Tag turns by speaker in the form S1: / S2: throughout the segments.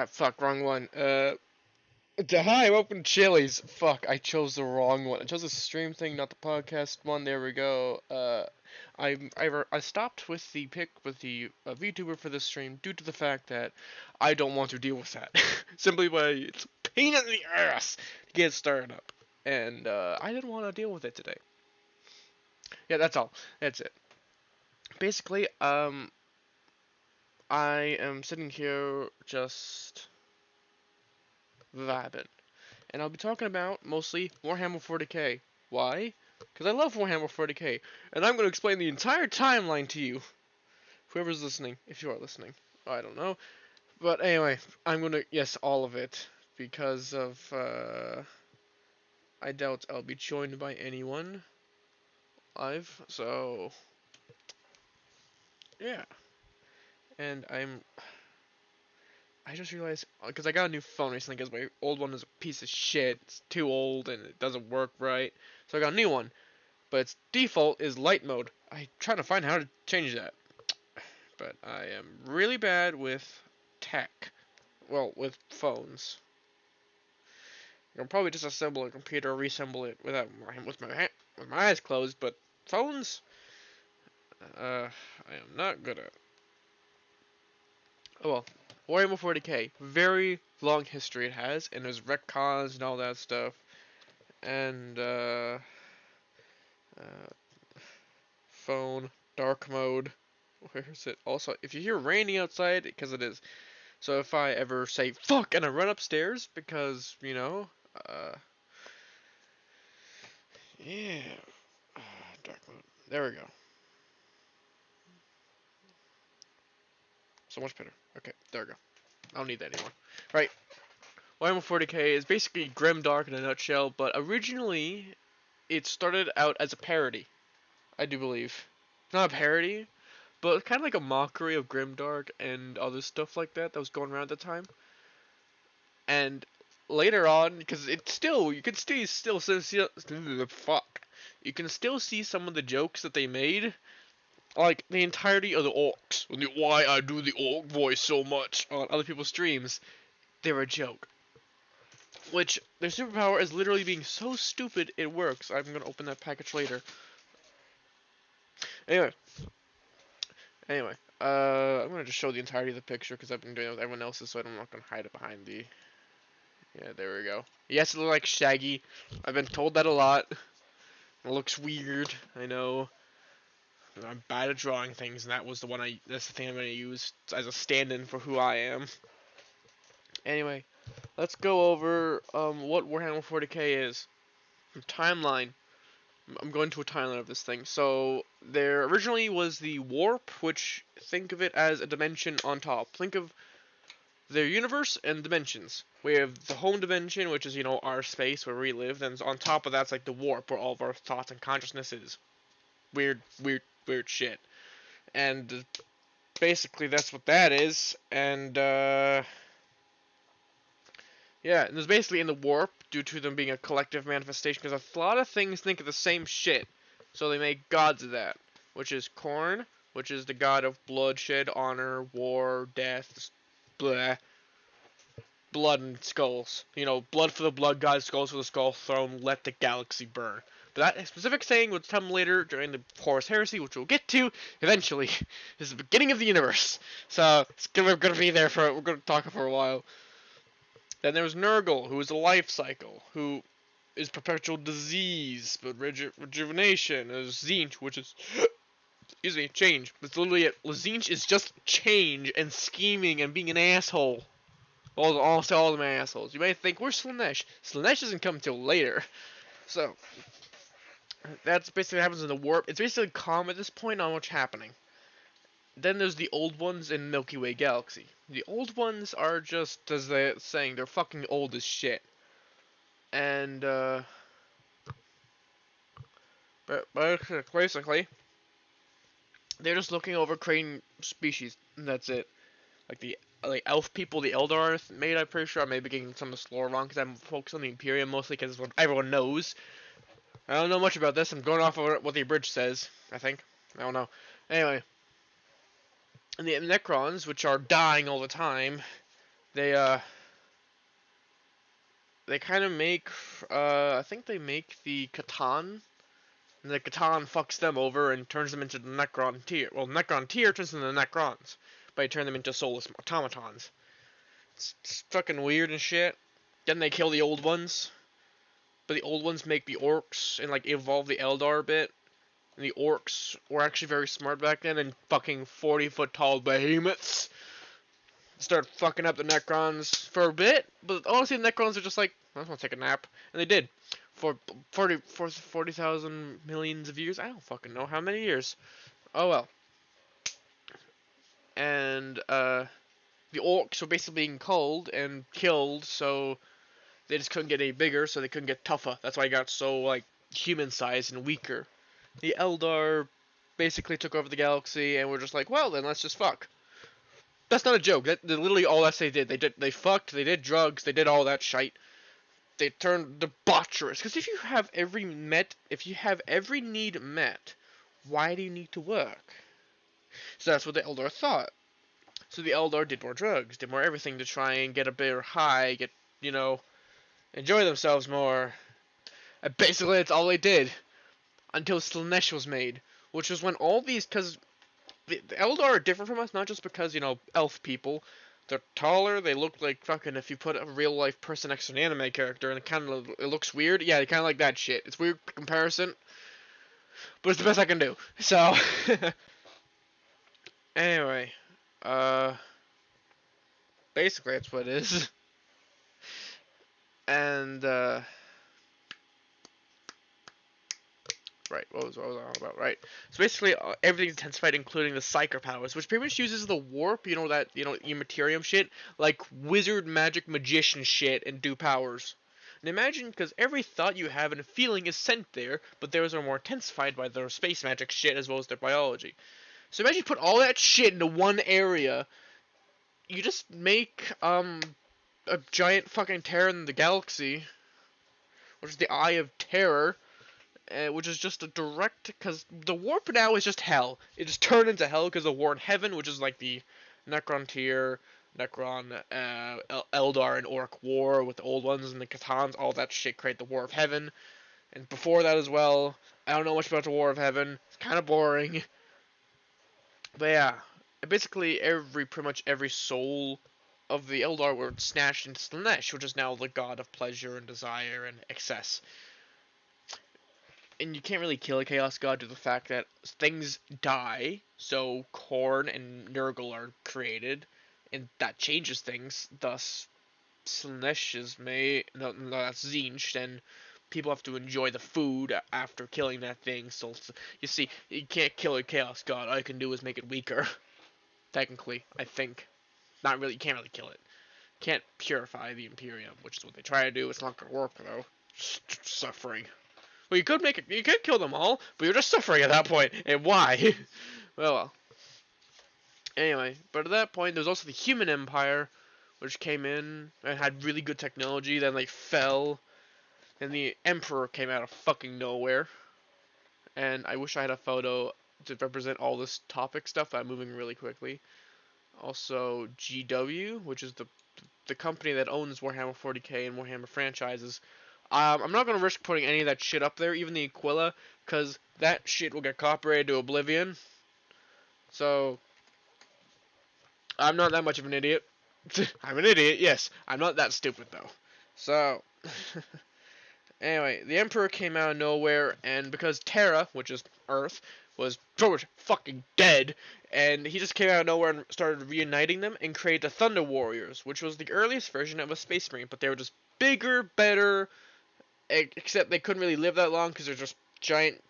S1: Fuck, wrong one. Hi, welcome to Chili's. Fuck, I chose the wrong one. I chose the stream thing, not the podcast one. There we go. I stopped with the pick with the VTuber for this stream due to the fact that I don't want to deal with that. Simply by it's a pain in the ass to get started up, and I didn't want to deal with it today. Yeah, that's all. That's it. Basically, I am sitting here just vibing. And I'll be talking about mostly Warhammer 40k. Why? Because I love Warhammer 40k, and I'm going to explain the entire timeline to you. Whoever's listening, if you are listening. I don't know. But anyway, I'm going to, yes, all of it. Because of, I doubt I'll be joined by anyone live. So, yeah. And I just realized, because I got a new phone recently, because my old one is a piece of shit. It's too old and it doesn't work right. So I got a new one. But its default is light mode. I try to find how to change that. But I am really bad with tech. Well, with phones. I can probably disassemble a computer or reassemble it with my eyes closed, but phones, I am not good at. Oh well, Warhammer 40k, very long history it has, and there's retcons and all that stuff, and phone, dark mode. Where is it? Also, if you hear raining outside, because it is. So if I ever say fuck and I run upstairs, because, yeah, dark mode. There we go. So much better. Okay, there we go. I don't need that anymore. Right. Warhammer 40k is basically grimdark in a nutshell, but originally it started out as a parody, I do believe. Not a parody, but kind of like a mockery of grimdark and other stuff like that was going around at the time. And later on, because it's still, you can still see, fuck, you can still see some of the jokes that they made, like the entirety of the orcs, and why I do the orc voice so much on other people's streams. They're a joke. Which their superpower is literally being so stupid it works. I'm gonna open that package later. Anyway, anyway, I'm gonna just show the entirety of the picture because I've been doing it with everyone else's, so I'm not gonna hide it behind the. Yeah, there we go. Yes, it looks like Shaggy. I've been told that a lot. It looks weird. I know. I'm bad at drawing things, and that's the thing I'm gonna use as a stand-in for who I am. Anyway, let's go over what Warhammer 40k is. Timeline. I'm going to a timeline of this thing. So there originally was the warp, which think of it as a dimension on top. Think of their universe and dimensions. We have the home dimension, which is our space where we live. Then on top of that's like the warp, where all of our thoughts and consciousness is. Weird shit. And basically that's what that is. And yeah, and there's basically in the warp due to them being a collective manifestation, because a lot of things think of the same shit, so they make gods of that, which is Khorne, which is the god of bloodshed, honor, war, death, blah, blood and skulls. Blood for the blood god, skulls for the skull throne, let the galaxy burn. But that specific saying would come later during the Horus Heresy, which we'll get to eventually. This is the beginning of the universe, so we're gonna be there we're gonna talk for a while. Then there's Nurgle, who is a life cycle, who is perpetual disease, but rejuvenation. There's Tzeentch, which is, excuse me, change. That's literally it. Tzeentch is just change and scheming and being an asshole. Almost all of them assholes. You may think, where's Slaanesh? Slaanesh doesn't come until later. So, that's basically what happens in the warp. It's basically calm at this point on what's happening. Then there's the old ones in Milky Way Galaxy. The old ones are just, as they're saying, they're fucking old as shit. And, but basically, they're just looking over creating species, and that's it. Like the elf people, the Eldar made, I'm pretty sure. I may be getting some of the lore wrong, because I'm focused on the Imperium mostly, because it's what everyone knows. I don't know much about this. I'm going off of what the abridged says, I think. I don't know. Anyway. And the Necrons, which are dying all the time, They they kind of make I think they make the Catan, and the Catan fucks them over and turns them into the Necron tier. Well, Necron tier turns them into Necrons, but they turn them into soulless automatons. It's fucking weird and shit. Then they kill the old ones, but the old ones make the orcs and like evolve the Eldar a bit. And the orcs were actually very smart back then, and fucking 40-foot tall behemoths start fucking up the Necrons for a bit. But honestly, the Necrons are just like, I just want to take a nap, and they did for 40,000 millions of years. I don't fucking know how many years. Oh well. And the orcs were basically being culled and killed, so they just couldn't get any bigger, so they couldn't get tougher. That's why they got so like human-sized and weaker. The Eldar basically took over the galaxy, and were just like, well, then let's just fuck. That's not a joke. That's literally all that they did. They fucked. They did drugs. They did all that shite. They turned debaucherous. Because if you have every need met, why do you need to work? So that's what the Eldar thought. So the Eldar did more drugs, did more everything to try and get a bigger high, enjoy themselves more. And basically, that's all they did. Until Slaanesh was made. Which was when all these, because the Eldar are different from us, not just because, elf people. They're taller, they look like fucking, if you put a real life person next to an anime character and it looks weird, yeah, they kind of like that shit. It's weird comparison, but it's the best I can do. So, anyway, basically that's what it is. And, right, what was I on about? Right. So basically, everything's intensified, including the Psyker powers, which pretty much uses the warp, Immaterium shit, like wizard, magic, magician shit, and do powers. And imagine, because every thought you have and a feeling is sent there, but theirs are more intensified by their space magic shit as well as their biology. So imagine you put all that shit into one area, you just make, a giant fucking terror in the galaxy, which is the Eye of Terror, which is just a direct, because the warp now is just hell. It just turned into hell because of War in Heaven, which is like the Necron tier, Eldar and Orc War with the old ones and the Catans, all that shit create the War of Heaven. And before that as well, I don't know much about the War of Heaven. It's kind of boring. But yeah, basically pretty much every soul of the Eldar were snatched into Slaanesh, which is now the god of pleasure and desire and excess. And you can't really kill a Chaos God due to the fact that things die, so Khorne and Nurgle are created, and that changes things, thus Slaanesh is made, no, that's Tzeentch, and people have to enjoy the food after killing that thing, so you see, you can't kill a Chaos God, all you can do is make it weaker, technically, I think. Not really, you can't really kill it. Can't purify the Imperium, which is what they try to do, it's not gonna work though. Suffering. Well, you could kill them all, but you're just suffering at that point, and why? Well. Anyway, but at that point, there's also the Human Empire, which came in and had really good technology, then they fell, and the Emperor came out of fucking nowhere, and I wish I had a photo to represent all this topic stuff, but I'm moving really quickly. Also, GW, which is the company that owns Warhammer 40k and Warhammer franchises. I'm not going to risk putting any of that shit up there, even the Aquila, because that shit will get copyrighted to oblivion. So, I'm not that much of an idiot. I'm an idiot, yes. I'm not that stupid, though. So, anyway, the Emperor came out of nowhere, and because Terra, which is Earth, was pretty much fucking dead, and he just came out of nowhere and started reuniting them and created the Thunder Warriors, which was the earliest version of a Space Marine, but they were just bigger, better, except they couldn't really live that long because they're just giant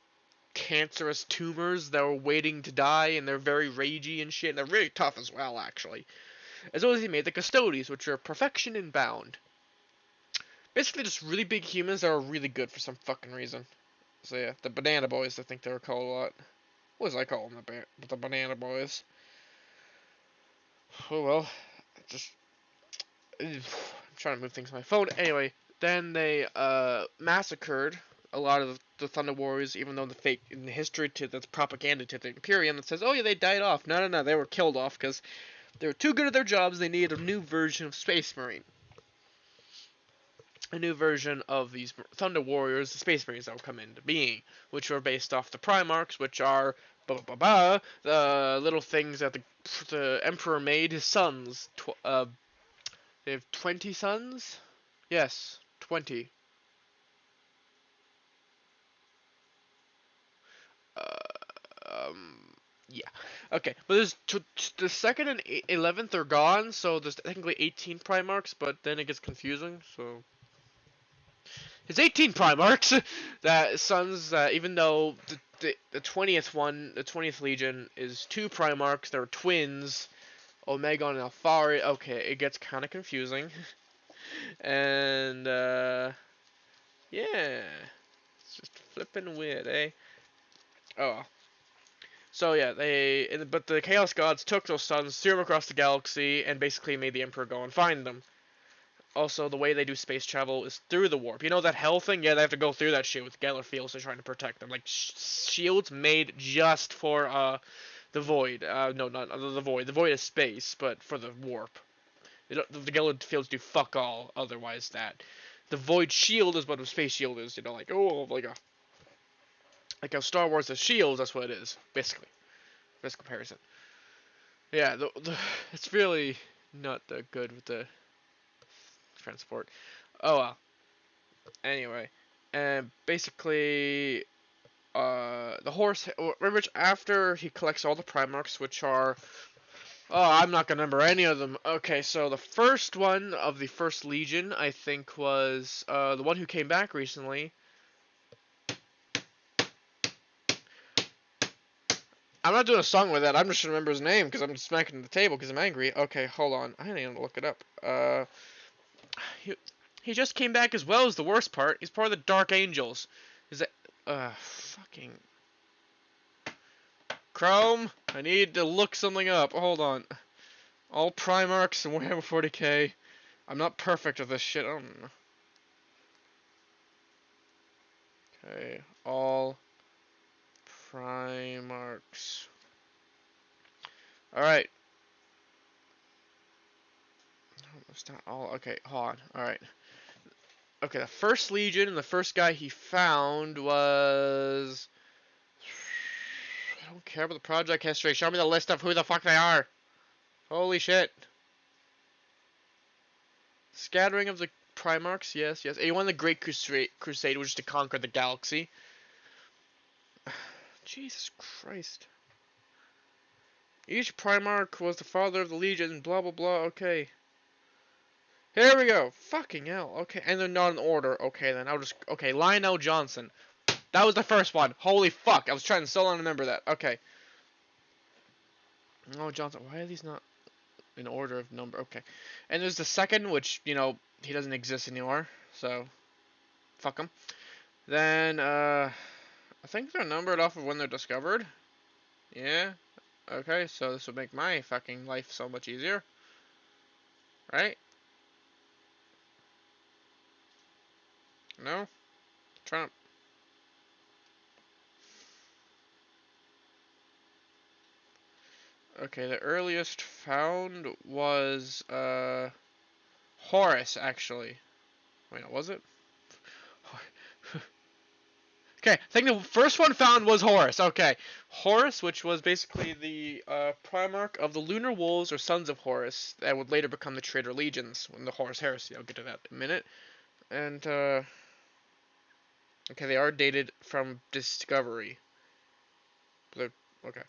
S1: cancerous tumors that were waiting to die, and they're very ragey and shit, and they're really tough as well, actually. As well as he made the Custodes, which are perfection and bound. Basically just really big humans that are really good for some fucking reason. So yeah, the Banana Boys, I think they were called a lot. What was I calling the Banana Boys? Oh well, I'm trying to move things on my phone. Anyway, then they massacred a lot of the Thunder Warriors, even though in the history that's propaganda to the Imperium that says, oh yeah, they died off. No, they were killed off because They were too good at their jobs. They needed a new version of Space Marine. A new version of these Thunder Warriors, the Space Marines that will come into being, which were based off the Primarchs, which are the little things that the Emperor made his sons. They have 20 sons? Yes, 20. Yeah. Okay, but there's the second and 11th are gone, so there's technically 18 Primarchs, but then it gets confusing, so... It's 18 Primarchs! That sons, even though the 20th one, the 20th Legion, is 2 Primarchs, they're twins, Omega and Alfari. Okay, it gets kind of confusing. And, yeah. It's just flipping weird, eh? Oh. So yeah, but the Chaos Gods took those sons, threw them across the galaxy, and basically made the Emperor go and find them. Also, the way they do space travel is through the warp. You know that hell thing? Yeah, they have to go through that shit with Geller Fields. They're trying to protect them. Like, shields made just for, the Void. No, not the Void. The Void is space, but for the warp. The Geller Fields do fuck all otherwise that. The Void shield is what a space shield is, you know, like, oh, like how Star Wars has shields, that's what it is, basically. Best comparison. Yeah, it's really not that good with the transport. Oh well. Anyway, and basically, the horse, which after he collects all the Primarchs, which are, oh, I'm not gonna remember any of them. Okay, so the first one of the First Legion, I think, was the one who came back recently. I'm not doing a song with that. I'm just gonna remember his name because I'm smacking the table because I'm angry. Okay, hold on. I need to look it up. He just came back as well as the worst part. He's part of the Dark Angels. Is that fucking Chrome? I need to look something up. Hold on. All Primarchs and Warhammer 40k. I'm not perfect at this shit. I don't know. Okay, all Primarchs. Alright. It's not all. Okay, hold on. Alright. Okay, the first Legion and the first guy he found was... I don't care about the project history. Show me the list of who the fuck they are. Holy shit. Scattering of the Primarchs, yes. He won the Great Crusade, which is to conquer the galaxy. Jesus Christ. Each Primarch was the father of the Legion, blah blah blah, okay. Here we go. Fucking hell. Okay, and they're not in order. Okay, then okay, Lionel Johnson. That was the first one. Holy fuck. I was trying so long to remember that. Okay. Oh, Johnson. Why are these not in order of number? Okay. And there's the second, which, you know, he doesn't exist anymore. So, fuck him. Then, I think they're numbered off of when they're discovered. Yeah. Okay, so this would make my fucking life so much easier. Right? No? Trump. Okay, the earliest found was, Horus, actually. Wait, was it? Okay, I think the first one found was Horus. Okay. Horus, which was basically the, Primarch of the Lunar Wolves, or Sons of Horus, that would later become the Traitor Legions, when the Horus Heresy. I'll get to that in a minute. And, okay, they are dated from Discovery. Okay.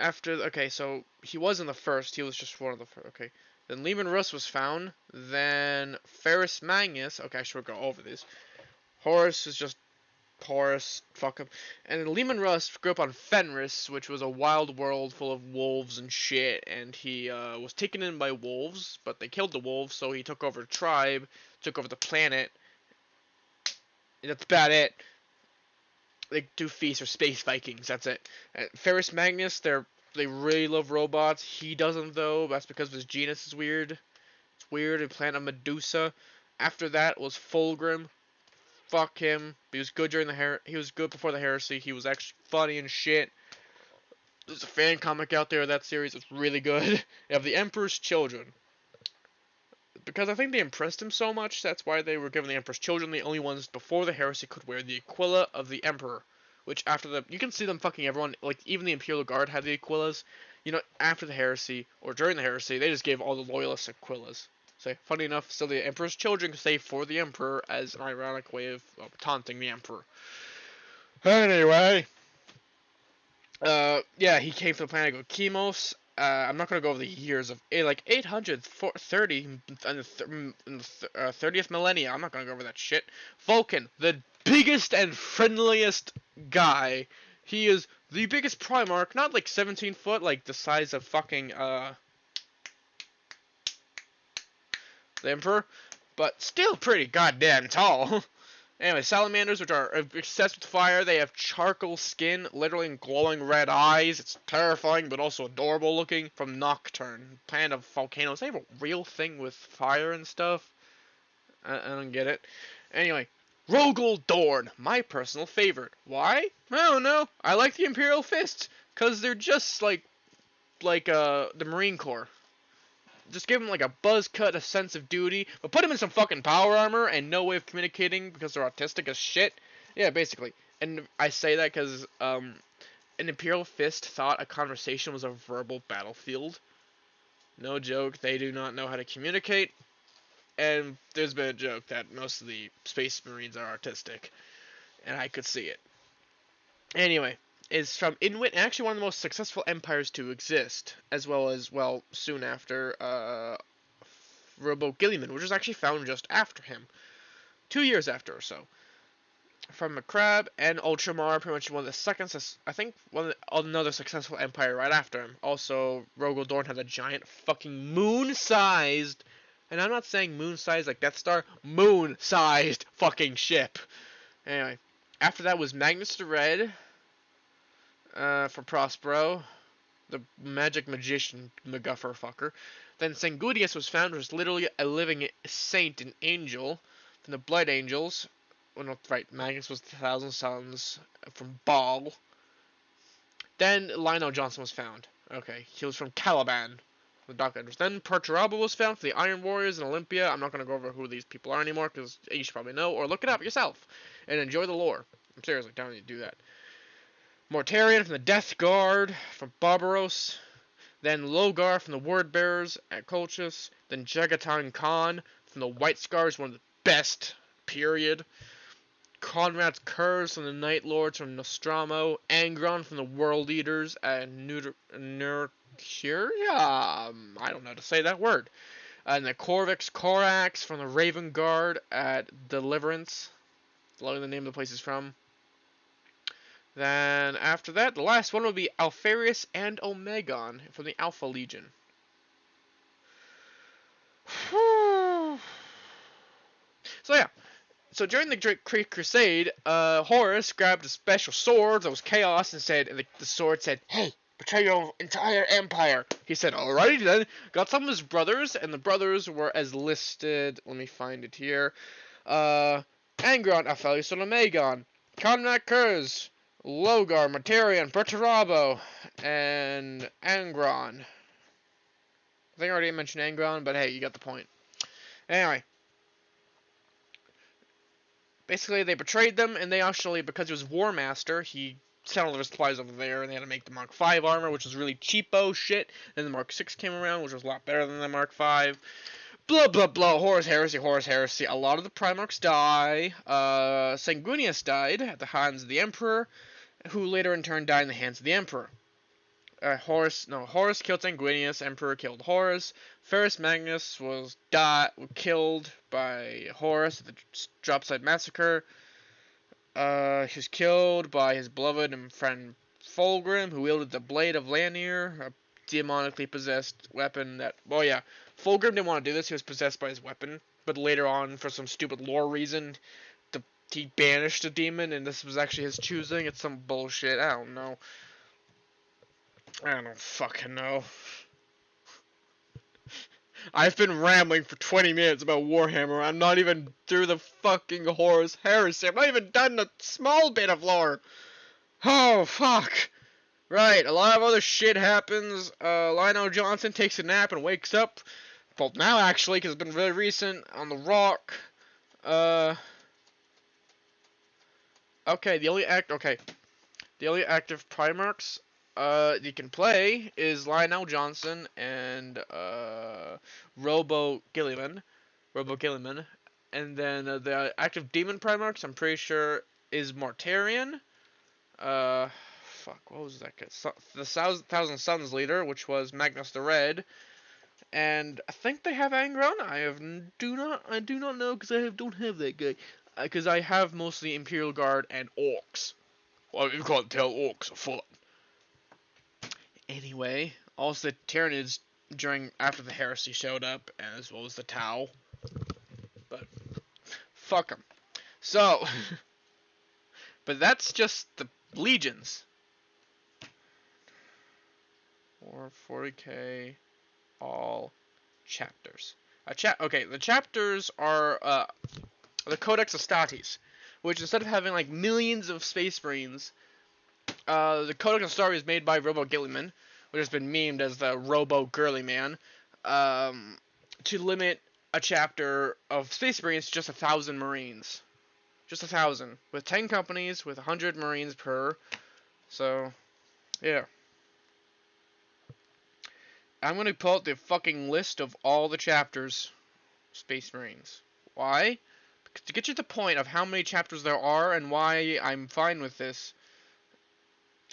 S1: Okay, so he wasn't the first, he was just one of the first. Okay. Then Leman Russ was found. Then Ferrus Magnus. Okay, I should go over this. Horus is just Horus. Fuck him. And then Leman Russ grew up on Fenris, which was a wild world full of wolves and shit. And he was taken in by wolves, but they killed the wolves, so he took over the tribe, took over the planet. And that's about it. They do feasts or space Vikings. That's it. And Ferrus Magnus, they really love robots. He doesn't though. That's because his genus is weird. It's weird. They plant a Medusa. After that was Fulgrim. Fuck him. He was good during he was good before the heresy. He was actually funny and shit. There's a fan comic out there of that series. It's really good. You have the Emperor's Children. Because I think they impressed him so much, that's why they were given the Emperor's Children, the only ones before the heresy could wear the Aquila of the Emperor. Which after the, you can see them fucking everyone, like even the Imperial Guard had the Aquilas. You know, after the heresy, or during the heresy, they just gave all the loyalists Aquilas. So, funny enough, still the Emperor's Children could say for the Emperor as an ironic way of taunting the Emperor. Anyway, yeah, he came to the planet of Chemos. I'm not gonna go over the years of like 830 in the 30th millennia. I'm not gonna go over that shit. Vulcan, the biggest and friendliest guy. He is the biggest Primarch, not like 17 foot, like the size of fucking the Emperor, but still pretty goddamn tall. Anyway, salamanders, which are obsessed with fire, they have charcoal skin, literally glowing red eyes. It's terrifying, but also adorable looking. From Nocturne, planet of volcanoes. They have a real thing with fire and stuff. I don't get it. Anyway, Rogel Dorn, my personal favorite. Why? I don't know. I like the Imperial Fists, because they're just like the Marine Corps. Just give them like a buzz cut, a sense of duty, but put them in some fucking power armor and no way of communicating because they're autistic as shit. Yeah, basically. And I say that because an Imperial Fist thought a conversation was a verbal battlefield. No joke, they do not know how to communicate. And there's been a joke that most of the Space Marines are autistic. And I could see it. Anyway. Is from Inuit, and actually one of the most successful empires to exist, as well as, well, soon after, Robo Gilliman, which was actually found just after him. 2 years after or so. From McCrab and Ultramar, pretty much one of the second, I think, another successful empire right after him. Also, Rogel Dorn had a giant fucking moon-sized, and I'm not saying moon-sized like Death Star, moon-sized fucking ship. Anyway, after that was Magnus the Red, for Prospero, the magic magician MacGuffer fucker. Then Sanguinius was found, which was literally a living saint and angel from the Blood Angels. Well, no, right, Magnus was the Thousand Sons from Baal. Then Lionel Johnson was found. Okay, he was from Caliban, the Dark Enders. Then Perturabo was found for the Iron Warriors in Olympia. I'm not going to go over who these people are anymore, because you should probably know, or look it up yourself, and enjoy the lore. I'm seriously telling you to do that. Mortarion from the Death Guard, from Barbaros, then Logar from the Word Bearers at Colchis, then Jagatan Khan from the White Scars, one of the best, period. Conrad Kurz from the Night Lords from Nostramo, Angron from the World Eaters at Nurcuria? I don't know how to say that word. And the Corvix Corax from the Raven Guard at Deliverance. Loving the name of the place is from. Then, after that, the last one would be Alpharius and Omegon from the Alpha Legion. So, yeah. So, during the Great Crusade, Horus grabbed a special sword that was chaos and said, and the sword said, "Hey, betray your entire empire." He said, "Alrighty then." Got some of his brothers, and the brothers were as listed. Let me find it here. Angron, Alpharius, and Omegon. Conrad Kurz. Logar, Mortarion, Perturabo, and Angron. I think I already mentioned Angron, but hey, you got the point. Anyway. Basically, they betrayed them, and they actually, because he was War Master, he sent all their supplies over there, and they had to make the Mark V armor, which was really cheapo shit. Then the Mark VI came around, which was a lot better than the Mark V. Blah, blah, blah. Horus Heresy, Horus Heresy. A lot of the Primarchs die. Sanguinius died at the hands of the Emperor, who later in turn died in the hands of the Emperor. Horus killed Sanguinius, Emperor killed Horus. Ferrus Magnus was killed by Horus at the Dropside Massacre. He was killed by his beloved and friend Fulgrim, who wielded the Blade of Lanier, a demonically possessed weapon that, well, yeah, Fulgrim didn't want to do this, he was possessed by his weapon, but later on, for some stupid lore reason, he banished the demon, and this was actually his choosing. It's some bullshit, I don't know. I don't fucking know. I've been rambling for 20 minutes about Warhammer. I'm not even through the fucking Horus Heresy. I've not even done a small bit of lore. Oh, fuck. Right, a lot of other shit happens. Lionel Johnson takes a nap and wakes up. Well, now actually, because it's been really recent, on the Rock. Uh, okay, the only active Primarchs you can play is Lionel Johnson and Robo Gilliman, and then the active Demon Primarchs I'm pretty sure is Mortarion. Uh, fuck, what was that guy? The Thousand Suns leader, which was Magnus the Red, and I think they have Angron. I do not know because don't have that guy, because I have mostly Imperial Guard and Orcs. Well, you can't tell Orcs are fun. Anyway, also the Tyranids after the Heresy showed up, as well as the Tau. But fuck them. So, but that's just the legions. Or 40k all chapters. Okay, the chapters are the Codex Astartes, which instead of having like millions of Space Marines, the Codex Astartes is made by Robo Gilliman, which has been memed as the Robo Girly Man, to limit a chapter of Space Marines to just 1,000 Marines. Just 1,000. With 10 companies, with 100 Marines per. So, yeah. I'm gonna pull out the fucking list of all the chapters. Space Marines. Why? Because to get you the point of how many chapters there are and why I'm fine with this.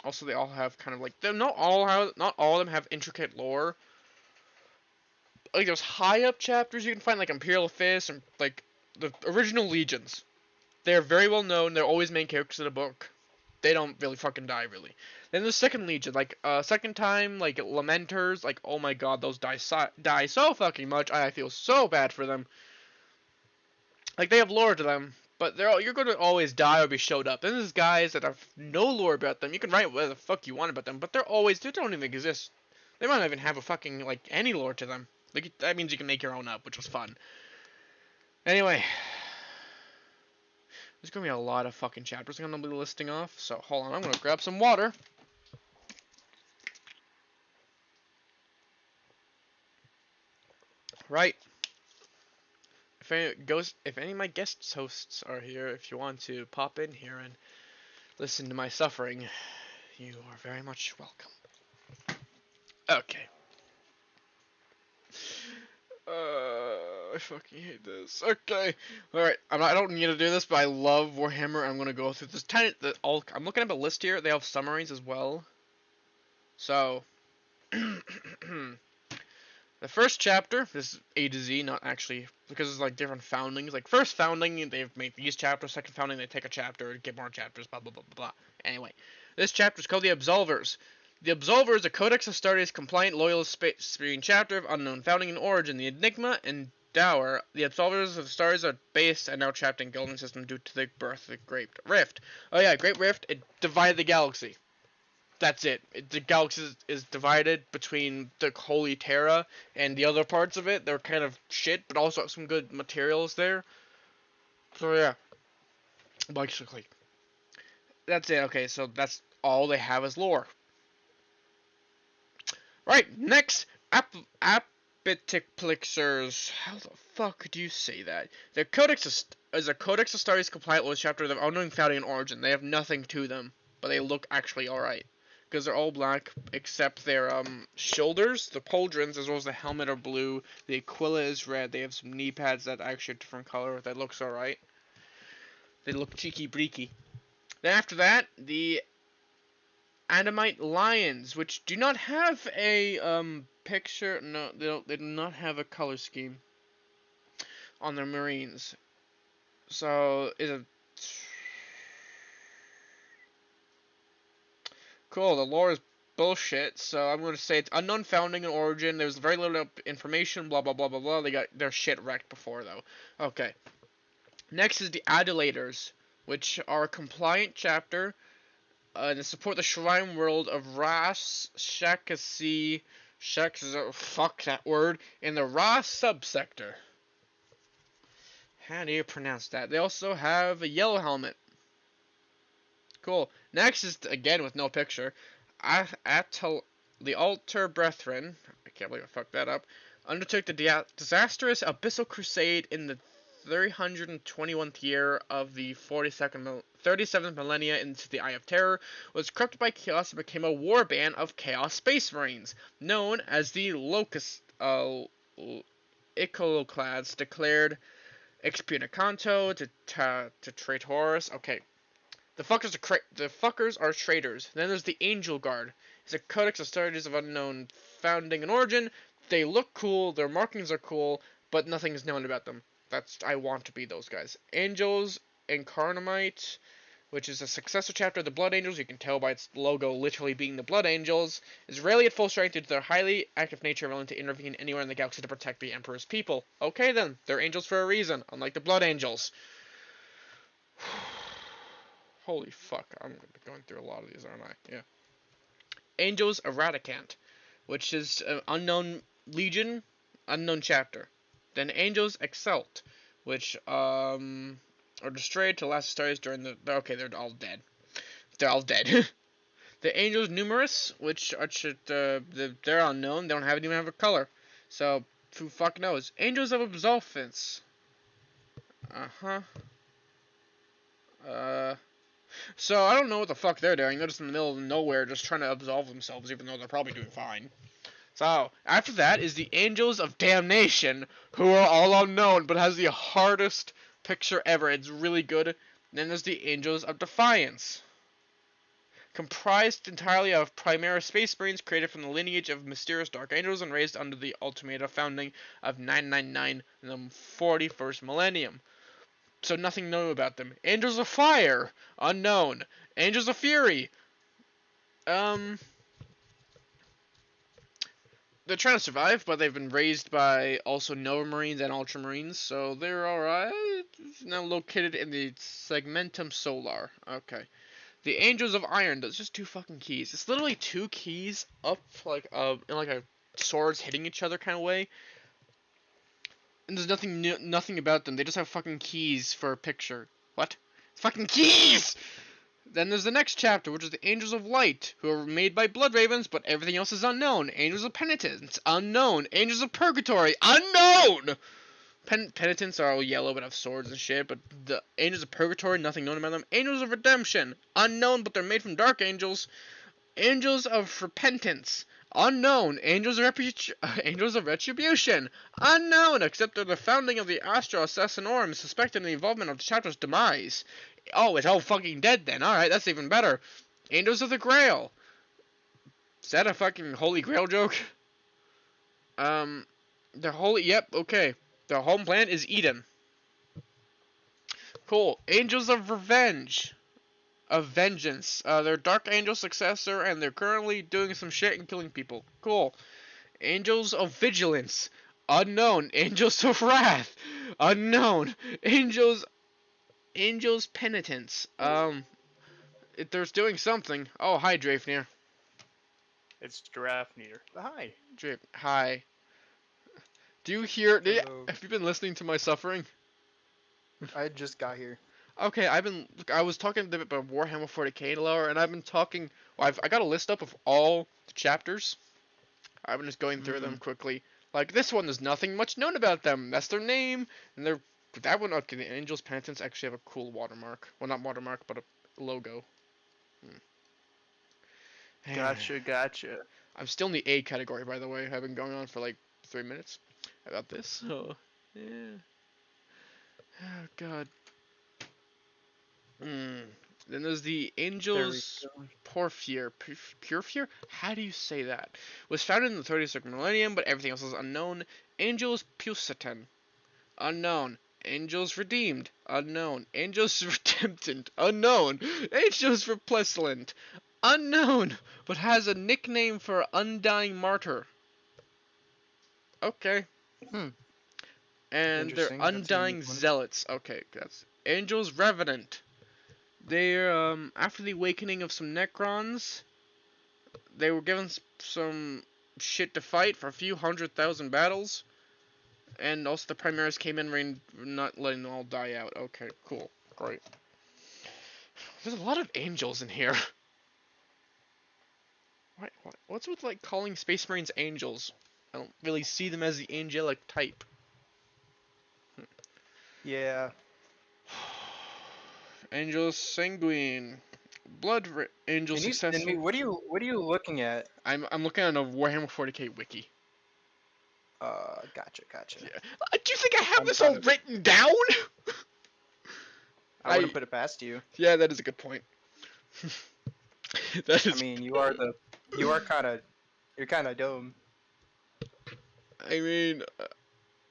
S1: Also, they all have kind of like not all of them have intricate lore. Like there's high up chapters you can find like Imperial Fist and like the original legions. They're very well known. They're always main characters of the book. They don't really fucking die really. Then the second legion, like second time, like Lamenters, like oh my god, those die so fucking much. I feel so bad for them. Like they have lore to them, but you're going to always die or be showed up. And there's guys that have no lore about them. You can write whatever the fuck you want about them, but they don't even exist. They might not even have a fucking like any lore to them. Like that means you can make your own up, which was fun. Anyway, there's gonna be a lot of fucking chapters I'm gonna be listing off. So hold on, I'm gonna grab some water. Right. If any of my guest hosts are here, if you want to pop in here and listen to my suffering, you are very much welcome. Okay. I fucking hate this. Okay. Alright, I don't need to do this, but I love Warhammer. I'm gonna go through this I'm looking at a list here. They have summaries as well. So, the first chapter, this is A to Z, not actually, because it's like different foundings. Like, first founding, they've made these chapters. Second founding, they take a chapter, get more chapters, blah, blah, blah, blah, blah. Anyway, this chapter is called The Absolvers. The Absolver is a Codex Astartes compliant loyalist Space Marine chapter of unknown founding and origin. The Enigma and Dower, the Absolvers of the Stars are based and now trapped in Golden System due to the birth of the Great Rift. Oh yeah, Great Rift, it divided the galaxy. That's it. The galaxy is divided between the Holy Terra and the other parts of it. They're kind of shit, but also some good materials there. So yeah. Basically. That's it. Okay, so that's all they have as lore. Right, next, Appetiplixers. How the fuck could you say that? The Codex is a Codex Astartes compliant with chapter of unknown founding and origin. They have nothing to them, but they look actually alright. Because they're all black, except their shoulders, the pauldrons, as well as the helmet are blue. The Aquila is red. They have some knee pads that are actually a different color. That looks alright. They look cheeky-breeky. Then after that, the Adamite Lions, which do not have a picture. No, they do not have a color scheme on their Marines. So cool. The lore is bullshit. So I'm going to say it's unknown founding and origin. There's very little information. Blah blah blah blah blah. They got their shit wrecked before though. Okay. Next is the Adulators, which are a compliant chapter. To support the Shrine World of Ras Shakasi, fuck that word, in the Ras subsector. How do you pronounce that? They also have a yellow helmet. Cool. Next is, again with no picture, the Altar Brethren, I can't believe I fucked that up, undertook the disastrous Abyssal Crusade in the 321th year of the 37th millennia into the Eye of Terror, was corrupted by chaos and became a warband of Chaos Space Marines, known as the Locust, Iconoclads, declared Expunicanto to Traitors. Okay. The fuckers are traitors. Then there's the Angel Guard. It's a codex of stories of unknown founding and origin. They look cool, their markings are cool, but nothing is known about them. I want to be those guys. Angels Incarnamite, which is a successor chapter of the Blood Angels. You can tell by its logo literally being the Blood Angels. Is rarely at full strength due to their highly active nature, willing to intervene anywhere in the galaxy to protect the Emperor's people. Okay then, they're angels for a reason, unlike the Blood Angels. Holy fuck, I'm going to be going through a lot of these, aren't I? Yeah. Angels Eradicant, which is Unknown Legion, Unknown Chapter. Then Angels Excelt, which are destroyed to last stories during the... Okay, they're all dead. They're all dead. The Angels Numerous, which are... they're unknown, they don't even have a color. So, who fuck knows? Angels of Absolvance. So, I don't know what the fuck they're doing. They're just in the middle of nowhere just trying to absolve themselves, even though they're probably doing fine. So, after that is the Angels of Damnation, who are all unknown, but has the hardest picture ever. It's really good. Then there's the Angels of Defiance, comprised entirely of Primera Space Marines created from the lineage of mysterious Dark Angels and raised under the Ultimata founding of 999 in the 41st millennium. So nothing known about them. Angels of Fire, unknown. Angels of Fury, they're trying to survive, but they've been raised by also Nova Marines and Ultramarines, so they're alright. Now located in the Segmentum Solar. Okay. The Angels of Iron, that's just two fucking keys. It's literally two keys up, like, in like a swords hitting each other kind of way. And there's nothing about them. They just have fucking keys for a picture. What? It's fucking keys! Then there's the next chapter, which is the Angels of Light, who are made by Blood Ravens, but everything else is unknown. Angels of Penitence, unknown. Angels of Purgatory, unknown! Penitents are all yellow but have swords and shit, but the Angels of Purgatory, nothing known about them. Angels of Redemption, unknown, but they're made from Dark Angels. Angels of Repentance, unknown. Angels of Retribution, unknown, except they're the founding of the Astra Assassinorum, suspected in the involvement of the chapter's demise. Oh, it's all fucking dead then. Alright, that's even better. Angels of the Grail. Is that a fucking Holy Grail joke? Yep, okay. Their home planet is Eden. Cool. Angels of Revenge. Of Vengeance. They're Dark Angel successor, and they're currently doing some shit and killing people. Cool. Angels of Vigilance. Unknown. Angels of Wrath. Unknown. Angels Penitence. There's doing something. Oh, hi, Drafnir.
S2: It's Drafnir. Hi.
S1: Hi. Do you hear... have you been listening to my suffering?
S3: I just got here.
S1: Okay, I was talking a bit about Warhammer 40k lore, and I've been talking... Well, I got a list up of all the chapters. I've been just going through them quickly. Like, this one, there's nothing much known about them. That's their name, and they're... That one, okay, the Angels Penitence actually have a cool watermark. Well, not watermark, but a logo.
S2: Gotcha.
S1: I'm still in the A category, by the way. I've been going on for like 3 minutes about this. So, yeah. Oh, God. Then there's the Angels Porphyr. Purphyr? How do you say that? Was founded in the 32nd millennium, but everything else is unknown. Angels Pusatan. Unknown. Angels Redeemed, unknown. Angels Redemptant, unknown. Angels Replacement, unknown, but has a nickname for Undying Martyr. Okay. And they're Undying Zealots. Okay, that's Angels Revenant. They're, after the awakening of some Necrons, they were given some shit to fight for a few 100,000 battles. And also the Primaris came in, not letting them all die out. Okay, cool. Great. There's a lot of angels in here. What's with like calling Space Marines angels? I don't really see them as the angelic type.
S3: Yeah.
S1: Angels sanguine, angel
S3: Can you send me?
S1: successor.
S3: What are you looking at?
S1: I'm looking at a Warhammer 40k wiki.
S3: Gotcha.
S1: Yeah. Do you think I have
S3: I'm
S1: this
S3: kind
S1: all
S3: of.
S1: written down?
S3: I wouldn't put it past you.
S1: Yeah, that is a good point. That
S3: I
S1: is.
S3: mean, you are the. You are kind of. You're kind of dumb.
S1: I mean,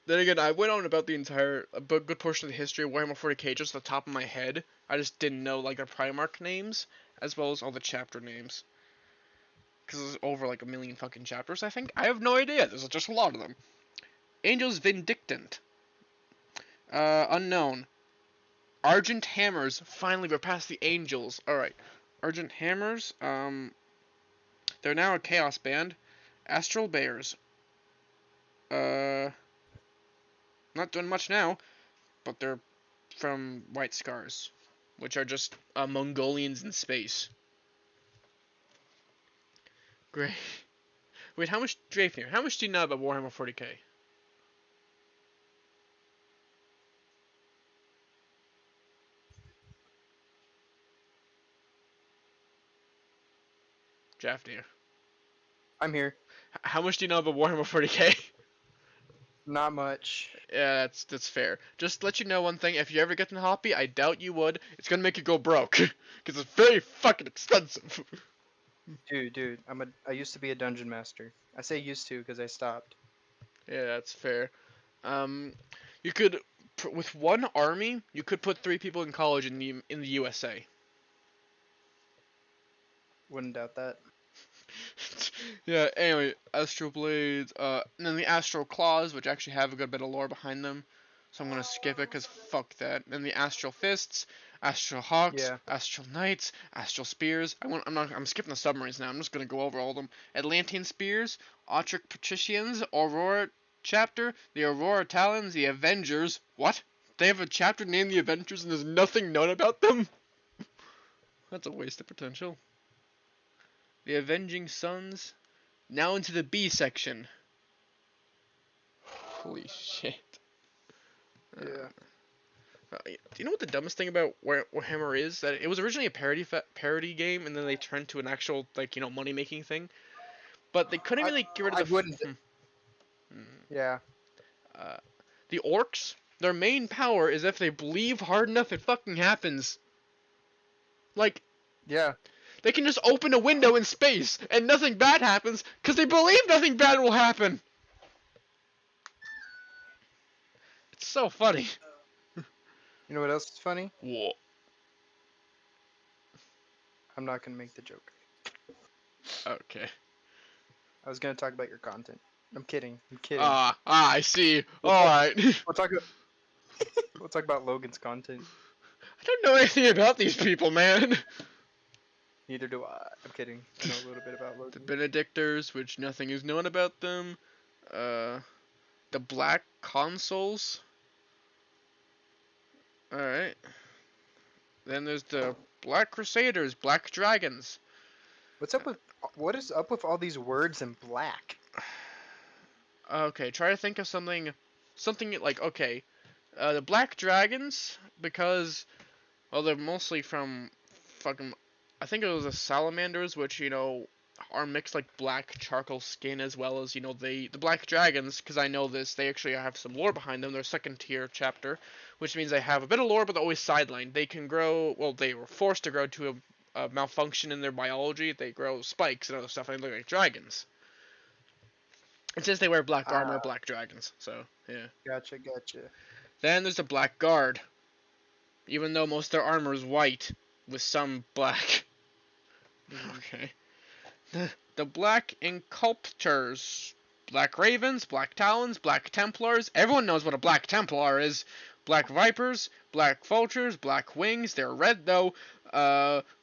S1: then again, I went on about the entire, a good portion of the history of Warhammer 40k just off the top of my head. I just didn't know like the Primarch names as well as all the chapter names. Because there's over like a million fucking chapters, I think. I have no idea. There's just a lot of them. Angels Vindictant. Unknown. Argent Hammers. Finally, we're past the Angels. Alright. Argent Hammers. They're now a Chaos Band. Astral Bears. Not doing much now, but they're from White Scars, which are just Mongolians in space. Great. Wait, how much, Drapnir, how much do you know about Warhammer 40k? Drapnir.
S3: I'm here.
S1: How much do you know about Warhammer 40k?
S3: Not much.
S1: Yeah, that's fair. Just to let you know one thing, if you ever get in the hobby, I doubt you would, it's gonna make you go broke. Because it's very fucking expensive.
S3: Dude, I used to be a dungeon master. I say used to because I stopped.
S1: Yeah, that's fair. You could, with one army, you could put 3 people in college in the USA.
S3: Wouldn't doubt that.
S1: Yeah, anyway, Astral Blades, and then the Astral Claws, which actually have a good bit of lore behind them. So I'm gonna skip it, cause fuck that. Then the Astral Fists, Astral Hawks,
S3: Yeah.
S1: Astral Knights, Astral Spears. I'm skipping the submarines now, I'm just gonna go over all of them. Atlantean Spears, Autric Patricians, Aurora Chapter, the Aurora Talons, the Avengers. What? They have a chapter named the Avengers and there's nothing known about them? That's a waste of potential. The Avenging Sons. Now into the B section. Holy shit.
S3: Yeah.
S1: Do you know what the dumbest thing about Warhammer is? That it was originally a parody game, and then they turned to an actual money making thing. But they couldn't really get rid of
S3: I
S1: the.
S3: wouldn't. Yeah.
S1: The orcs. Their main power is if they believe hard enough, it fucking happens. Like
S3: Yeah.
S1: they can just open a window in space and nothing bad happens because they believe nothing bad will happen. It's so funny.
S3: You know what else is funny?
S1: Whoa.
S3: I'm not gonna make the joke.
S1: Okay.
S3: I was gonna talk about your content. I'm kidding.
S1: I see. Alright.
S3: We'll talk. We'll talk about Logan's content.
S1: I don't know anything about these people, man.
S3: Neither do I. I'm kidding. I know a little bit about
S1: The
S3: Logan.
S1: Benedictors, which nothing is known about them. The Black Consuls. Alright. Then there's the Black Crusaders, Black Dragons.
S3: What is up with all these words in black?
S1: Okay, try to think of something like, okay, the Black Dragons, because, well, they're mostly from fucking, I think it was the Salamanders, which, are mixed like black charcoal skin as well as, the Black Dragons, because I know this, they actually have some lore behind them, they're second tier chapter, which means they have a bit of lore, but they're always sidelined. They can grow, well, they were forced to grow to a malfunction in their biology, they grow spikes and other stuff, and they look like dragons. And since they wear black armor, black dragons, so, yeah.
S3: Gotcha.
S1: Then there's the Black Guard. Even though most of their armor is white, with some black. Okay. The Black Inculptors. Black Ravens, Black Talons, Black Templars. Everyone knows what a Black Templar is. Black Vipers, Black Vultures, Black Wings. They're red though.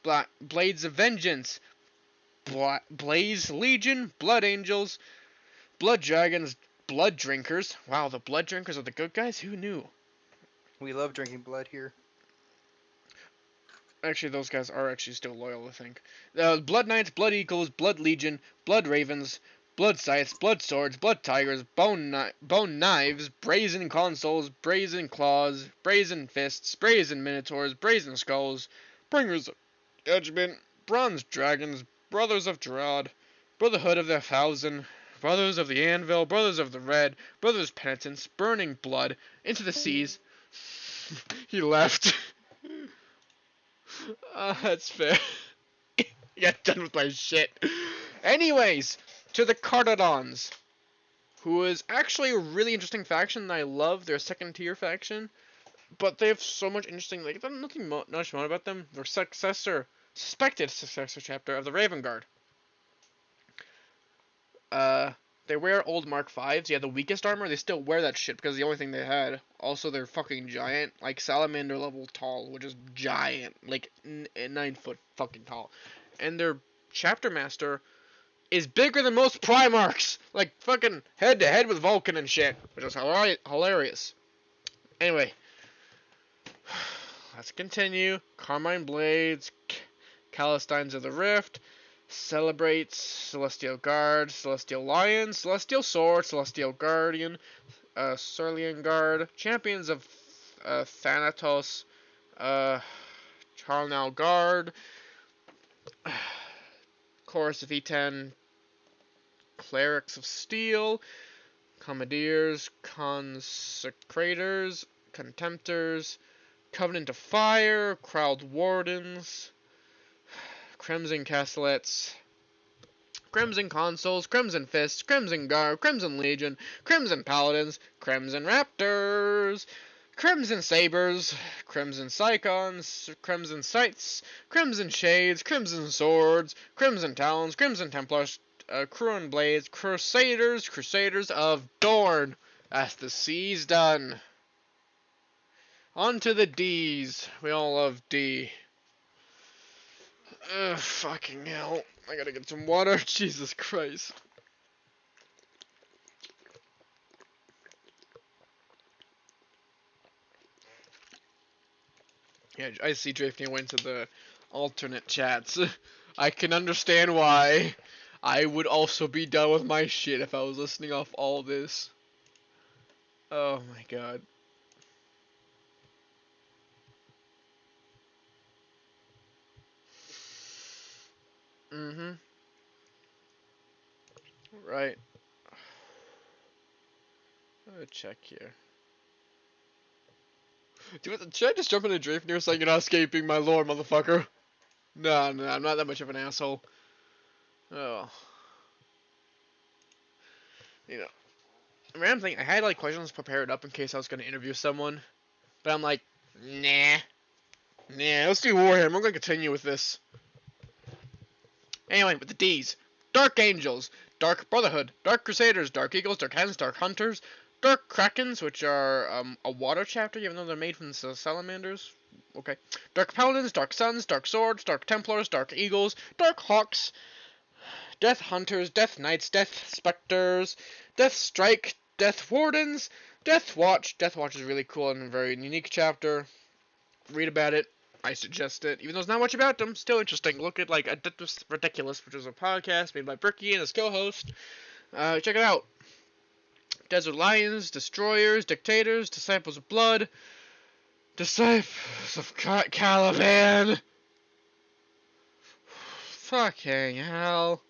S1: Black Blades of Vengeance. Blaze Legion, Blood Angels, Blood Dragons, Blood Drinkers. Wow, the Blood Drinkers are the good guys? Who knew?
S3: We love drinking blood here.
S1: Actually, those guys are actually still loyal, I think. Blood Knights, Blood Eagles, Blood Legion, Blood Ravens, Blood Scythes, Blood Swords, Blood Tigers, Bone Knives, Brazen Consoles, Brazen Claws, Brazen Fists, Brazen Minotaurs, Brazen Skulls, Bringers of Judgment, Bronze Dragons, Brothers of Gerard, Brotherhood of the Thousand, Brothers of the Anvil, Brothers of the Red, Brothers Penitents, Burning Blood, Into the Seas. He left. That's fair. Get done with my shit. Anyways, to the Cardadons, who is actually a really interesting faction, and I love their second tier faction, but they have so much interesting, like, there's nothing much more about them. Their suspected successor chapter of the Raven Guard. They wear old Mark 5s. Yeah, the weakest armor, they still wear that shit because the only thing they had. Also, they're fucking giant, like salamander level tall, which is giant, like 9 foot fucking tall. And their chapter master is bigger than most Primarchs, like fucking head to head with Vulcan and shit, which is hilarious. Anyway, let's continue. Carmine Blades, Calistines of the Rift, Celebrates, Celestial Guard, Celestial Lion, Celestial Sword, Celestial Guardian, Cerulean Guard, Champions of Thanatos, Charnel Guard, Chorus of E10, Clerics of Steel, Commandeers, Consecrators, Contemptors, Covenant of Fire, Crowd Wardens, Crimson Castellets, Crimson Consoles, Crimson Fists, Crimson Guard, Crimson Legion, Crimson Paladins, Crimson Raptors, Crimson Sabers, Crimson Psychons, Crimson Scythes, Crimson Shades, Crimson Swords, Crimson Talons, Crimson Templars, Cruan Blades, Crusaders of Dorn. That's the C's done. On to the D's. We all love D. Ugh, fucking hell. I gotta get some water. Jesus Christ. Yeah, I see Drafting went to the alternate chats. I can understand why. I would also be done with my shit if I was listening off all this. Oh my god. Right. I'm gonna check here. Dude, should I just jump into Drafnir so you're not escaping my lore, motherfucker? No, I'm not that much of an asshole. Oh. You know. Random thing, I had like questions prepared up in case I was gonna interview someone. But I'm like, nah. Nah, let's do Warhammer. We're gonna continue with this. Anyway, with the D's. Dark Angels, Dark Brotherhood, Dark Crusaders, Dark Eagles, Dark Hens, Dark Hunters, Dark Krakens, which are a water chapter, even though they're made from the salamanders. Okay. Dark Paladins, Dark Suns, Dark Swords, Dark Templars, Dark Eagles, Dark Hawks, Death Hunters, Death Knights, Death Specters, Death Strike, Death Wardens, Death Watch. Death Watch is really cool and a very unique chapter. Read about it. I suggest it. Even though there's not much about them, still interesting. Look at like Addictus Ridiculous, which is a podcast made by Bricky and his co-host. Check it out. Desert Lions, Destroyers, Dictators, Disciples of Blood, Disciples of Caliban. Fucking hell.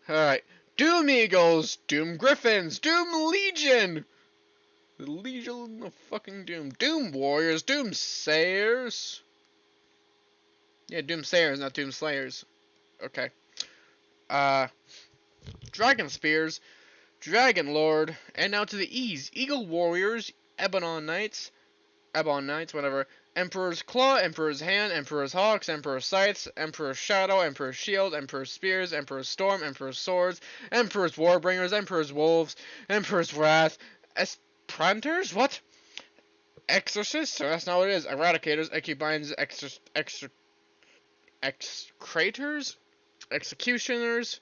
S1: Alright. Doom Eagles, Doom Griffins, Doom Legion. The Legion of fucking Doom. Doom Warriors, Doom Sayers. Yeah, Doom Sayers, not Doom Slayers. Okay. Dragon Spears, Dragon Lord, and now to the E's. Eagle Warriors, Ebon Knights, whatever. Emperor's Claw, Emperor's Hand, Emperor's Hawks, Emperor's Scythes, Emperor's Shadow, Emperor's Shield, Emperor's Spears, Emperor's Storm, Emperor's Swords, Emperor's Warbringers, Emperor's Wolves, Emperor's Wrath, Espranters? What? Exorcists? So that's not what it is. Eradicators, Ecubines, Excrators, Executioners,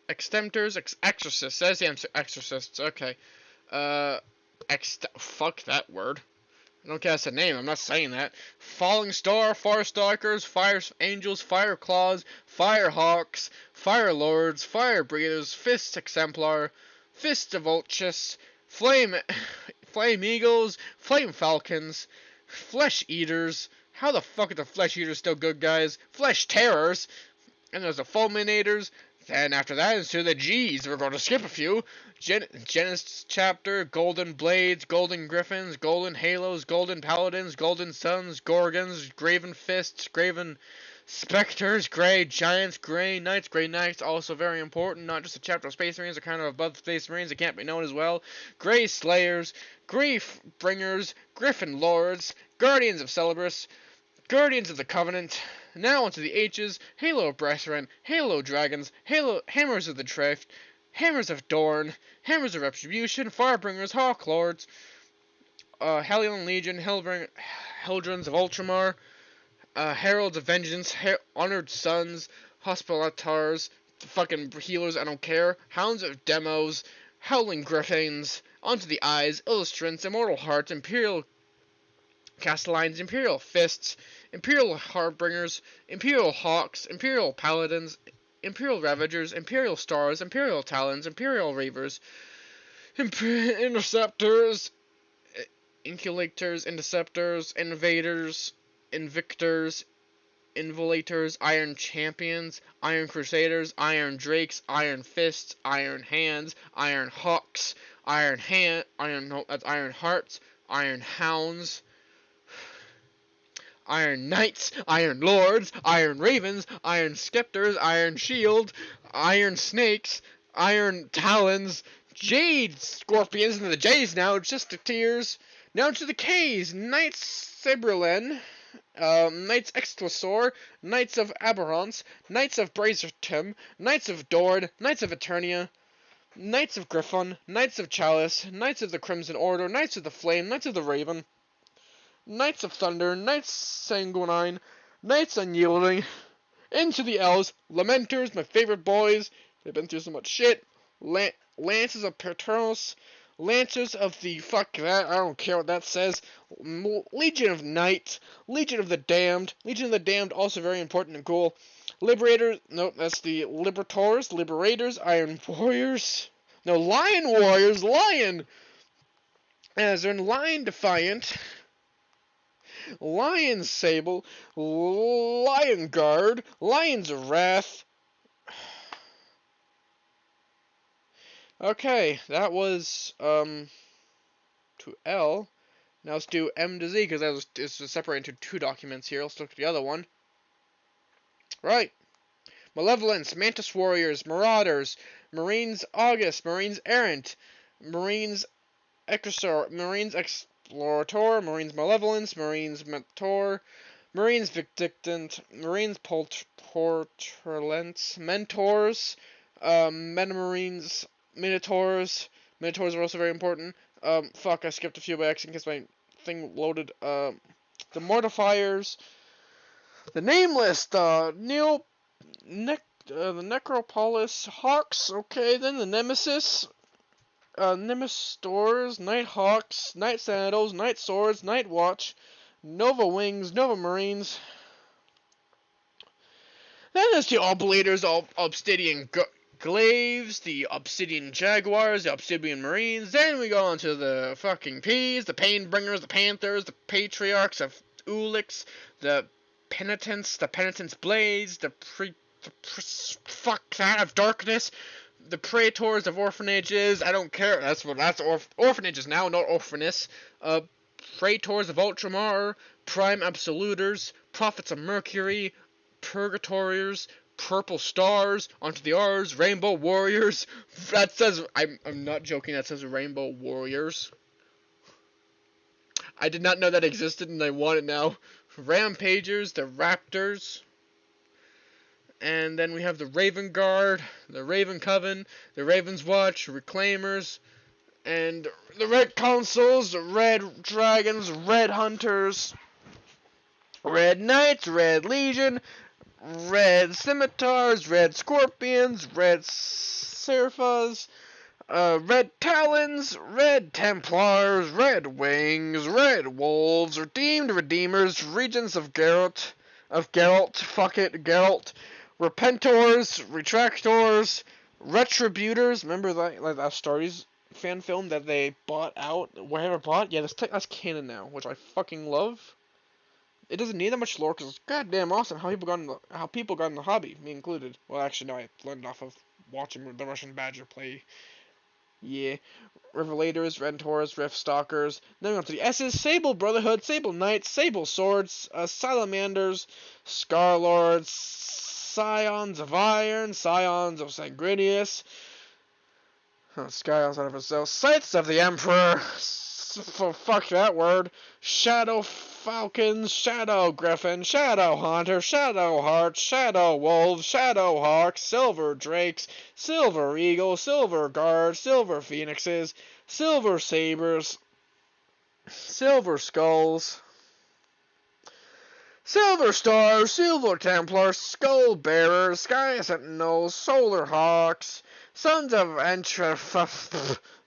S1: Extemptors, Exorcists. Says the Exorcists. Okay. Fuck that word. I don't cast a name, I'm not saying that. Falling Star, Fire Stalkers, Fire Angels, Fire Claws, Fire Hawks, Fire Lords, Fire Breathers, Fist Exemplar, Fist of Ulchus, Flame Eagles, Flame Falcons, Flesh Eaters. How the fuck are the Flesh Eaters still good, guys? Flesh Terrors, and there's the Fulminators. Then after that, into the G's. We're going to skip a few. Genesis chapter, Golden Blades, Golden Griffins, Golden Halos, Golden Paladins, Golden Suns, Gorgons, Graven Fists, Graven Specters, Grey Giants, Grey Knights, also very important, not just a chapter of Space Marines, they're kind of above Space Marines, they can't be known as well. Grey Slayers, Grief Bringers, Griffin Lords, Guardians of Celebris, Guardians of the Covenant. Now onto the H's, Halo of Brethren, Halo Dragons, Halo Hammers of the Drift, Hammers of Dorn, Hammers of Retribution, Firebringers, Hawk Lords, Hellion Legion, Heldrons of Ultramar, Heralds of Vengeance, Honored Sons, Hospitatars, fucking healers, I don't care, Hounds of Demos, Howling Griffins, onto the Eyes, Illustrants, Immortal Hearts, Imperial Castellines, Imperial Fists, Imperial Harbingers, Imperial Hawks, Imperial Paladins, Imperial Ravagers, Imperial Stars, Imperial Talons, Imperial Reavers, Interceptors, Inculators, Interceptors, Invaders, Invictors, Involators, Iron Champions, Iron Crusaders, Iron Drakes, Iron Fists, Iron Hands, Iron Hawks, Iron Hearts, Iron Hounds, Iron Knights, Iron Lords, Iron Ravens, Iron Scepters, Iron Shield, Iron Snakes, Iron Talons, Jade Scorpions, and the J's now, just the tiers. Now to the K's, Knights Cyberlen, Knights Excelsior, Knights of Aberrance, Knights of Brazertim, Knights of Dorn, Knights of Eternia, Knights of Griffon, Knights of Chalice, Knights of the Crimson Order, Knights of the Flame, Knights of the Raven, Knights of Thunder, Knights Sanguinine, Knights Unyielding, into the L's, Lamenters, my favorite boys, they've been through so much shit, Lances of Paternos, Lancers of the, fuck that, I don't care what that says, Legion of Night, Legion of the Damned, also very important and cool, Liberators, nope, that's the Liberators, Iron Warriors, no, Lion Warriors, as in Lion Defiant, Lion Sable, Lion Guard, Lions of Wrath. Okay, that was to L. Now let's do M to Z because it's separated into two documents here. Let's look at the other one. Right. Malevolence, Mantis Warriors, Marauders, Marines August, Marines Errant, Marines Explorator, Marines Malevolence, Marines Mentor, Marines Victicant, Marines Portrelents, Mentors, Metamarines, Minotaurs. Minotaurs are also very important. Fuck, I skipped a few by accident because my thing loaded. The Mortifiers, the Nameless, the Necropolis Hawks, okay, then the Nemesis, Nemestors, Nighthawks, Night Sandals, Night Swords, Night Watch, Nova Wings, Nova Marines. Then there's the Oblators, Obsidian Glaives, the Obsidian Jaguars, the Obsidian Marines. Then we go on to the fucking P's, the Painbringers, the Panthers, the Patriarchs of Ulix, the Penitents Blades, fuck that of Darkness, the Praetors of Orphanages. I don't care. That's orphanages now, not orphaness. Praetors of Ultramar, Prime Absoluters, Prophets of Mercury, Purgatoriers, Purple Stars, onto the R's, Rainbow Warriors. That says, I'm not joking, that says Rainbow Warriors. I did not know that existed and I want it now. Rampagers, the Raptors. And then we have the Raven Guard, the Raven Coven, the Raven's Watch, Reclaimers, and the Red Consuls, the Red Dragons, Red Hunters, Red Knights, Red Legion, Red Scimitars, Red Scorpions, Red Seraphas, Red Talons, Red Templars, Red Wings, Red Wolves, Redeemed Redeemers, Regents of Geralt, fuck it, Geralt, Repentors, Retractors, Retributors, remember that, like that Astartes fan film that they bought out, Warhammer bought? Yeah, that's canon now, which I fucking love. It doesn't need that much lore, because it's goddamn awesome how people got in the hobby, me included. Well, actually, no, I learned off of watching the Russian Badger play. Yeah. Revelators, Rentors, Rift Stalkers. Then we go to the S's, Sable Brotherhood, Sable Knights, Sable Swords, Salamanders, Scarlords, Scions of Iron, Scions of Sanguinius, Scions of themselves, Sights of the Emperor, fuck that word, Shadow Falcons, Shadow Griffin, Shadow Hunter, Shadow Heart, Shadow Wolves, Shadow Hawks, Silver Drakes, Silver Eagle, Silver Guard, Silver Phoenixes, Silver Sabers, Silver Skulls, Silver Stars, Silver Templars, Skull Bearers, Sky Sentinels, Solar Hawks, Sons of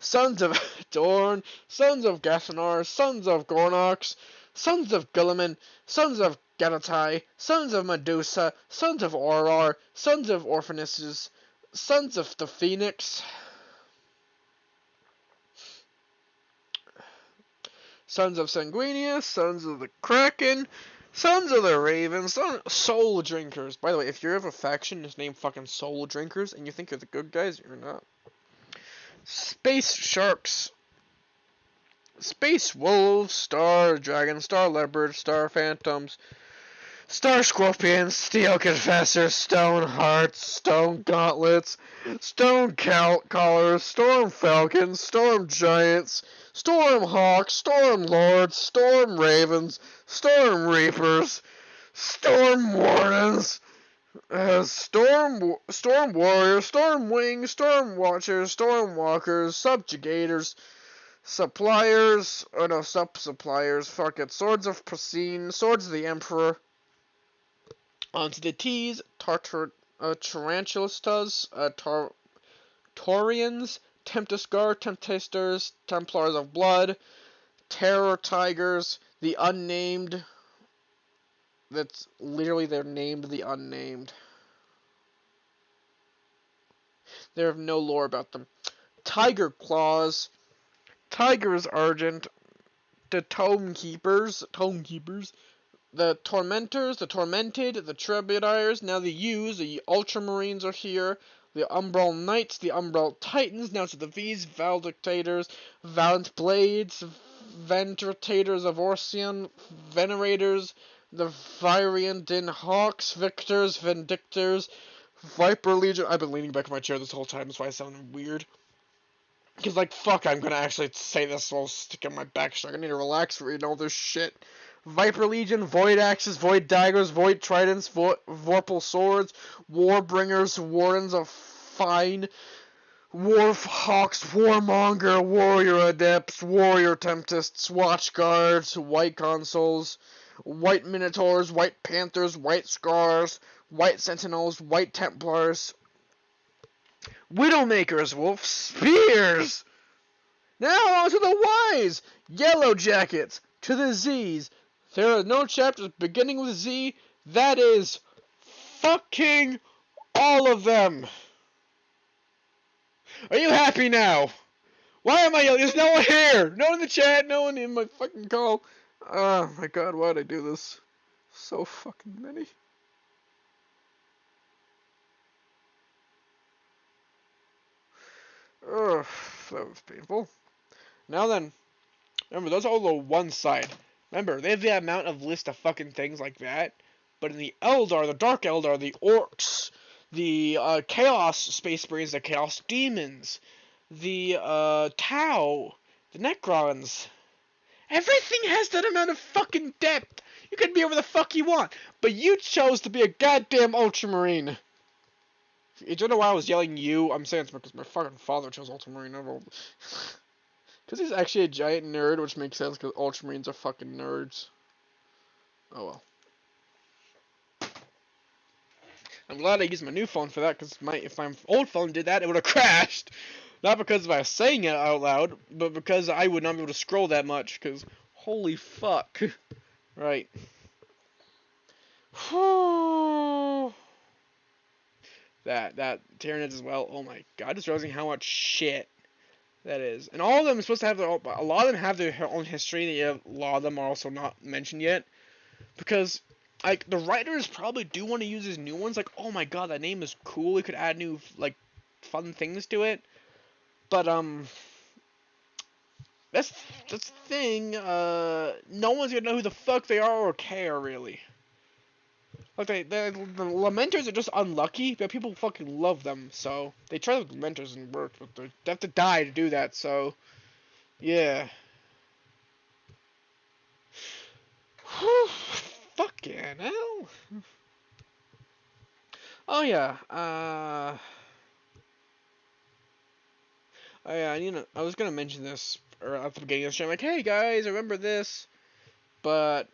S1: Sons of Dorn, Sons of Gathanar, Sons of Gornox, Sons of Guilliman, Sons of Galatai, Sons of Medusa, Sons of Auror, Sons of Orphanaces, Sons of the Phoenix, Sons of Sanguinius, Sons of the Kraken, Sons of the Raven, Soul Drinkers. By the way, if you're of a faction that's named fucking Soul Drinkers and you think you're the good guys, you're not. Space Sharks, Space Wolves, Star Dragon, Star Leopard, Star Phantoms, Star Scorpions, Steel Confessors, Stone Hearts, Stone Gauntlets, Stone Collars, Storm Falcons, Storm Giants, Storm Hawks, Storm Lords, Storm Ravens, Storm Reapers, Storm Wardens, Storm Warriors, Storm Wings, Storm Watchers, Storm Walkers, Subjugators, Suppliers, Sub-Suppliers, fuck it, Swords of Prasine, Swords of the Emperor, onto the T's, Tarantulas, Taurians, Tempesgar, Temptasters, Templars of Blood, Terror Tigers, the Unnamed. That's literally they're named the Unnamed. They have no lore about them. Tiger Claws, Tigers Argent, the Tome Keepers, the Tormentors, the Tormented, the Trebuchets, now the U's, the Ultramarines are here, the Umbral Knights, the Umbral Titans, now to the V's, Valdictators, Valiant Blades, Ventritators of Orcian, Venerators, the Vyrian Din Hawks, Victors, Vindictors, Viper Legion. I've been leaning back in my chair this whole time, that's why I sound weird. Because, like, fuck, I'm gonna actually say this while sticking my back straight. I need to relax reading all this shit. Viper Legion, Void Axes, Void Daggers, Void Tridents, Vorpal Swords, Warbringers, Wardens of Fine, Warhawks, Warmonger, Warrior Adepts, Warrior Tempests, Watchguards, White Consoles, White Minotaurs, White Panthers, White Scars, White Sentinels, White Templars, Widowmakers, Wolf Spears! Now on to the Y's! Yellow Jackets, to the Z's. There are no chapters beginning with Z. That is fucking all of them. Are you happy now? Why am I yelling? There's no one here. No one in the chat. No one in my fucking call. Oh my god, why'd I do this? So fucking many. Ugh, that was painful. Now then, remember, those are all the one side. Remember, they have the amount of list of fucking things like that. But in the Eldar, the Dark Eldar, the Orcs, the Chaos Space Marines, the Chaos Demons, the Tau, the Necrons. Everything has that amount of fucking depth. You can be whatever the fuck you want. But you chose to be a goddamn Ultramarine. If you don't know why I was yelling you, I'm saying it's because my fucking father chose Ultramarine. Because he's actually a giant nerd, which makes sense because Ultramarines are fucking nerds. Oh well. I'm glad I used my new phone for that, because if my old phone did that, it would have crashed. Not because I was saying it out loud, but because I would not be able to scroll that much, because holy fuck. Right. that Tyranids as well. Oh my god, just realizing how much shit that is. And all of them are supposed to have their own, a lot of them have their own history, and a lot of them are also not mentioned yet. Because, like, the writers probably do want to use these new ones, like, oh my god, that name is cool, we could add new, like, fun things to it. But, that's the thing, no one's gonna know who the fuck they are or care, really. Like, the Lamenters are just unlucky, but people fucking love them, so they tried with Lamenters and worked, but they have to die to do that, so, yeah. Whew, fucking hell. Oh yeah, I was gonna mention this at the beginning of the stream, like, hey guys, remember this? But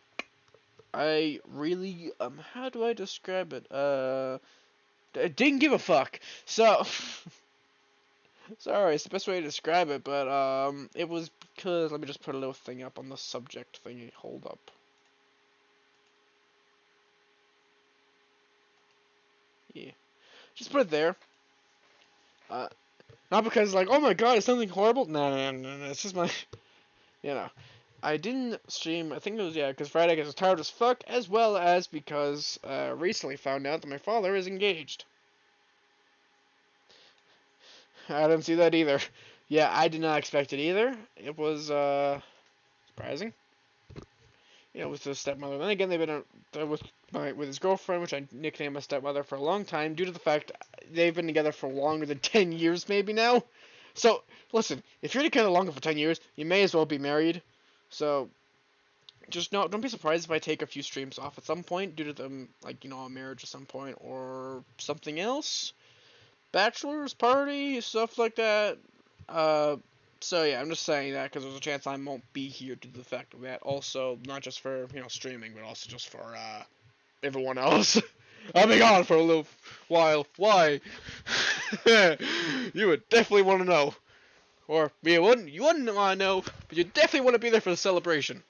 S1: I really, how do I describe it? I didn't give a fuck. So, sorry, it's the best way to describe it, but it was because, let me just put a little thing up on the subject thingy. Hold up. Yeah, just put it there. Not because like, oh my god, it's something horrible. No. It's just my, you know. I didn't stream, I think it was, yeah, because Friday I was tired as fuck, as well as because recently found out that my father is engaged. I didn't see that either. Yeah, I did not expect it either. It was surprising. You know, with his stepmother. Then again, they've been with his girlfriend, which I nicknamed my stepmother, for a long time, due to the fact they've been together for longer than 10 years, maybe now. So, listen, if you're together longer for 10 years, you may as well be married. So, just don't be surprised if I take a few streams off at some point due to them, like, you know, a marriage at some point or something else. Bachelor's party, stuff like that. So yeah, I'm just saying that because there's a chance I won't be here due to the fact of that. Also, not just for, you know, streaming, but also just for everyone else. I'll be gone for a little while. Why? You would definitely want to know. Or you wouldn't want to know, but you definitely want to be there for the celebration.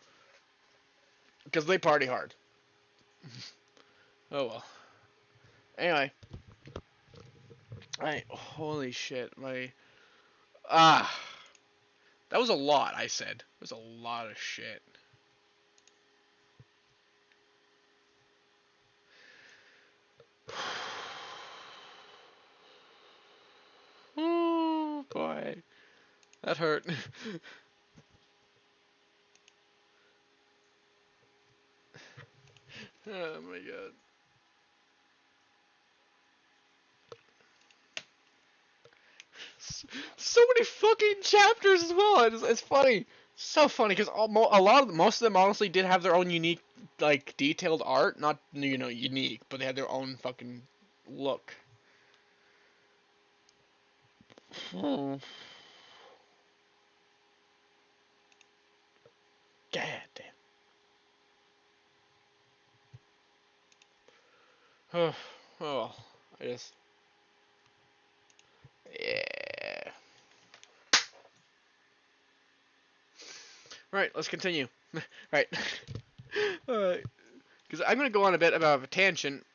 S1: Because they party hard. Oh well. Anyway. Holy shit, ah, that was a lot, I said. It was a lot of shit. Oh, boy. That hurt. Oh my god. So many fucking chapters as well. It's funny. So funny because most of them honestly did have their own unique, like, detailed art. Not, you know, unique, but they had their own fucking look. God damn. Oh, well, I just, yeah. Right, let's continue. Right. Alright. Because I'm going to go on a bit about a tangent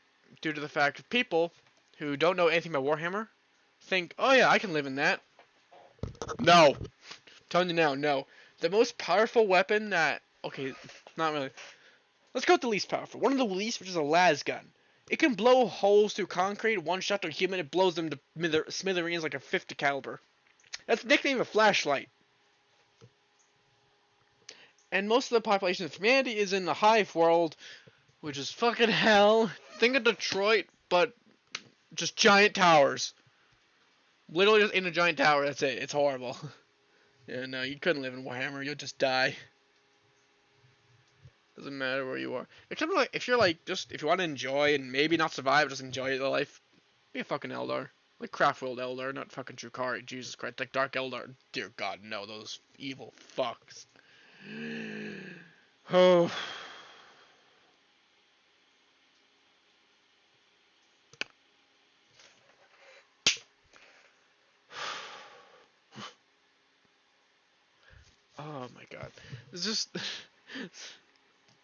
S1: due to the fact of people who don't know anything about Warhammer think, oh yeah, I can live in that. No. I'm telling you now, no. The most powerful weapon that, okay, not really. Let's go with the least powerful. One of the least, which is a las gun. It can blow holes through concrete. One shot to a human, it blows them to smithereens like a 50 caliber. That's the nickname of a flashlight. And most of the population of humanity is in the hive world, which is fucking hell. Think of Detroit, but just giant towers. Literally just in a giant tower, that's it. It's horrible. Yeah, no, you couldn't live in Warhammer, you'll just die. Doesn't matter where you are. Except like if you're like if you want to enjoy and maybe not survive, just enjoy the life, be a fucking Eldar. Like Craftworld Eldar, not fucking Drukhari, Jesus Christ. Like Dark Eldar, dear God, no, those evil fucks. Oh. my god. It's just...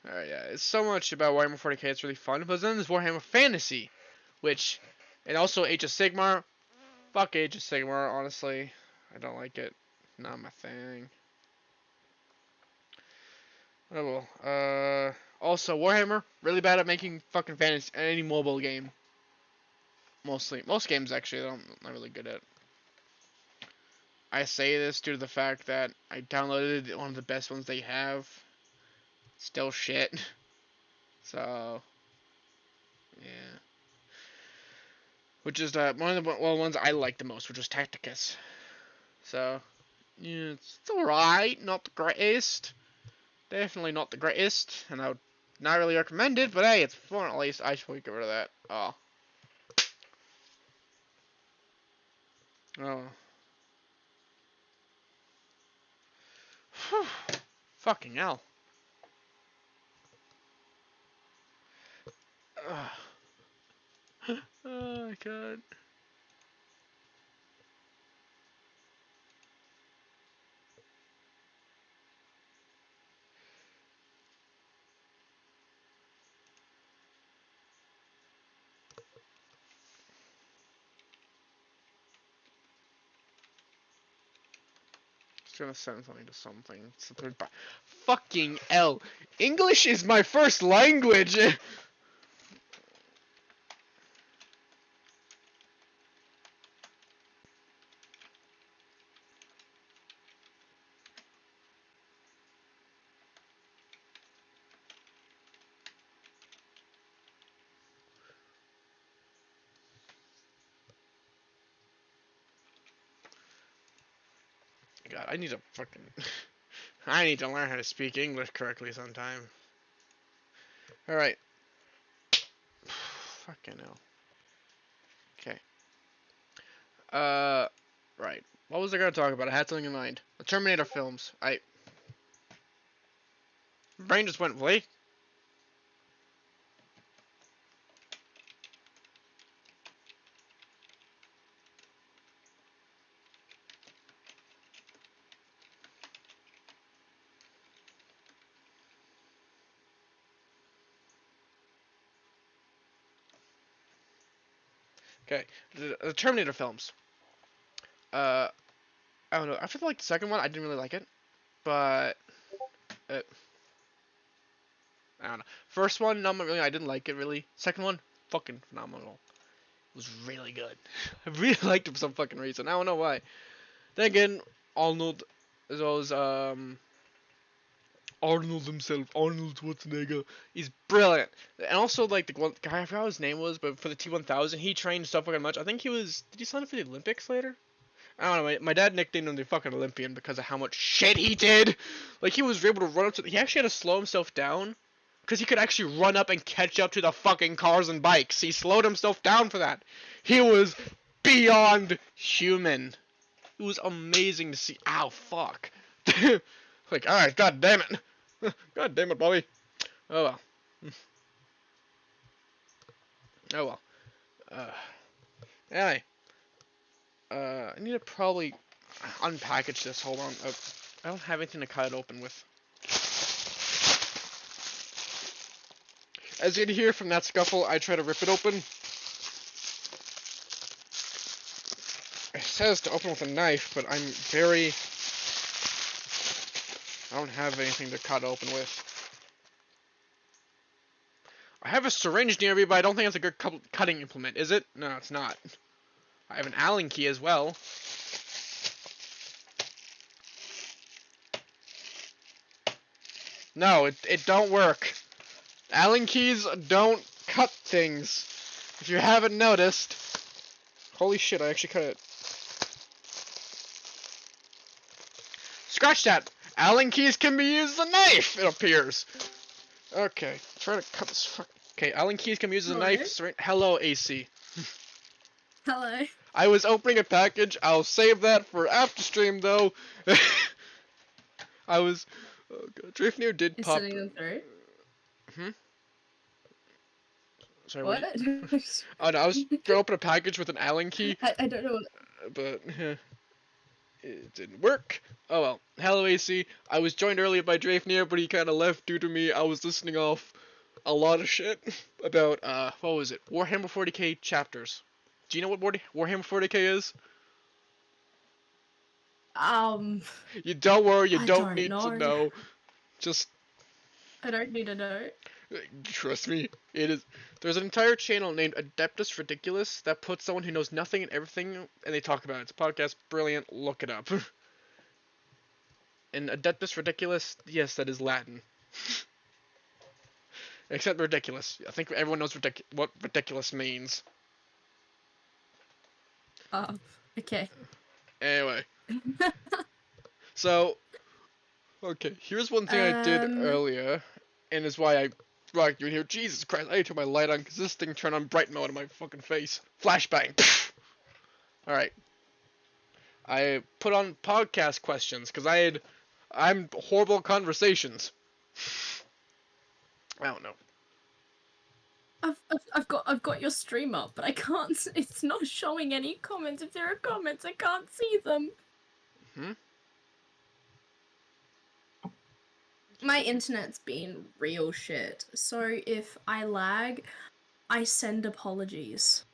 S1: Alright, yeah. It's so much about Warhammer 40k, it's really fun. But then there's Warhammer Fantasy, which... And also Age of Sigmar. Fuck Age of Sigmar, honestly. I don't like it. Not my thing. Oh well. Also, Warhammer, really bad at making fucking fantasy any mobile game. Mostly. Most games, actually, I'm not really good at. I say this due to the fact that I downloaded one of the best ones they have. Still shit. So, yeah. Which is one of the ones I like the most, which was Tacticus. So, yeah, it's alright. Not the greatest. Definitely not the greatest. And I would not really recommend it, but hey, it's fun at least. I should probably get rid of that. Oh. Oh. Whew. Fucking hell. Oh my god. Just gonna send something to something. Fucking hell. English is my first language! God, I need to fucking... I need to learn how to speak English correctly sometime. Alright. Fucking hell. Okay. Right. What was I gonna talk about? I had something in mind. The Terminator films. Brain just went blank. Okay. The Terminator films. I don't know. I feel like the second one, I didn't really like it. But... I don't know. First one, not really. I didn't like it really. Second one, fucking phenomenal. It was really good. I really liked it for some fucking reason. I don't know why. Then again, Arnold, as well as Arnold himself, Arnold Schwarzenegger, he's brilliant. And also like the one guy, I forgot what his name was, but for the T-1000, he trained so fucking much. I think he was. Did he sign up for the Olympics later? I don't know. My dad nicknamed him the fucking Olympian because of how much shit he did. Like he was able to run up to. He actually had to slow himself down. Because he could actually run up and catch up to the fucking cars and bikes. He slowed himself down for that. He was beyond human. It was amazing to see. Ow, fuck. Like, alright, god damn it. God damn it, Bobby. Oh well. Oh well. Anyway. I need to probably unpackage this. Hold on. I don't have anything to cut it open with. As you can hear from that scuffle, I try to rip it open. It says to open with a knife, but I don't have anything to cut open with. I have a syringe near me, but I don't think it's a good cutting implement, is it? No, it's not. I have an Allen key as well. No, it don't work. Allen keys don't cut things. If you haven't noticed. Holy shit, I actually cut it. Scratch that! Allen keys can be used as a knife, it appears. Okay, try to cut this Okay, Allen keys can be used as a knife. Hello, AC.
S4: Hello.
S1: I was opening a package. I'll save that for after stream, though. I was... Oh god, Drifnir did
S4: You're
S1: pop...
S4: sending them through?
S1: Sorry,
S4: What?
S1: Oh no, I was gonna open a package with an Allen key,
S4: I don't know what...
S1: but... It didn't work. Oh well. Hello, AC. I was joined earlier by Drafnir, but he kind of left due to me. I was listening off a lot of shit about, what was it? Warhammer 40k chapters. Do you know what Warhammer 40k is? You don't worry, you
S4: I
S1: don't
S4: don't
S1: need to
S4: know.
S1: know. Just
S4: I don't need to know.
S1: trust me, it is. There's an entire channel named Adeptus Ridiculous that puts someone who knows nothing and everything, and they talk about it. It's a podcast, brilliant. Look it up. And Adeptus Ridiculous, yes, that is Latin. Except ridiculous. I think everyone knows what ridiculous means.
S4: Okay.
S1: Anyway, so okay, here's one thing I did earlier, and is why I brought you in here. Jesus Christ, I need to turn my light on because this thing turned on bright mode in my fucking face. Flashbang. Alright. I put on podcast questions because I'm horrible at conversations. I don't know.
S4: I've got your stream up, but I can't. It's not showing any comments. If there are comments, I can't see them. My internet's been real shit, so if I lag, I send apologies.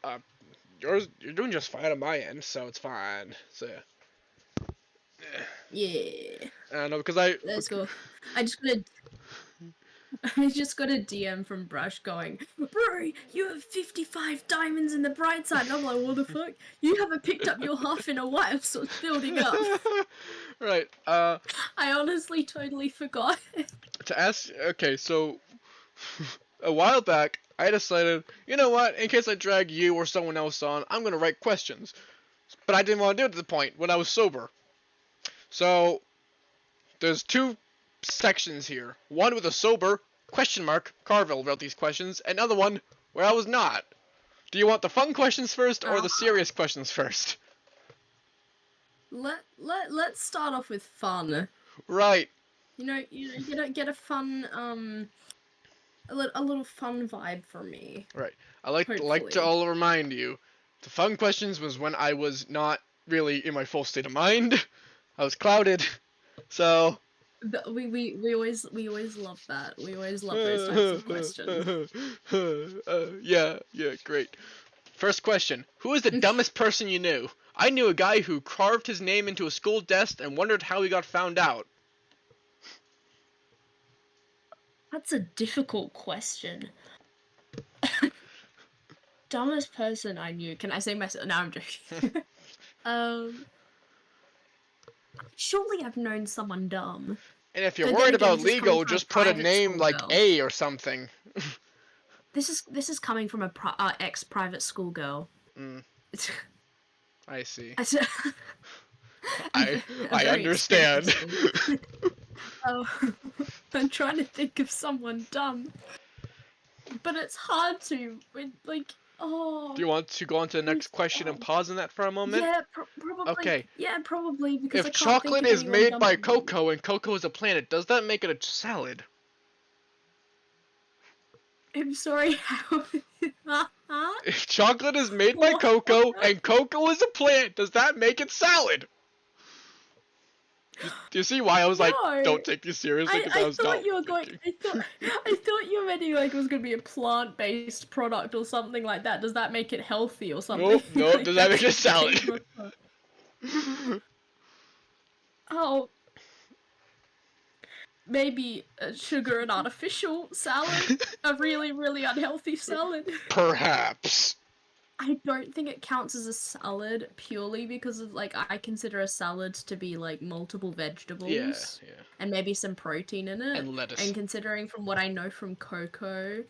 S1: You're doing just fine on my end, so it's fine. So
S4: Yeah.
S1: I don't know because
S4: Let's go. I just got a DM from Brush going, bro, you have 55 diamonds in the bright side. And I'm like, what the fuck? You haven't picked up your half in a while, so it's building up.
S1: Right.
S4: I honestly totally forgot.
S1: To ask, okay, so a while back, I decided, you know what? In case I drag you or someone else on, I'm gonna write questions. But I didn't want to do it at the point when I was sober. So there's two sections here. One with a sober question mark. Carville wrote these questions. Another one where I was not. Do you want the fun questions first or the serious questions first?
S4: Let's start off with fun.
S1: Right.
S4: You know, get a fun a little fun vibe from me.
S1: Right. I like to
S4: Hopefully.
S1: all remind you, the fun questions was when I was not really in my full state of mind. I was clouded. So
S4: We always love that. We always love those types of questions.
S1: Yeah, great. First question. Who is the dumbest person you knew? I knew a guy who carved his name into a school desk and wondered how he got found out.
S4: That's a difficult question. Dumbest person I knew. Can I say myself? No, I'm joking. Surely I've known someone dumb.
S1: And if you're
S4: But
S1: worried
S4: then again,
S1: about
S4: this is
S1: legal,
S4: coming from a
S1: just put a
S4: private
S1: name
S4: school
S1: like
S4: girl.
S1: A or something.
S4: This is coming from a ex-private school girl.
S1: I see.
S4: I
S1: I understand.
S4: Oh, I'm trying to think of someone dumb, but it's hard to.
S1: Do you want to go on to the next question and pause on that for a moment?
S4: Yeah, probably.
S1: Okay.
S4: Yeah, probably because I
S1: If
S4: can't
S1: chocolate
S4: think of
S1: is
S4: anyone
S1: made
S4: dumb
S1: by
S4: at the moment.
S1: cocoa and cocoa is a planet, does that make it a salad?
S4: I'm sorry. How?
S1: If chocolate is made by cocoa and cocoa is a plant, does that make it salad? Do you see why I was like,
S4: No.
S1: don't take this seriously? Because I was
S4: thought
S1: not
S4: you were going.
S1: thinking.
S4: I thought you were meaning like it was gonna be a plant-based product or something like that. Does that make it healthy or something?
S1: No,
S4: Like,
S1: does that make it
S4: that's
S1: salad?
S4: the thing. Oh, maybe sugar and artificial salad, a really unhealthy salad.
S1: Perhaps.
S4: I don't think it counts as a salad purely because of I consider a salad to be like multiple vegetables.
S1: Yeah.
S4: And maybe some protein in it.
S1: And lettuce.
S4: And considering from what I know from cocoa,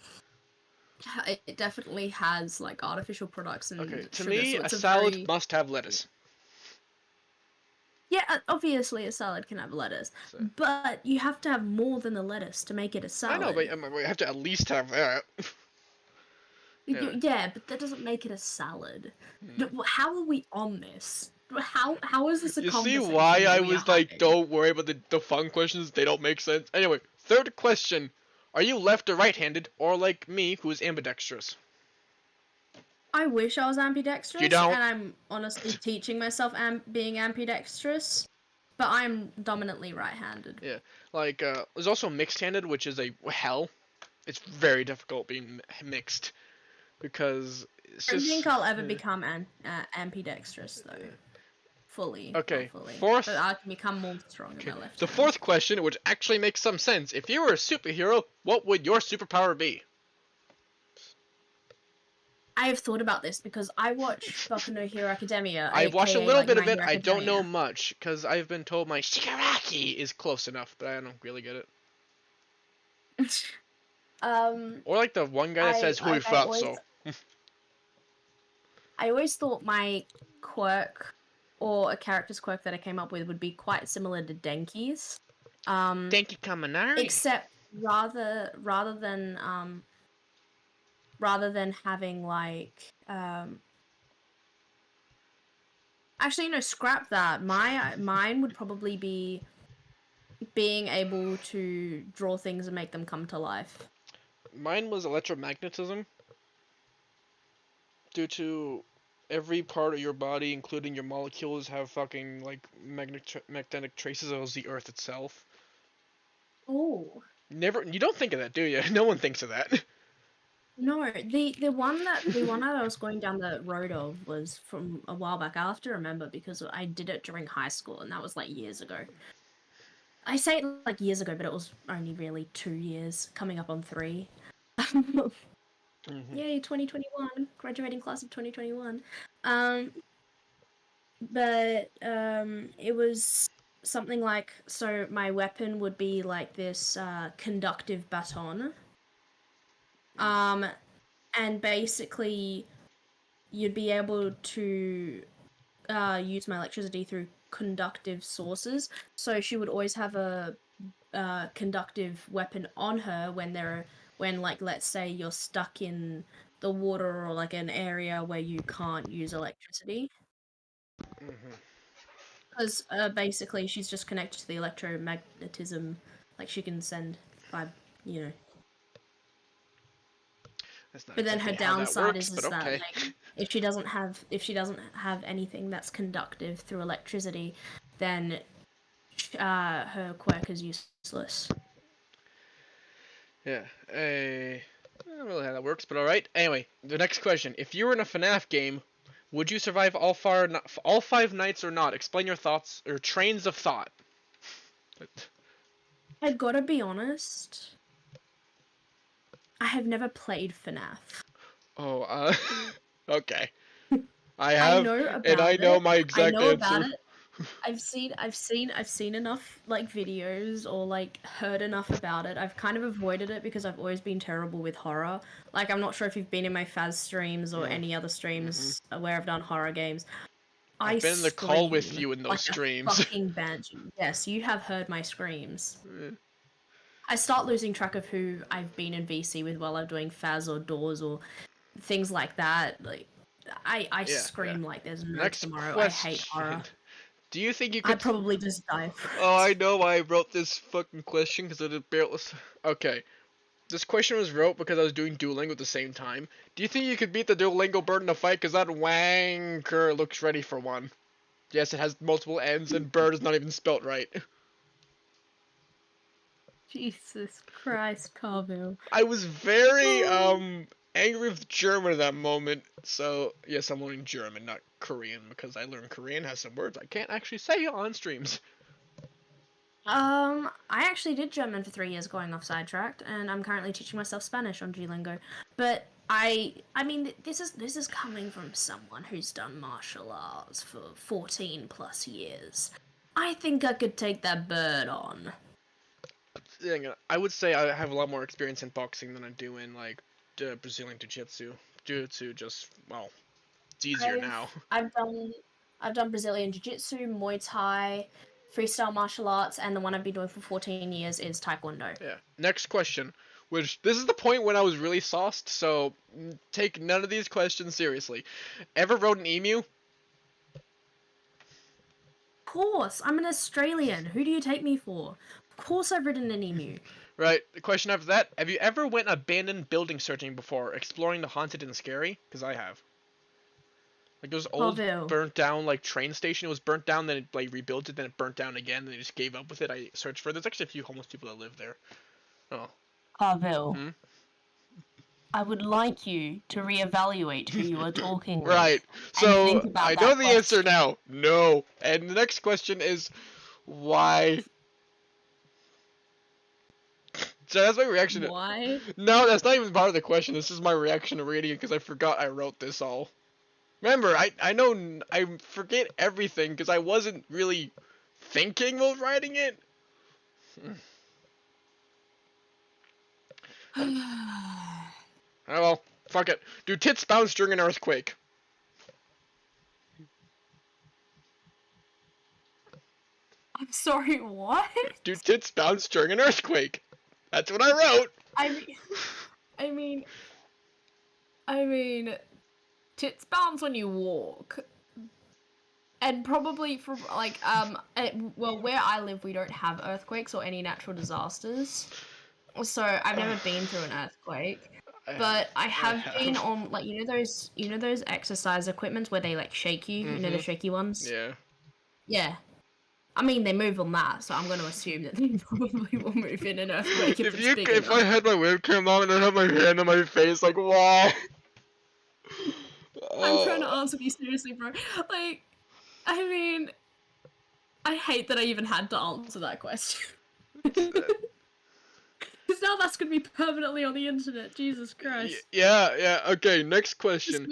S4: it definitely has like artificial products and
S1: Okay, to
S4: sugar,
S1: me,
S4: so
S1: a
S4: it's
S1: salad
S4: very...
S1: must have lettuce.
S4: Yeah, obviously a salad can have lettuce,
S1: So.
S4: but you have to have more than the lettuce to make it a salad.
S1: I know, but we have to at least have that.
S4: Yeah, but that doesn't make it a salad. How are we on this? How is this a
S1: You see
S4: conversation?
S1: why I
S4: we are
S1: was like,
S4: having?
S1: don't worry about the fun questions, they don't make sense. Anyway, third question. Are you left or right-handed, or like me, who is ambidextrous?
S4: I wish I was ambidextrous,
S1: You don't?
S4: and I'm honestly teaching myself being ambidextrous, but I'm dominantly right-handed.
S1: Yeah. Like, there's also mixed-handed, which is a hell. It's very difficult being mixed because it's
S4: I don't
S1: just.
S4: think I'll ever
S1: yeah.
S4: become ambidextrous though, fully.
S1: Okay,
S4: Not fully.
S1: fourth-
S4: But I can become more strong in my
S1: Okay.
S4: left
S1: The
S4: hand.
S1: fourth question, which actually makes some sense: if you were a superhero, what would your superpower be?
S4: I have thought about this because I watch Boku no Hero Academia.
S1: I've watched a
S4: aka,
S1: little
S4: like,
S1: bit
S4: My
S1: of it.
S4: Hero
S1: I don't know
S4: Academia.
S1: much because I've been told my Shigaraki is close enough, but I don't really get it. Or like the one guy that says "Hui Fatso."
S4: I always thought my quirk or a character's quirk that I came up with would be quite similar to Denki's.
S1: Denki Kaminari.
S4: Except rather than having like actually no, scrap that. Mine would probably be being able to draw things and make them come to life.
S1: Mine was electromagnetism. Due to every part of your body, including your molecules, have fucking like magnetic traces of the Earth itself.
S4: Oh.
S1: You don't think of that, do you? No one thinks of that.
S4: No, the one that I was going down the road of was from a while back. I have to remember because I did it during high school, and that was like years ago. I say it like years ago, but it was only really 2 years, coming up on 3. Yay, 2021, graduating class of 2021. But it was something like, so my weapon would be like this conductive baton. And basically you'd be able to use my electricity through conductive sources. So she would always have a conductive weapon on her when like, let's say you're stuck in the water or like an area where you can't use electricity. Because basically she's just connected to the electromagnetism. Like she can send you know.
S1: That's not
S4: But then her
S1: exactly how that
S4: downside
S1: works,
S4: is
S1: but
S4: that
S1: okay.
S4: like, if she doesn't have anything that's conductive through electricity, then her quirk is useless.
S1: Yeah. I don't really know how that works, but alright. Anyway, the next question. If you were in a FNAF game, would you survive all 5 nights or not? Explain your thoughts, or trains of thought.
S4: I've got to be honest. I have never played FNAF.
S1: Oh, okay. I
S4: I
S1: have,
S4: know about
S1: and I know
S4: it.
S1: my
S4: I
S1: exact
S4: know
S1: answer.
S4: about it. I've seen enough like videos or like heard enough about it. I've kind of avoided it because I've always been terrible with horror. Like I'm not sure if you've been in my Faz streams or
S1: No.
S4: any other streams where I've done horror games.
S1: I've been in the call with you in those
S4: like
S1: streams.
S4: a fucking banshee. Yes, you have heard my screams.
S1: Yeah.
S4: I start losing track of who I've been in VC with while I'm doing Faz or Doors or things like that. Like I scream like there's no
S1: Next
S4: tomorrow.
S1: question.
S4: I hate horror.
S1: Do you think you
S4: I'd
S1: could?
S4: probably just die for it.
S1: Oh, I know why I wrote this fucking question because I did barely. Okay, this question was wrote because I was doing Duolingo at the same time. Do you think you could beat the Duolingo bird in a fight? Because that wanker looks ready for one. Yes, it has multiple N's and bird is not even spelt right.
S4: Jesus Christ, Carville.
S1: I was very angry with German at that moment. So yes, I'm learning German, not Korean, because I learned Korean has some words I can't actually say on streams.
S4: I actually did German for 3 years, going off sidetracked, and I'm currently teaching myself Spanish on Duolingo. But I mean, this is coming from someone who's done martial arts for 14 plus years. I think I could take that bird on.
S1: I would say I have a lot more experience in boxing than I do in like Brazilian Jiu-Jitsu. Jiu-Jitsu just, well, it's easier now.
S4: I've done Brazilian Jiu-Jitsu, Muay Thai, freestyle martial arts, and the one I've been doing for 14 years is Taekwondo.
S1: Yeah. Next question, which this is the point when I was really sauced, so take none of these questions seriously. Ever rode an emu?
S4: Of course, I'm an Australian. Who do you take me for? Of course I've ridden an emu.
S1: Right. The question after that, have you ever went abandoned building searching before, exploring the haunted and scary? Because I have. Like it was old,
S4: Harville.
S1: burnt down like train station. It was burnt down, then it like rebuilt it, then it burnt down again, and they just gave up with it. I searched for it. There's actually a few homeless people that live there. Oh.
S5: Harville.
S1: Hmm?
S5: I would like you to reevaluate who you are talking with.
S1: Right. So
S5: think about
S1: I know
S5: that
S1: the answer
S5: question.
S1: now. No. And the next question is why? So that's my reaction.
S4: Why?
S1: No, that's not even part of the question. This is my reaction to reading it because I forgot I wrote this all. Remember, I know I forget everything because I wasn't really thinking while writing it. Oh well, fuck it. Do tits bounce during an earthquake?
S4: I'm sorry, what?
S1: Do tits bounce during an earthquake? That's what I wrote.
S4: I mean, tits bounce when you walk. And probably from, like, well, where I live, we don't have earthquakes or any natural disasters. So I've never been through an earthquake. But I have been on, like, you know those exercise equipments where they, like, shake you? You know, the shaky ones?
S1: Yeah.
S4: Yeah. I mean, they move on that, so I'm going to assume that they probably will move in an earthquake if it's big
S1: If
S4: enough.
S1: I had my webcam on and I had my hand on my face, like, why?
S4: I'm trying to answer you seriously, bro. Like, I mean, I hate that I even had to answer that question. Because now that's going to be permanently on the internet. Jesus Christ.
S1: Yeah, okay, next question.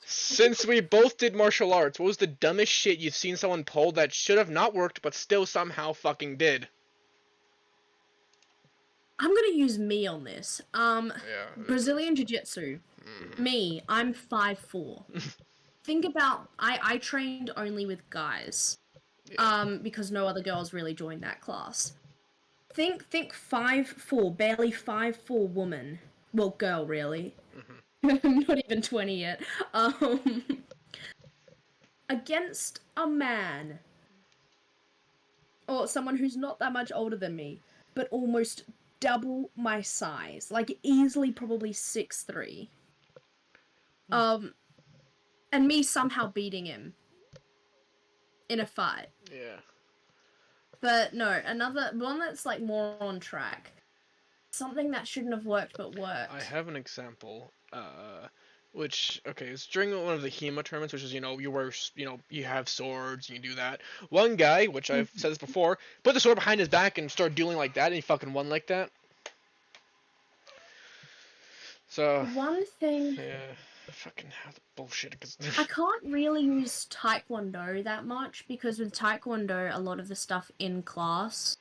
S1: Since we both did martial arts, what was the dumbest shit you've seen someone pull that should have not worked but still somehow fucking did?
S4: I'm going to use me on this.
S1: Yeah.
S4: Brazilian Jiu-Jitsu. Me, I'm 5'4". Think about, I trained only with guys. Because no other girls really joined that class. Think 5'4", barely 5'4" woman. Well, girl, really. I'm not even 20 yet. Against a man. Or someone who's not that much older than me, but almost double my size. Like, easily probably 6'3". And me somehow beating him. In a fight.
S1: Yeah.
S4: But no, another one that's like more on track. Something that shouldn't have worked but worked.
S1: I have an example, which, okay, it's during one of the HEMA tournaments, which is, you wear, you have swords, you do that. One guy, which I've said this before, put the sword behind his back and started dueling like that, and he fucking won like that. So,
S4: One thing...
S1: yeah, fucking how the bullshit, cause...
S4: I can't really use Taekwondo that much, because with Taekwondo, a lot of the stuff in class...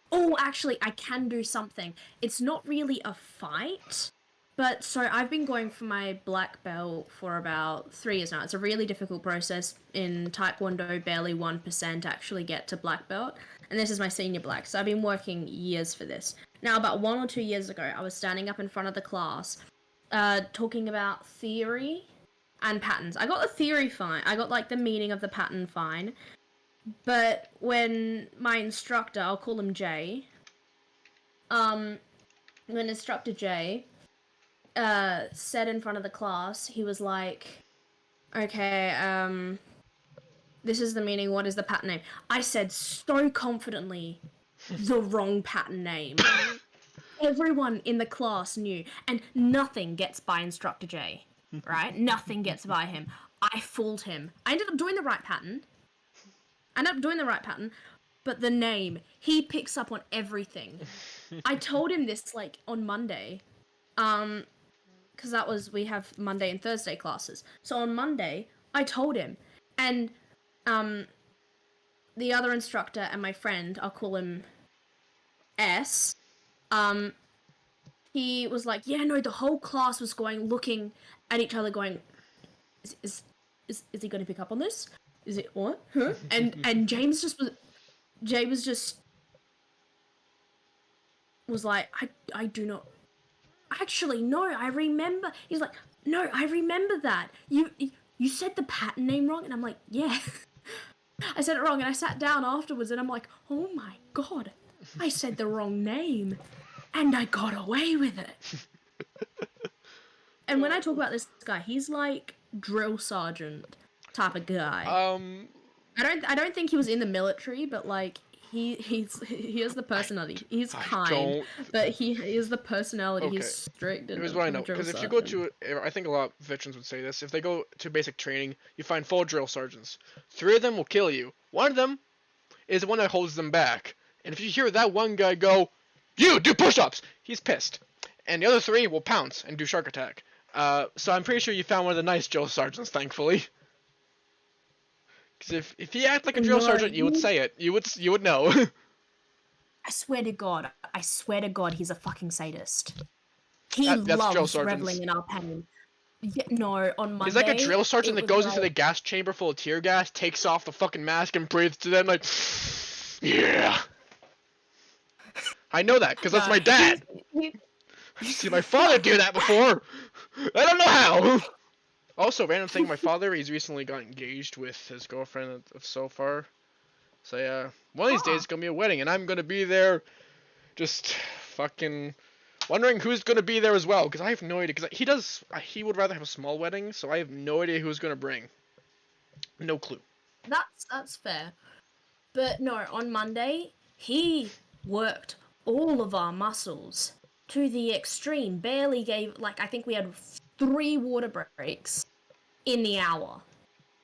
S4: Oh, actually, I can do something. It's not really a fight, but so I've been going for my black belt for about 3 years now. It's a really difficult process in Taekwondo, barely 1% actually get to black belt, and this is my senior black, so I've been working years for this. Now, about 1 or 2 years ago, I was standing up in front of the class, talking about theory and patterns. I got the theory fine. I got, like, the meaning of the pattern fine. But when my instructor, I'll call him Jay, when instructor Jay, said in front of the class, he was like, okay, this is the meaning, what is the pattern name? I said so confidently, the wrong pattern name. Everyone in the class knew, and nothing gets by instructor Jay, right? Nothing gets by him. I fooled him. I ended up doing the right pattern. But the name, he picks up on everything. I told him this, like, on Monday, because we have Monday and Thursday classes. So on Monday, I told him, and, the other instructor and my friend, I'll call him S, he was like, yeah, no, the whole class was looking at each other going, is he going to pick up on this? Is it what? Huh? And Jay was like, I do not. Actually, no, I remember. He's like, no, I remember that. You said the pattern name wrong, and I'm like, yeah, I said it wrong, and I sat down afterwards, and I'm like, oh my god, I said the wrong name, and I got away with it. And when I talk about this guy, he's like drill sergeant type of guy. I don't think he was in the military, but like he has the personality. He's
S1: I
S4: kind,
S1: don't-
S4: but he is the personality.
S1: Okay.
S4: He's strict. And
S1: Here's what I
S4: a
S1: know.
S4: drill
S1: Because if you go
S4: sergeant.
S1: to, I think a lot of veterans would say this. If they go to basic training, you find 4 drill sergeants. 3 of them will kill you. One of them is the one that holds them back. And if you hear that one guy go, "You do push-ups," he's pissed. And the other 3 will pounce and do shark attack. So I'm pretty sure you found one of the nice drill sergeants, thankfully. Because if he acted like a drill
S4: No,
S1: sergeant, you would say it. You would know.
S5: I swear to God, he's a fucking sadist. He
S1: That's drill
S5: loves
S1: sergeants.
S5: reveling in our pain. Yeah, no, on Monday.
S1: He's like a drill sergeant
S5: it
S1: that
S5: was
S1: goes into the gas chamber full of tear gas, takes off the fucking mask, and breathes to them like, yeah. I know that because that's my dad. I've seen my father do that before. I don't know how. Also, random thing, my father, he's recently got engaged with his girlfriend of so far. So yeah, one of these days it's gonna be a wedding, and I'm gonna be there, just fucking wondering who's gonna be there as well, because I have no idea. Because he would rather have a small wedding, so I have no idea who's gonna bring. No clue.
S4: That's fair. But no, on Monday he worked all of our muscles to the extreme. Barely gave I think we had 3 water breaks in the hour.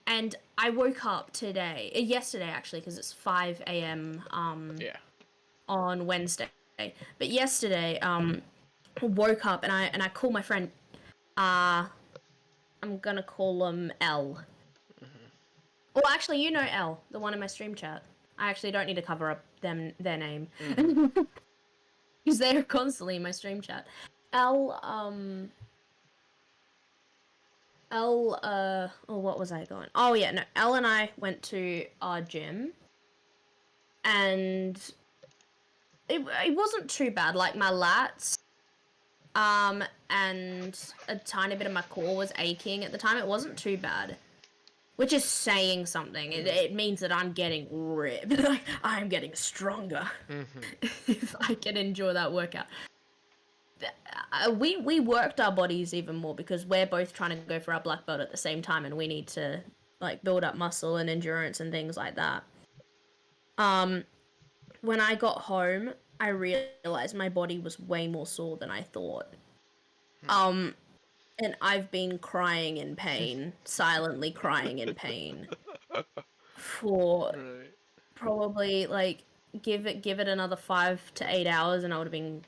S4: And I woke up yesterday actually, because it's 5 a.m.
S1: Yeah.
S4: on Wednesday. But yesterday, woke up and I called my friend. I'm gonna call him L. Well, actually, you know L, the one in my stream chat. I actually don't need to cover up their name. Because they're constantly in my stream chat. What was I going? Oh yeah, no. Elle and I went to our gym, and it wasn't too bad. Like my lats, and a tiny bit of my core was aching at the time. It wasn't too bad, which is saying something. It means that I'm getting ripped. Like I'm getting stronger. If I can enjoy that workout. We worked our bodies even more because we're both trying to go for our black belt at the same time, and we need to build up muscle and endurance and things like that. When I got home, I realized my body was way more sore than I thought. And I've been crying in pain, silently crying in pain for probably give it another 5 to 8 hours, and I would have been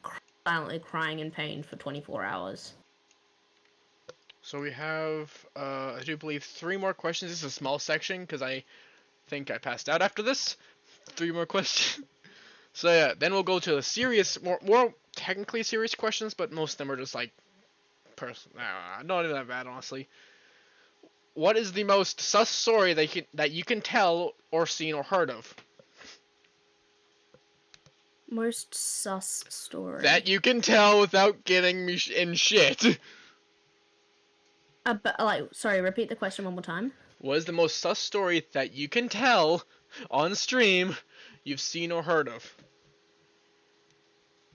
S4: silently crying in pain for 24 hours.
S1: So we have, I do believe 3 more questions. This is a small section because I think I passed out after this. 3 more questions. So yeah, then we'll go to the serious, more technically serious questions, but most of them are just not even that bad, honestly. What is the most sus story that you can tell or seen or heard of?
S4: Most sus story.
S1: That you can tell without getting me in shit.
S4: Sorry, repeat the question one more time.
S1: What is the most sus story that you can tell on stream you've seen or heard of?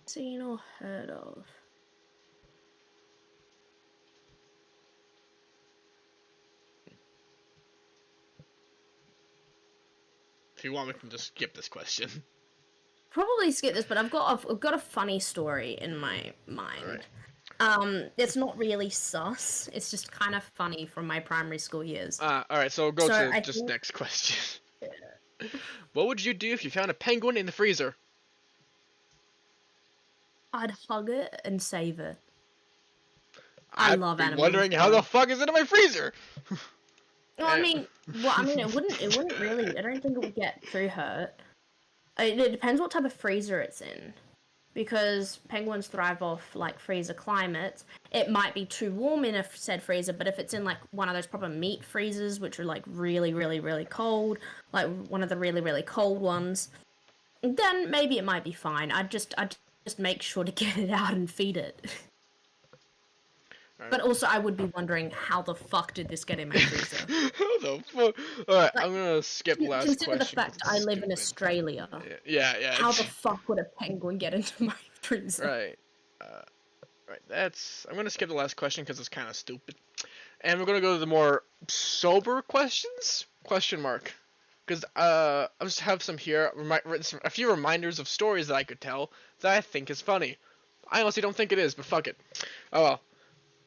S4: Seen or heard of?
S1: If you want, we can just skip this question.
S4: Probably skip this, but I've got a funny story in my mind.
S1: Alright.
S4: It's not really sus. It's just kind of funny from my primary school years.
S1: Alright, so go to next question. What would you do if you found a penguin in the freezer?
S4: I'd hug it and save it. I love animals.
S1: Wondering how the fuck is it in my freezer?
S4: Well, I mean, it wouldn't really. I don't think it would get too hurt. It depends what type of freezer it's in, because penguins thrive off freezer climates. It might be too warm in a said freezer, but if it's in one of those proper meat freezers, which are really, really, really cold, one of the really, really cold ones, then maybe it might be fine. I'd just make sure to get it out and feed it. But also, I would be wondering, how the fuck did this get in my freezer?
S1: How the fuck? Alright, I'm gonna skip the last question.
S4: Consider the fact I live in Australia.
S1: Yeah.
S4: How the fuck would a penguin get into my freezer?
S1: Right. Right, I'm gonna skip the last question because it's kind of stupid. And we're gonna go to the more sober questions? Question mark. Because I just have some here, a few reminders of stories that I could tell that I think is funny. I honestly don't think it is, but fuck it. Oh well.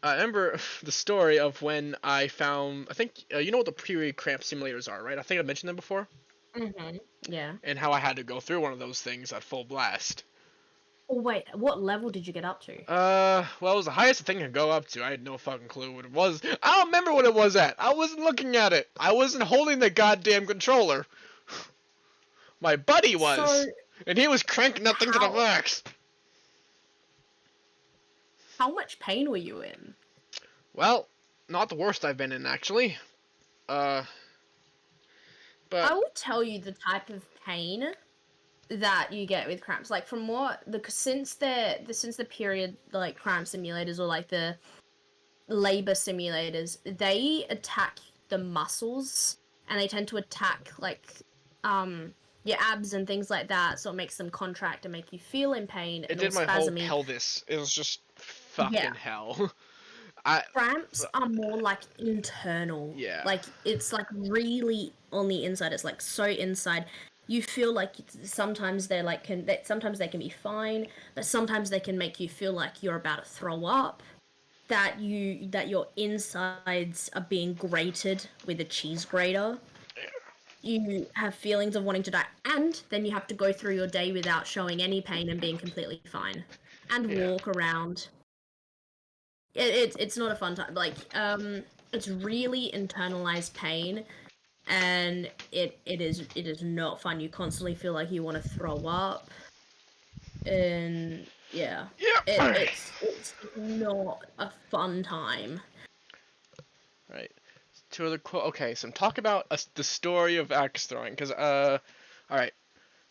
S1: I remember the story of when I found, I think, you know what the pre-cramp simulators are, right? I think I mentioned them before.
S4: Mm-hmm. Yeah.
S1: And how I had to go through one of those things at full blast.
S4: Oh wait, what level did you get up to?
S1: Well, it was the highest the thing could go up to. I had no fucking clue what it was. I don't remember what it was at. I wasn't looking at it. I wasn't holding the goddamn controller. My buddy was.
S4: So,
S1: And he was cranking that thing to the
S4: how-
S1: max.
S4: how much pain were you in?
S1: Well, not the worst I've been in, actually. But
S4: I will tell you the type of pain that you get with cramps. Like from what since the period like cramp simulators or like the labor simulators, they attack the muscles and they tend to attack like your abs and things like that, so it makes them contract and make you feel in pain
S1: it
S4: and
S1: did
S4: all
S1: my whole
S4: spasmy.
S1: pelvis. It was just fucking
S4: Yeah.
S1: hell.
S4: Cramps are more like internal.
S1: Yeah.
S4: Like it's like really on the inside. It's like so inside. You feel like sometimes they're like sometimes they can be fine, but sometimes they can make you feel like you're about to throw up. That your insides are being grated with a cheese grater. You have feelings of wanting to die, and then you have to go through your day without showing any pain and being completely fine, and
S1: Yeah.
S4: walk around. It's not a fun time. Like it's really internalized pain, and it is not fun. You constantly feel like you want to throw up, and yeah,
S1: Yeah.
S4: it's not a fun time.
S1: Right. Two other okay, so talk about the story of axe throwing, because alright.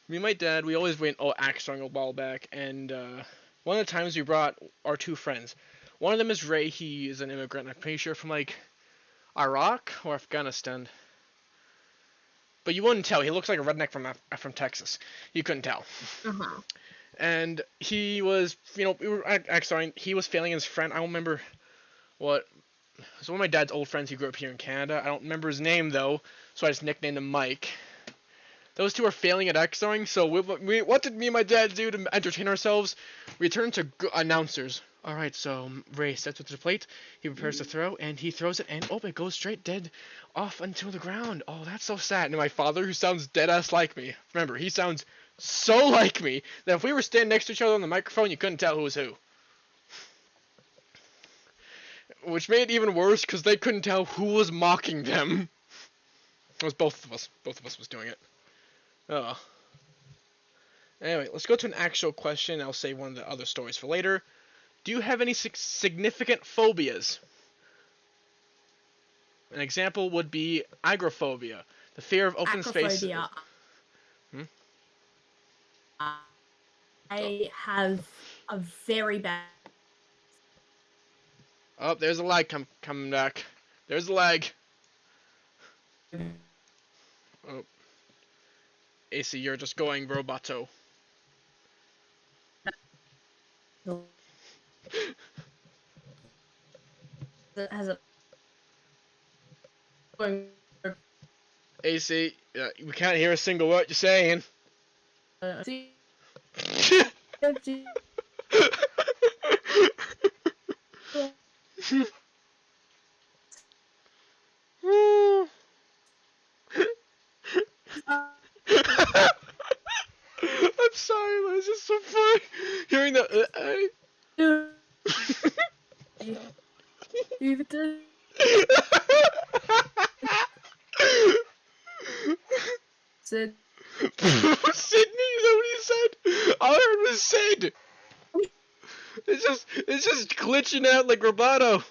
S1: Me and my dad, we always went axe throwing a while back, and one of the times we brought our two friends. One of them is Ray, he is an immigrant, I'm pretty sure from like Iraq or Afghanistan. But you wouldn't tell, he looks like a redneck from Texas. You couldn't tell.
S4: Uh-huh.
S1: And he was, we were axe throwing, he was failing his friend, I don't remember what. So one of my dad's old friends, he grew up here in Canada. I don't remember his name though, so I just nicknamed him Mike. Those two are failing at axe throwing, so what did me and my dad do to entertain ourselves? We turned to announcers. Alright, so Ray steps up to the plate, he prepares to throw, and he throws it, and it goes straight dead off until the ground. Oh, that's so sad. And my father, who sounds dead-ass like me, remember, he sounds so like me, that if we were standing next to each other on the microphone, you couldn't tell who was who. Which made it even worse, because they couldn't tell who was mocking them. It was both of us. Both of us was doing it. Oh. Anyway, let's go to an actual question. I'll save one of the other stories for later. Do you have any significant phobias? An example would be agoraphobia, the fear of open spaces.
S4: Acrophobia.
S1: Hmm?
S4: I have a very bad.
S1: Oh, there's a lag coming back. There's a lag. Oh. AC, you're just going roboto.
S4: Has a
S1: AC, we can't hear a single word you're saying. I'm sorry, but it's just so funny hearing that.
S4: Sid.
S1: Sydney, is that what he said? All I heard was Sid. It's just glitching out like Roboto.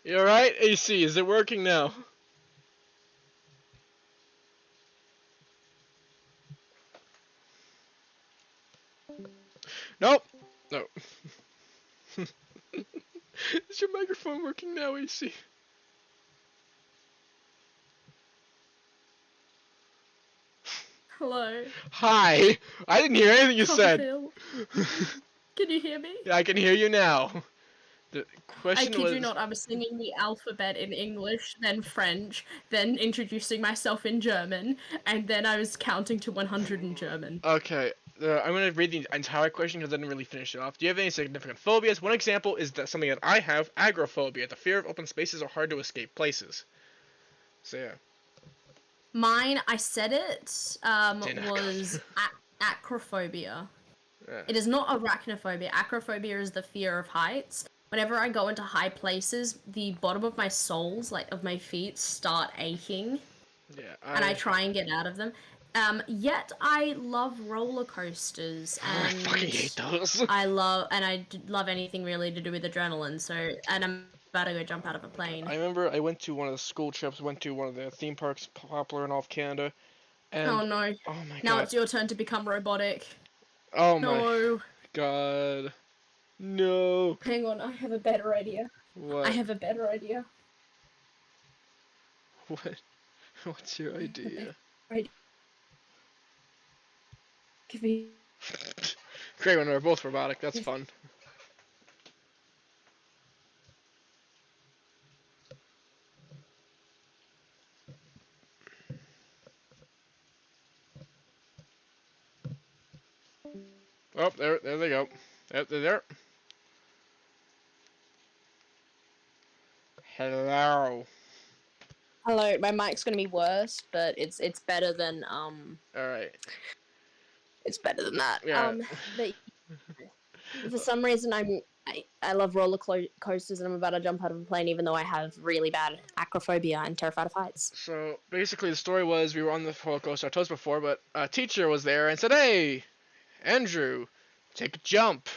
S1: You alright, AC? Is it working now? Nope. No. Is your microphone working now, AC?
S4: Hello.
S1: Hi. I didn't hear anything you said.
S4: Phil. Can you hear me?
S1: Yeah, I can hear you now. The
S4: I
S1: question
S4: kid
S1: was.
S4: you not, I was singing the alphabet in English, then French, then introducing myself in German, and then I was counting to 100 in German.
S1: Okay, I'm gonna read the entire question because I didn't really finish it off. Do you have any significant phobias? One example is that something that I have, agoraphobia, the fear of open spaces or hard to escape places. So yeah.
S4: Mine, I said it,
S1: Didn't I?
S4: was acrophobia.
S1: Yeah.
S4: It is not arachnophobia. Acrophobia is the fear of heights. Whenever I go into high places, the bottom of my soles, like of my feet, start aching,
S1: Yeah.
S4: and I try and get out of them. Yet I love roller coasters,
S1: I fucking
S4: and
S1: hate those.
S4: I love anything really to do with adrenaline. So, and I'm about to go jump out of a plane.
S1: I remember I went to one of the school trips, went to one of the theme parks popular in all of Canada, and
S4: Oh no!
S1: oh my
S4: Now
S1: god.
S4: it's your turn to become robotic.
S1: Oh my
S4: No!
S1: god. No.
S4: Hang on, I have a better idea.
S1: What?
S4: I have a better idea.
S1: What? What's your idea?
S4: Give me.
S1: Great when we're both robotic. That's fun. Oh, there they go. Yep, they're there. Hello.
S4: Hello, my mic's gonna be worse, but it's better than
S1: All right.
S4: it's better than that.
S1: Yeah.
S4: But for some reason I love coasters and I'm about to jump out of a plane even though I have really bad acrophobia and terrified of heights.
S1: So basically, the story was we were on the roller coaster. I told us before, but a teacher was there and said, "Hey, Andrew, take a jump."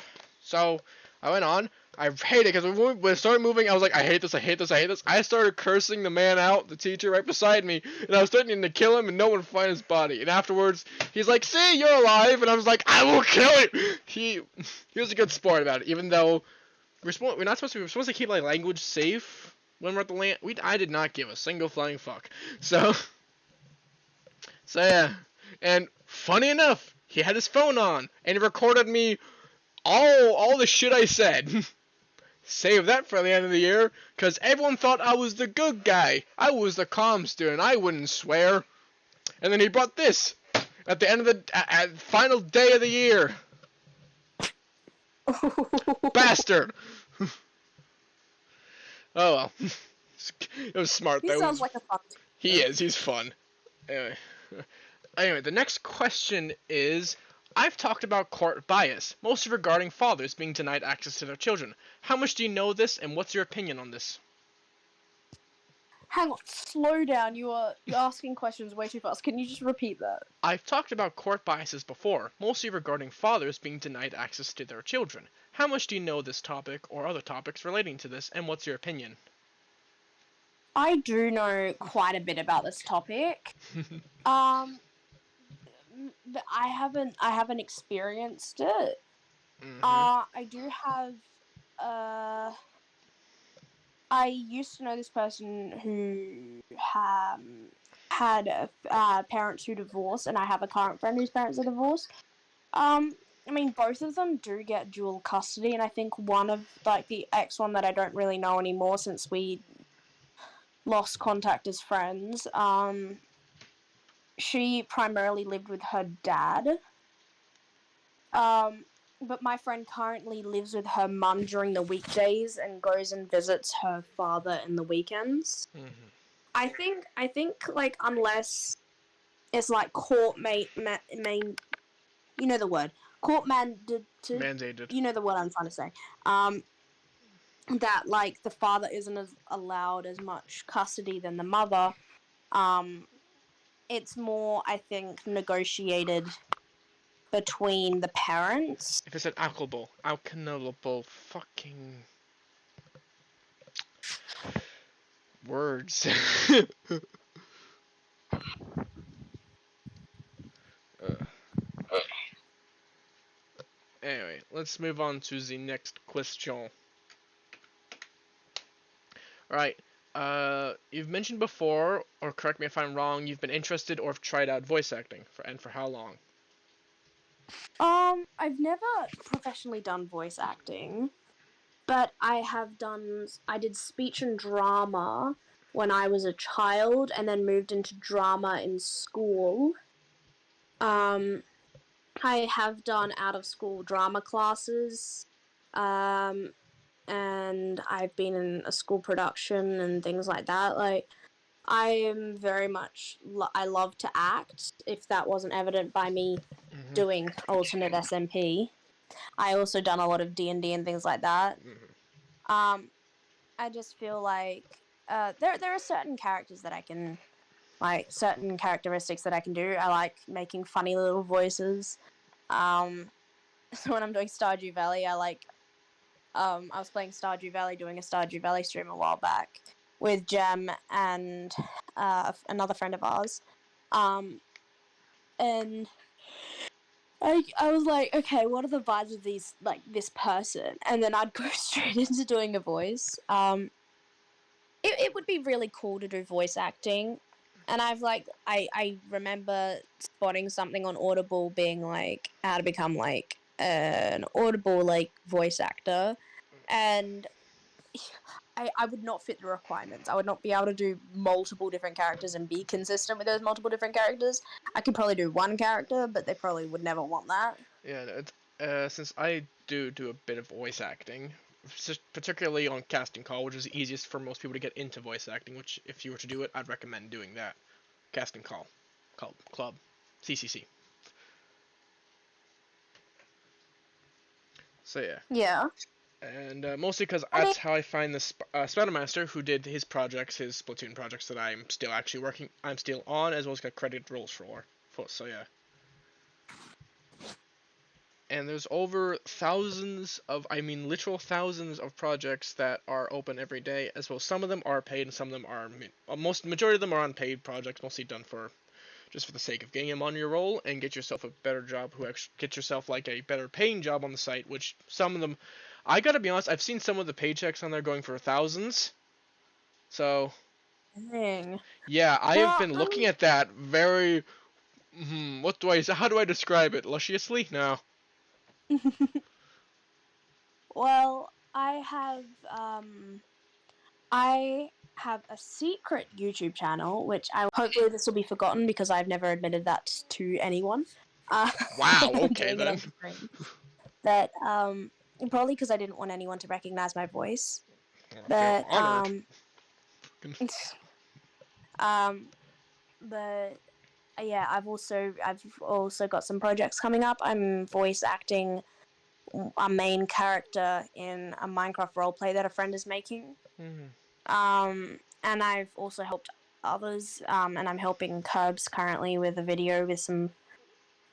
S1: So I went on. I hate it because when it started moving, I was like, "I hate this! I hate this! I hate this!" I started cursing the man out, the teacher right beside me, and I was threatening to kill him, and no one would find his body. And afterwards, he's like, "See, you're alive," and I was like, "I will kill him." He was a good sport about it, even though we're not supposed to. We're supposed to keep like language safe when we're at the land. I did not give a single flying fuck. So yeah. And funny enough, he had his phone on and he recorded me all the shit I said. Save that for the end of the year, cause everyone thought I was the good guy. I was the calm student. I wouldn't swear. And then he brought this at the end of the final day of the year. Bastard. Oh well. It was smart
S4: He
S1: though.
S4: sounds like a fun.
S1: He is. He's fun. Anyway, the next question is, I've talked about court bias, mostly regarding fathers being denied access to their children. How much do you know this, and what's your opinion on this?
S4: Hang on, slow down. You're asking questions way too fast. Can you just repeat that?
S1: I've talked about court biases before, mostly regarding fathers being denied access to their children. How much do you know this topic, or other topics relating to this, and what's your opinion?
S4: I do know quite a bit about this topic. But I haven't experienced it. I do have. I used to know this person who had parents who divorced, and I have a current friend whose parents are divorced. I mean, both of them do get dual custody, and I think one of like the ex one that I don't really know anymore since we lost contact as friends. She primarily lived with her dad. But my friend currently lives with her mum during the weekdays and goes and visits her father in the weekends. I think like unless it's like you know the word
S1: Mandated.
S4: you know the word I'm trying to say. That like the father isn't as allowed as much custody than the mother. It's more, I think, negotiated between the parents.
S1: If it said alcanable, fucking words. Anyway, let's move on to the next question. Alright, You've mentioned before, or correct me if I'm wrong, you've been interested or have tried out voice acting, and for how long?
S4: I've never professionally done voice acting, but I did speech and drama when I was a child and then moved into drama in school. Um, I have done out of school drama classes. Um, and I've been in a school production and things like that. Like, I am very much, I love to act, if that wasn't evident by me
S1: Mm-hmm.
S4: doing alternate SMP. I also done a lot of D&D and things like that.
S1: Mm-hmm.
S4: I just feel like there are certain characters that I can, like, certain characteristics that I can do. I like making funny little voices. So when I'm doing Stardew Valley, I was playing Stardew Valley, doing a Stardew Valley stream a while back with Jem and another friend of ours. And I was like, okay, what are the vibes of these, like, this person? And then I'd go straight into doing a voice. It would be really cool to do voice acting. And I remember spotting something on Audible being like how to become like an Audible like voice actor. And I would not fit the requirements. I would not be able to do multiple different characters and be consistent with those multiple different characters. I could probably do one character, but they probably would never want that.
S1: Yeah, since I do a bit of voice acting, particularly on casting call, which is the easiest for most people to get into voice acting. Which, if you were to do it, I'd recommend doing that. Casting call, club, CCC. So yeah.
S4: Yeah.
S1: And mostly because
S4: I mean-
S1: that's how I find this Spider-Master who did his projects, his Splatoon projects that I'm still actually working, I'm still on, as well as got credited roles for. So yeah. And there's over thousands of, I mean literal thousands of projects that are open every day, as well. Some of them are paid and some of them are, majority of them are unpaid projects, mostly done for, just for the sake of getting them on your roll and get yourself a better job, get yourself like a better paying job on the site, which some of them, I gotta be honest, I've seen some of the paychecks on there going for thousands. So,
S4: Dang.
S1: yeah, I have
S4: Well,
S1: been looking at that very, how do I describe it? Lusciously? No.
S4: Well, I have a secret YouTube channel, which hopefully this will be forgotten because I've never admitted that to anyone.
S1: Wow,
S4: I'm
S1: okay
S4: doing it on
S1: then.
S4: stream. But probably because I didn't want anyone to recognize my voice.
S1: I feel
S4: But
S1: honored.
S4: but yeah, I've also got some projects coming up. I'm voice acting a main character in a Minecraft roleplay that a friend is making. And I've also helped others, and I'm helping Curbs currently with a video with some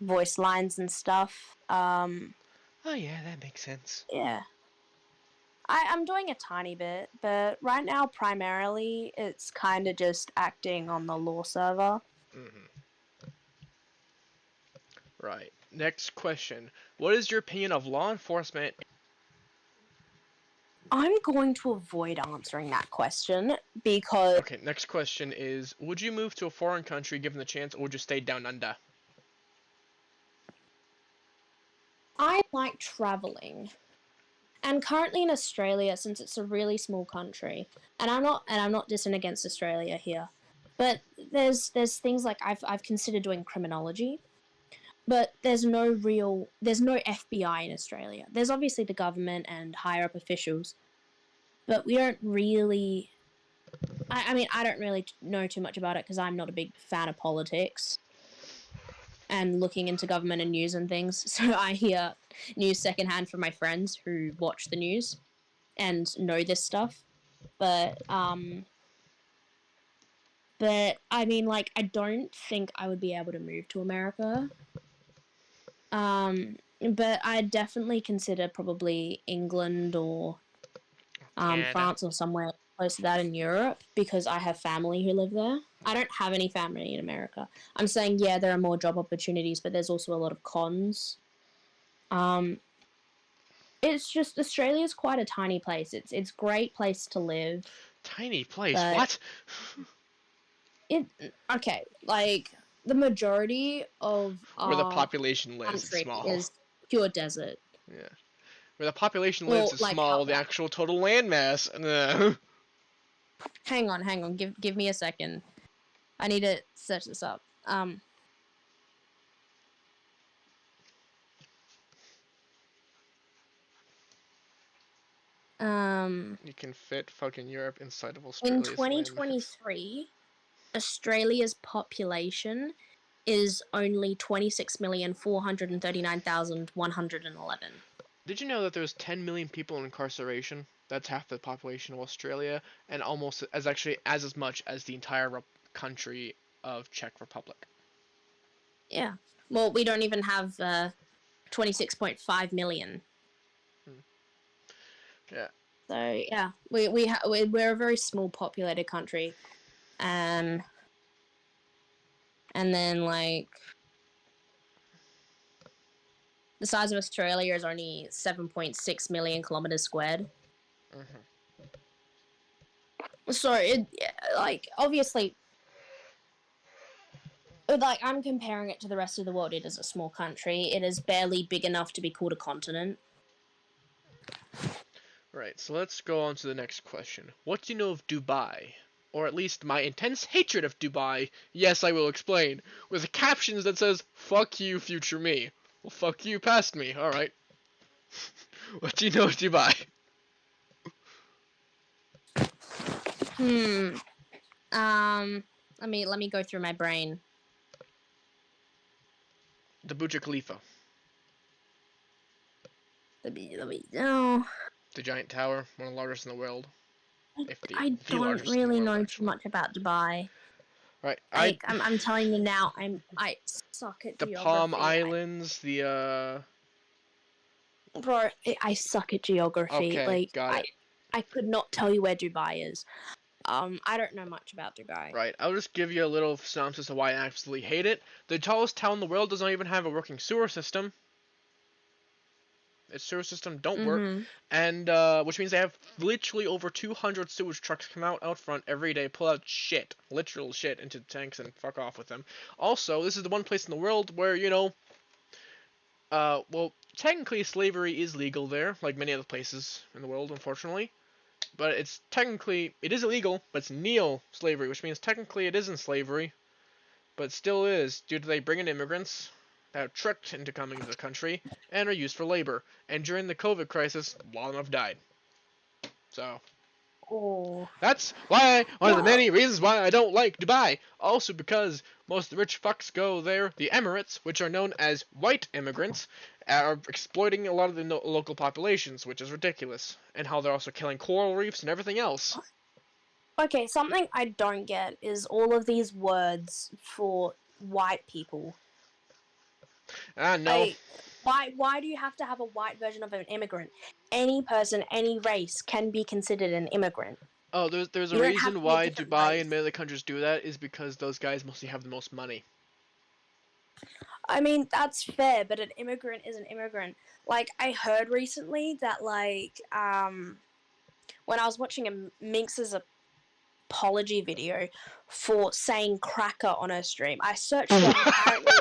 S4: voice lines and stuff.
S1: Oh yeah, that makes sense.
S4: Yeah. I'm doing a tiny bit, but right now, primarily, it's kind of just acting on the lore server.
S1: Right. Next question. What is your opinion of law enforcement?
S4: I'm going to avoid answering that question because
S1: Okay, next question is, would you move to a foreign country given the chance, or would you stay down under?
S4: I like traveling. And currently in Australia, since it's a really small country, and I'm not dissing against Australia here, but there's things like I've considered doing criminology, but there's no FBI in Australia. There's obviously the government and higher up officials, but we don't really. I mean, I don't really know too much about it because I'm not a big fan of politics and looking into government and news and things. So I hear news secondhand from my friends who watch the news and know this stuff. But I mean, like, I don't think I would be able to move to America. But I'd definitely consider probably England or
S1: Canada.
S4: France or somewhere close to that in Europe because I have family who live there. I don't have any family in America. I'm saying, yeah, there are more job opportunities, but there's also a lot of cons. It's just Australia's quite a tiny place. It's a great place to live.
S1: Tiny place.
S4: But-
S1: What?
S4: Okay, like the majority of
S1: Where the
S4: our
S1: population lives is
S4: country
S1: small.
S4: is pure desert.
S1: Yeah. Where the population
S4: Well,
S1: lives is
S4: like
S1: small. The
S4: outback.
S1: actual total landmass.
S4: Hang on. Give me a second. I need to search this up.
S1: You can fit fucking Europe inside of
S4: In
S1: Australia's landmass.
S4: 2023, Australia's population is only 26,439,111.
S1: Did you know that there's 10 million people in incarceration? That's half the population of Australia, and almost as much as the entire country of Czech Republic.
S4: Yeah. Well, we don't even have 26.5 million.
S1: Yeah.
S4: So yeah, we're a very small populated country, and then like the size of Australia is only 7.6 million kilometers squared.
S1: Mhm.
S4: So it like obviously, like I'm comparing it to the rest of the world. It is a small country. It is barely big enough to be called a continent.
S1: Right, so let's go on to the next question. What do you know of Dubai? Or at least my intense hatred of Dubai. Yes, I will explain. With captions that says, "Fuck you, future me." Well, fuck you, past me. Alright. What do you know of Dubai?
S4: Let me go through my brain.
S1: The Burj Khalifa.
S4: No,
S1: The giant tower, one of the largest in the world. If
S4: I
S1: the
S4: don't
S1: largest in the
S4: really
S1: world,
S4: know too
S1: actually.
S4: much about Dubai.
S1: Right,
S4: Like I'm telling you now, I suck at
S1: the
S4: geography.
S1: Palm Islands, the
S4: Bro, I suck at geography.
S1: Okay,
S4: Like
S1: got it.
S4: I could not tell you where Dubai is. I don't know much about Dubai.
S1: Right, I'll just give you a little synopsis of why I absolutely hate it. The tallest town in the world does not even have a working sewer system. Its sewer system don't work, and which means they have literally over 200 sewage trucks come out front every day, pull out shit, literal shit, into tanks and fuck off with them. Also, this is the one place in the world where well, technically slavery is legal there, like many other places in the world, unfortunately. But it is illegal, but it's neo-slavery, which means technically it isn't slavery, but still is, due to they bring in immigrants that are tricked into coming to the country and are used for labor. And during the COVID crisis, a lot of them have died. So
S4: Oh.
S1: that's one of the many reasons why I don't like Dubai. Also because most of the rich fucks go there. The Emirates, which are known as white immigrants, are exploiting a lot of the local populations, which is ridiculous. And how they're also killing coral reefs and everything else.
S4: Okay, something I don't get is all of these words for white people.
S1: No.
S4: Why do you have to have a white version of an immigrant? Any person, any race can be considered an immigrant.
S1: Oh, there's a
S4: You don't have
S1: reason
S4: to be a
S1: why
S4: different
S1: Dubai
S4: race.
S1: and many other countries do that is because those guys mostly have the most money.
S4: I mean, that's fair, but an immigrant is an immigrant. Like, I heard recently that, like, when I was watching a Minx's apology video for saying cracker on her stream, I searched it and apparently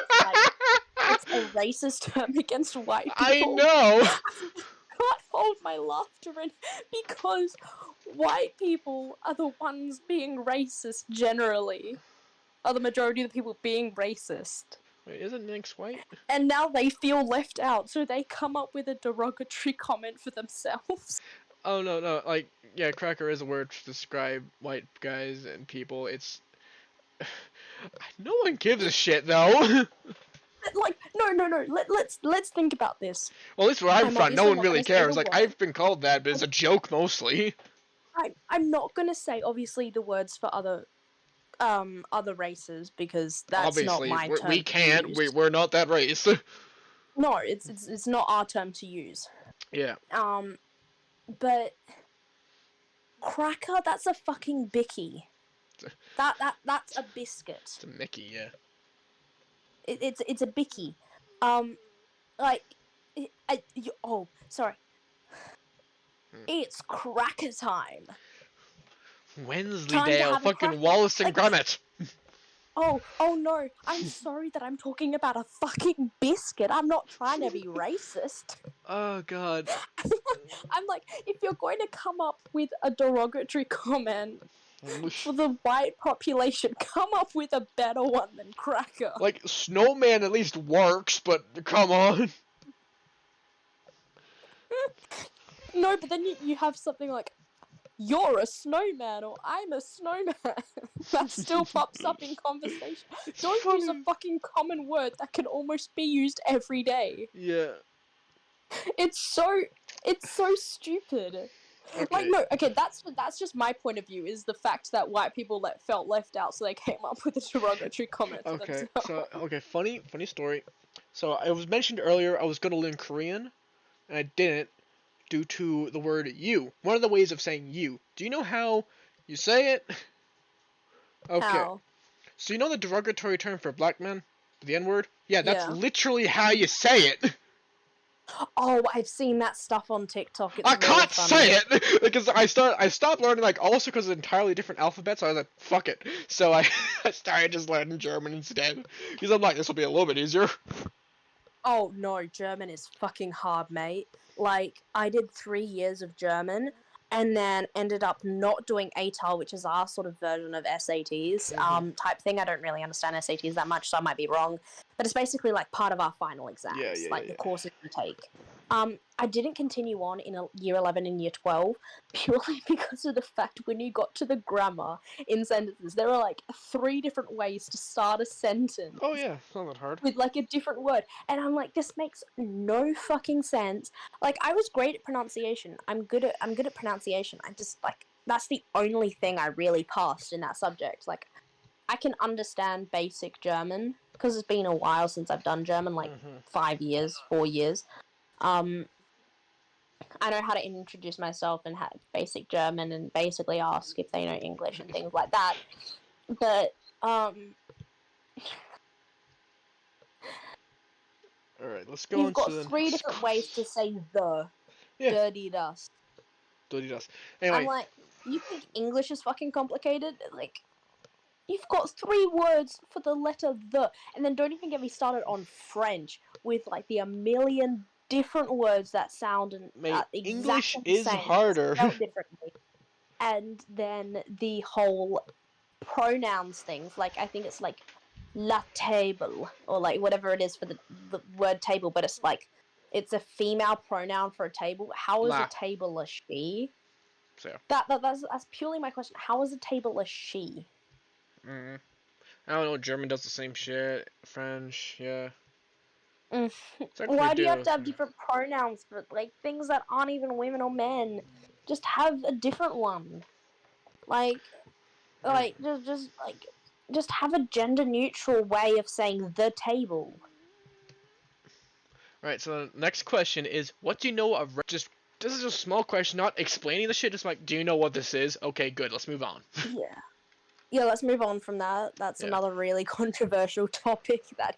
S4: it's a racist term against white
S1: I
S4: people.
S1: know!
S4: Can't hold my laughter in because white people are the ones being racist generally. Are the majority of the people being racist.
S1: Wait, isn't Nyx white?
S4: And now they feel left out, so they come up with a derogatory comment for themselves.
S1: Oh, no, like, yeah, cracker is a word to describe white guys and people. It's... No one gives a shit, though!
S4: Like, no. Let's think about this.
S1: Well, at least where I'm from, no
S4: obviously
S1: one
S4: not
S1: really
S4: gonna say the
S1: cares. Like,
S4: word.
S1: I've been called that, but it's a joke, mostly.
S4: I'm not gonna say obviously the words for other races because that's
S1: Obviously,
S4: not my term.
S1: we can't.
S4: To use.
S1: We're not that race.
S4: No, it's not our term to use.
S1: Yeah.
S4: But cracker, that's a fucking bicky. That's a biscuit.
S1: It's a Mickey, yeah.
S4: It's a bicky. Sorry. It's cracker time.
S1: Wensleydale,
S5: have a
S1: fucking
S5: cracker.
S1: Wallace and
S5: Like-
S1: Gromit.
S5: Oh no, I'm sorry that I'm talking about a fucking biscuit. I'm not trying to be racist.
S1: Oh god.
S5: I'm like, if you're going to come up with a derogatory comment for the white population, come up with a better one than cracker.
S1: Like, snowman at least works, but come on.
S5: No, but then you have something like, you're a snowman or I'm a snowman. That still pops up in conversation.
S1: It's
S5: Don't
S1: funny.
S5: use a fucking common word that can almost be used every day.
S1: Yeah.
S5: It's so stupid.
S1: Okay.
S5: Like no, okay, that's just my point of view is the fact that white people felt left out, so they came up with a derogatory comment. for
S1: Okay.
S5: themselves.
S1: So funny story. So it was mentioned earlier I was gonna learn Korean, and I didn't due to the word you. One of the ways of saying you. Do you know how you say it? Okay.
S5: How?
S1: So you know the derogatory term for black men? The N-word? Yeah, that's
S5: Yeah.
S1: literally how you say it.
S5: Oh, I've seen that stuff on TikTok. It's
S1: I
S5: really
S1: can't
S5: funny.
S1: say it because I stopped learning like also because of entirely different alphabets. So I was like, fuck it. So I I started just learning German instead because I'm like, this will be a little bit easier.
S5: Oh no, German is fucking hard, mate. Like, I did 3 years of German and then ended up not doing ATAR, which is our sort of version of SATs type thing. I don't really understand SATs that much, so I might be wrong. But it's basically like part of our final exams, the courses we take. I didn't continue on in year 11 and year 12 purely because of the fact when you got to the grammar in sentences, there were like 3 different ways to start a sentence.
S1: Oh yeah, it's not that hard.
S5: With like a different word, and I'm like, this makes no fucking sense. Like, I was great at pronunciation. I'm good at pronunciation. I just like that's the only thing I really passed in that subject. Like, I can understand basic German because it's been a while since I've done German, like 5 years, 4 years. I know how to introduce myself and have basic German and basically ask if they know English and things like that. But
S1: All right, let's go
S5: you've
S1: on
S5: got
S1: to the
S5: 3
S1: next
S5: different ways to say the.
S1: Yeah.
S5: Dirty dust.
S1: Dirty dust.
S5: I'm
S1: Anyway,
S5: like, you think English is fucking complicated? Like, you've got 3 words for the letter the, and then don't even get me started on French with like a million different words that sound
S1: mate,
S5: exactly
S1: English
S5: the
S1: is
S5: same,
S1: harder.
S5: spelled differently, and then the whole pronouns things. Like, I think it's like la table or like whatever it is for the word table, but it's like it's a female pronoun for a table. How is
S1: La.
S5: a table a she?
S1: So,
S5: That's purely my question. How is a table a she?
S1: I don't know. German does the same shit. French, yeah. Technically
S5: Why do you have to have
S1: so.
S5: different pronouns for like things that aren't even women or men? Just have a different one. Like just have a gender neutral way of saying the table.
S1: Right. So the next question is, what do you know of? Just this is a small question, not explaining the shit. Just like, do you know what this is? Okay, good. Let's move on.
S5: Yeah, let's move on from that. That's
S1: Yeah.
S5: another really controversial topic that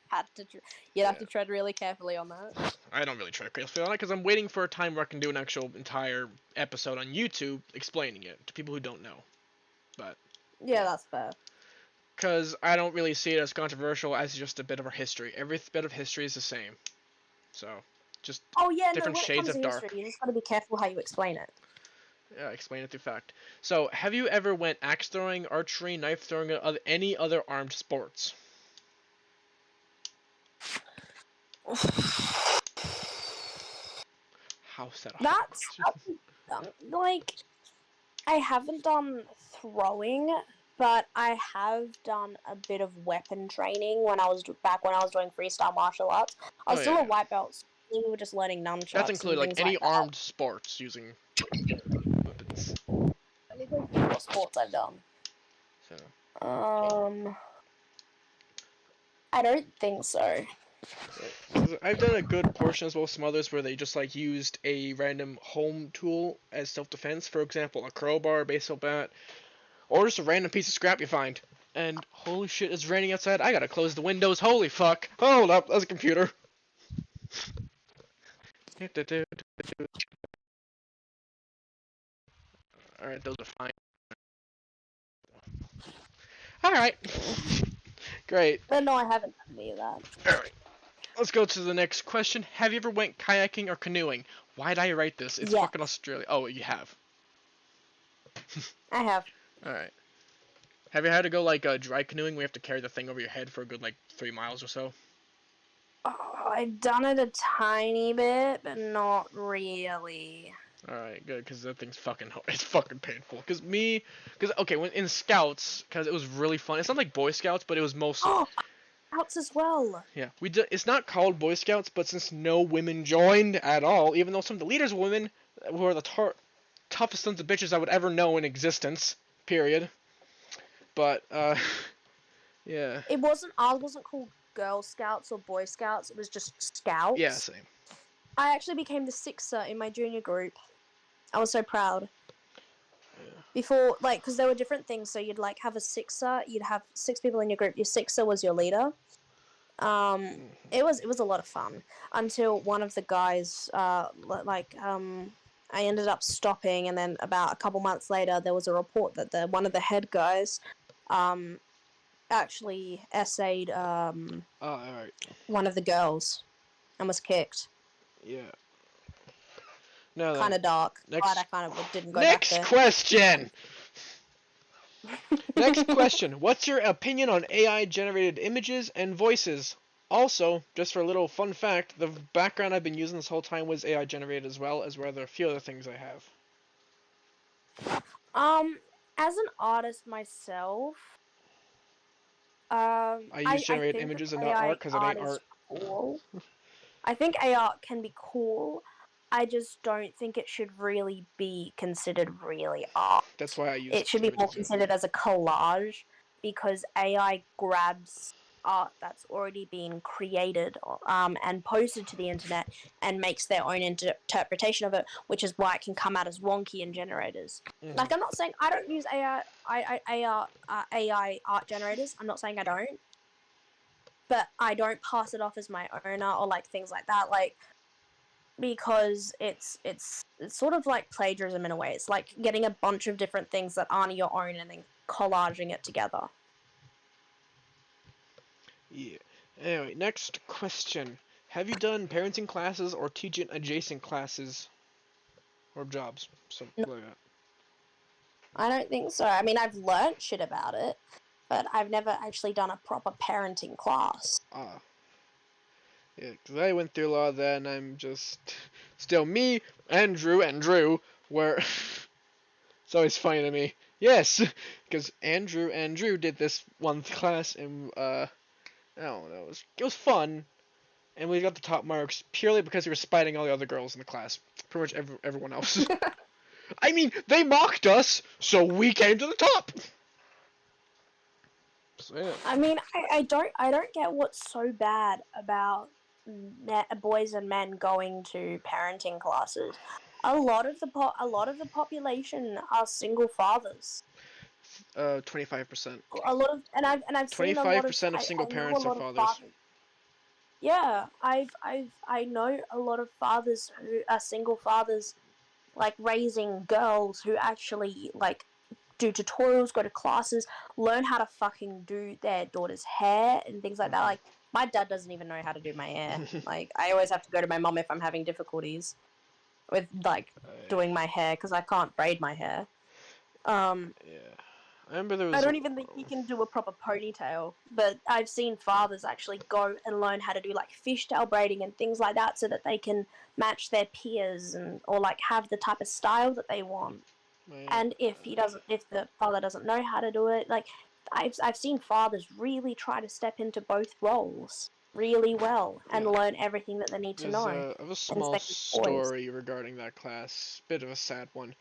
S5: you'd have to tread really carefully on that.
S1: I don't really try crazy on it because I'm waiting for a time where I can do an actual entire episode on YouTube explaining it to people who don't know. But
S5: Yeah, that's fair.
S1: because I don't really see it as controversial as just a bit of our history. Every bit of history is the same. So just
S5: Oh yeah,
S1: different
S5: when it
S1: shades
S5: comes
S1: of
S5: to
S1: dark.
S5: history, you just gotta be careful how you explain it.
S1: Yeah, explain it through fact. So, have you ever went axe throwing, archery, knife throwing, or any other armed sports? How's that?
S5: That's like I haven't done throwing, but I have done a bit of weapon training when I was doing freestyle martial arts. I was
S1: Oh,
S5: still
S1: yeah,
S5: a white belt, so we were just learning nunchucks
S1: That's
S5: and
S1: included like
S5: things
S1: any
S5: like that.
S1: armed sports using weapons.
S5: Let me think what sports I've done.
S1: So,
S5: I don't think so.
S1: 'cause I've done a good portion as well as some others where they just like used a random home tool as self-defense. For example, a crowbar, a baseball bat, or just a random piece of scrap you find. And holy shit, it's raining outside. I gotta close the windows. Holy fuck. Hold up, that's a computer. Alright, those are fine. All right. Great.
S5: But no, I haven't done any of that.
S1: All right. Let's go to the next question. Have you ever went kayaking or canoeing? Why did I write this? It's
S5: Yes.
S1: fucking Australia. Oh, you have.
S5: I have.
S1: All right. Have you had to go like dry canoeing? We have to carry the thing over your head for a good like 3 miles or so.
S5: Oh, I've done it a tiny bit, but not really.
S1: All right, good, because that thing's fucking it's fucking painful. Because okay, when in Scouts, because it was really fun. It's not like Boy Scouts, but it was mostly
S5: Oh, outs as well.
S1: yeah. We did. It's not called Boy Scouts, but since no women joined at all, even though some of the leaders were women, who are the toughest sons of bitches I would ever know in existence. Period. But yeah.
S5: Ours wasn't called Girl Scouts or Boy Scouts. It was just Scouts.
S1: Yeah, same.
S5: I actually became the sixer in my junior group. I was so proud.
S1: Yeah.
S5: Before, like, because there were different things. So you'd like have a sixer. You'd have 6 people in your group. Your sixer was your leader. It was a lot of fun until one of the guys, I ended up stopping, and then about a couple months later, there was a report that one of the head guys, actually essayed
S1: All right.
S5: one of the girls, and was kicked.
S1: Yeah. No.
S5: Kind of dark.
S1: Next-
S5: Glad I kind of didn't go back there.
S1: Next question. Next question. What's your opinion on AI generated images and voices? Also, just for a little fun fact, the background I've been using this whole time was AI generated as well, as well as a few other things I have.
S5: As an artist myself,
S1: I use generated
S5: think
S1: images
S5: that
S1: and not
S5: AI
S1: art because it ain't
S5: is
S1: art.
S5: cool. I think AI can be cool. I just don't think it should really be considered really art.
S1: That's why I use
S5: It should be more
S1: images.
S5: considered as a collage, because AI grabs art that's already been created and posted to the internet and makes their own interpretation of it, which is why it can come out as wonky in generators.
S1: Mhm.
S5: Like, I'm not saying I don't use AI art generators. I'm not saying I don't, but I don't pass it off as my owner or like things like that. Like, because it's sort of like plagiarism in a way. It's like getting a bunch of different things that aren't your own and then collaging it together.
S1: Yeah. Anyway, next question. Have you done parenting classes or teaching adjacent classes or jobs? Something like that.
S5: I don't think so. I mean, I've learnt shit about it, but I've never actually done a proper parenting class.
S1: Ah. Yeah, because I went through a lot of that, and I'm just still me and Drew, where it's always funny to me. Yes, because Andrew did this one class, and I don't know, it was fun, and we got the top marks purely because we were spiting all the other girls in the class, pretty much everyone else. I mean, they mocked us, so we came to the top. So, yeah.
S5: I mean, I don't get what's so bad about boys and men going to parenting classes. A lot of the population are single fathers.
S1: 25%.
S5: A lot of I've seen a lot of
S1: 25% of single
S5: I know
S1: parents
S5: a
S1: are
S5: lot of
S1: fathers.
S5: Yeah, I know a lot of fathers who are single fathers, like raising girls who actually like do tutorials, go to classes, learn how to fucking do their daughter's hair and things like that. Like, my dad doesn't even know how to do my hair. Like, I always have to go to my mom if I'm having difficulties with like doing my hair because I can't braid my hair.
S1: Yeah. I remember there was.
S5: I don't even think he can do a proper ponytail, but I've seen fathers actually go and learn how to do like fishtail braiding and things like that so that they can match their peers and or like have the type of style that they want. And if the father doesn't know how to do it, like I've seen fathers really try to step into both roles really well and learn everything that they need to know.
S1: I have a small story regarding that class, bit of a sad one.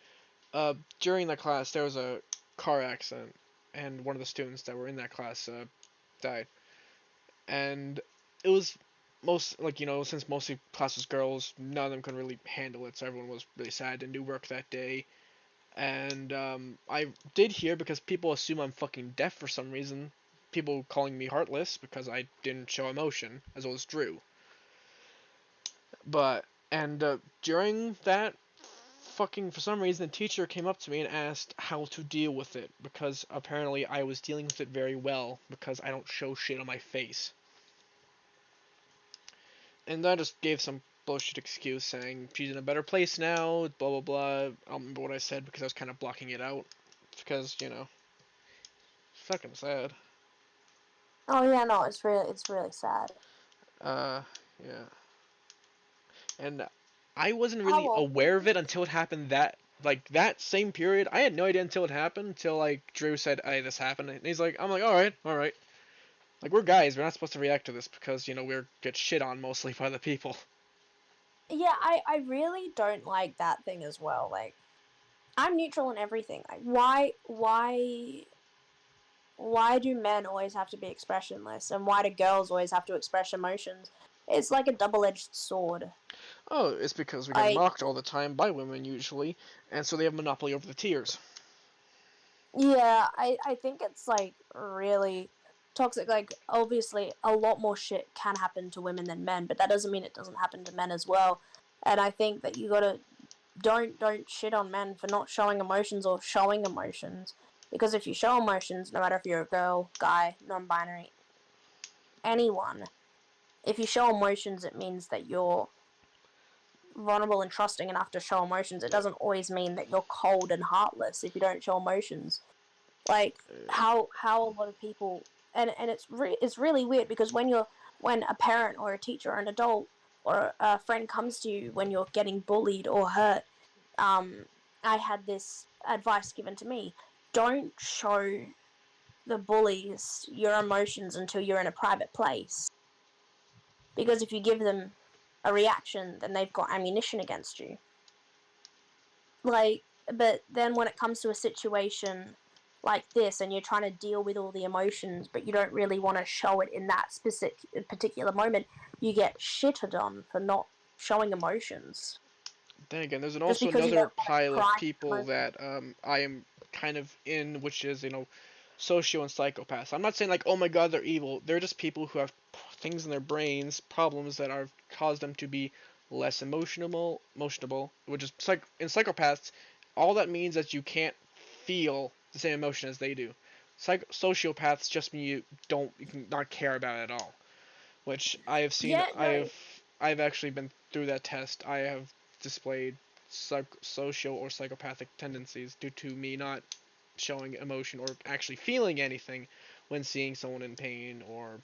S1: During that class, there was a car accident, and one of the students that were in that class died. And it was since mostly class was girls, none of them could really handle it, so everyone was really sad, didn't do work that day. And I did hear, because people assume I'm fucking deaf for some reason, people calling me heartless because I didn't show emotion, as well as Drew. But, and during that for some reason, the teacher came up to me and asked how to deal with it, because apparently I was dealing with it very well, because I don't show shit on my face. And I just gave some bullshit excuse saying she's in a better place now, blah blah blah. I don't remember what I said because I was kind of blocking it out. Because, fucking sad.
S5: Oh yeah, no, it's really sad.
S1: Yeah. And I wasn't
S5: How
S1: really
S5: old were
S1: aware of
S5: you?
S1: it until it happened that same period. I had no idea until it happened, until, Drew said, hey, this happened. And I'm like, alright. Like, we're guys, we're not supposed to react to this because, we're get shit on mostly by the people.
S5: Yeah, I really don't like that thing as well. Like, I'm neutral in everything. Like, why do men always have to be expressionless, and why do girls always have to express emotions? It's like a double-edged sword.
S1: Oh, it's because we get
S5: I
S1: mocked all the time by women, usually, and so they have monopoly over the tears.
S5: Yeah, I think it's like really toxic. Like, obviously, a lot more shit can happen to women than men, but that doesn't mean it doesn't happen to men as well. And I think that you gotta don't shit on men for not showing emotions or showing emotions, because if you show emotions, no matter if you're a girl, guy, non-binary, anyone, if you show emotions, it means that you're vulnerable and trusting enough to show emotions. It doesn't always mean that you're cold and heartless if you don't show emotions. Like, how a lot of people, and it's really weird, because when a parent or a teacher or an adult or a friend comes to you when you're getting bullied or hurt, I had this advice given to me: don't show the bullies your emotions until you're in a private place, because if you give them a reaction, then they've got ammunition against you. Like, but then when it comes to a situation like this, and you're trying to deal with all the emotions, but you don't really want to show it in that specific particular moment, you get shitted on for not showing emotions.
S1: Then again, there's
S5: Just
S1: also
S5: because you
S1: another
S5: don't want to
S1: pile of
S5: cry
S1: people that I am kind of in, which is, socio and psychopaths. I'm not saying like, oh my god, they're evil. They're just people who have things in their brains, problems that are cause them to be less emotional, which is in psychopaths, all that means that you can't feel the same emotion as they do. Sociopaths just mean you can not care about it at all. Which I have seen.
S5: Yeah, no.
S1: I've actually been through that test. I have displayed social or psychopathic tendencies due to me not showing emotion or actually feeling anything when seeing someone in pain or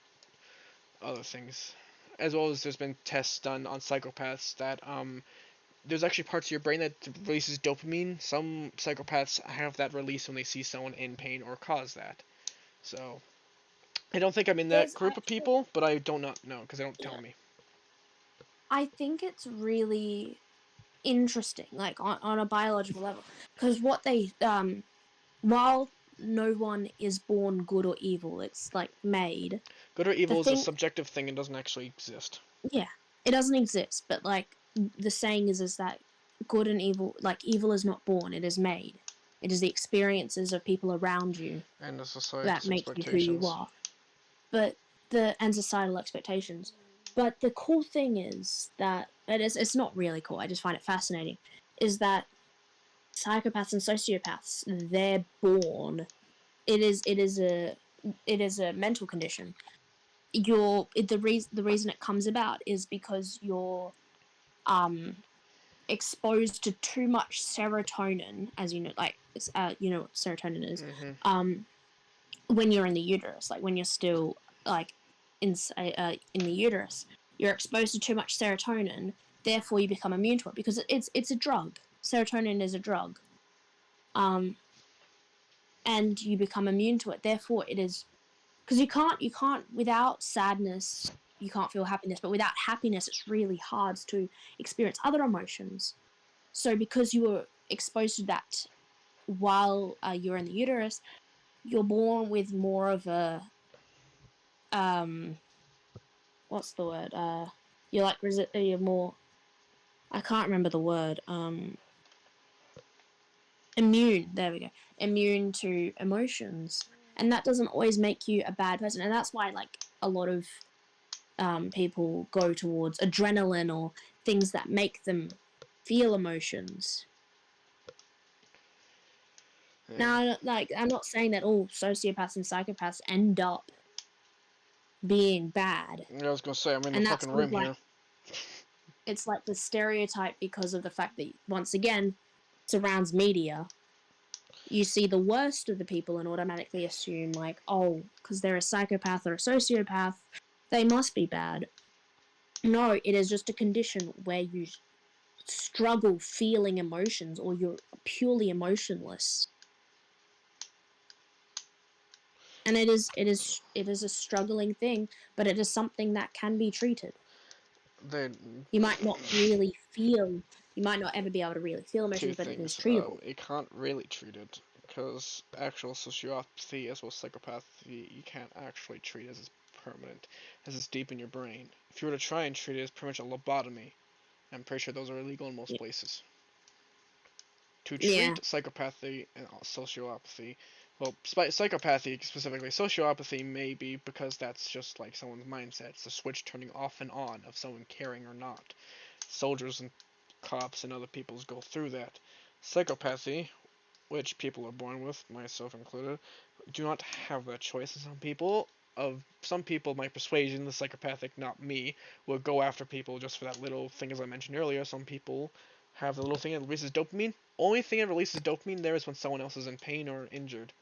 S1: other things. As well as there's been tests done on psychopaths that there's actually parts of your brain that releases dopamine. Some psychopaths have that release when they see someone in pain or cause that. So I don't think I'm in that
S5: There's
S1: group of
S5: actually,
S1: people, but I don't not know because they don't
S5: yeah,
S1: tell me.
S4: I think it's really interesting, like on a biological level, because what they while no one is born good or evil, it's like made.
S1: Good or
S4: The
S1: evil is a
S4: thing,
S1: subjective thing and doesn't actually exist.
S4: yeah, it doesn't exist, but like the saying is that good and evil, like evil is not born, it is made. It is the experiences of people around you
S1: And the
S4: that
S1: society's
S4: make you who you
S1: expectations.
S4: are. But and societal expectations. But the cool thing is that it's not really cool. I just find it fascinating. Is that psychopaths and sociopaths, they're born. It is a mental condition. The reason it comes about is because you're um exposed to too much serotonin, as you know, like you know what serotonin is,
S1: Mm-hmm.
S4: um when you're in the uterus, like when you're still like in the uterus, you're exposed to too much serotonin. Therefore, you become immune to it because it's a drug. Serotonin is a drug, um, and you become immune to it. Therefore, it is because you can't without sadness. You can't feel happiness, but without happiness, it's really hard to experience other emotions. So, because you were exposed to that while you're in the uterus, you're born with more of a um what's the word? You're like you're more. I can't remember the word. Immune. There we go. Immune to emotions, and that doesn't always make you a bad person. And that's why, like, a lot of people go towards adrenaline or things that make them feel emotions. Now, like, I'm not saying that all sociopaths and psychopaths end up being bad.
S1: I was gonna say, I'm in the
S4: And that's
S1: fucking
S4: sort
S1: room
S4: of like,
S1: here.
S4: it's like the stereotype because of the fact that, once again, surrounds media. You see the worst of the people and automatically assume, like, oh, because they're a psychopath or a sociopath, they must be bad. No, it is just a condition where you struggle feeling emotions or you're purely emotionless. And it is a struggling thing, but it is something that can be treated.
S1: They
S4: You might not really feel, you might not ever be able to really feel
S1: two
S4: emotions, but it is
S1: things.
S4: treatable.
S1: You can't really treat it because actual sociopathy as well as psychopathy you can't actually treat as it's permanent, as it's deep in your brain. If you were to try and treat it, it's pretty much a lobotomy. I'm pretty sure those are illegal in most
S4: Yeah.
S1: places. To
S4: Yeah.
S1: treat psychopathy and sociopathy, well, psychopathy specifically, sociopathy may be because that's just like someone's mindset. It's a switch turning off and on of someone caring or not. Soldiers and cops and other peoples go through that. Psychopathy, which people are born with, myself included, do not have that choice. Some people, my persuasion, the psychopathic, not me, will go after people just for that little thing, as I mentioned earlier. Some people have the little thing that releases dopamine. Only thing that releases dopamine there is when someone else is in pain or injured,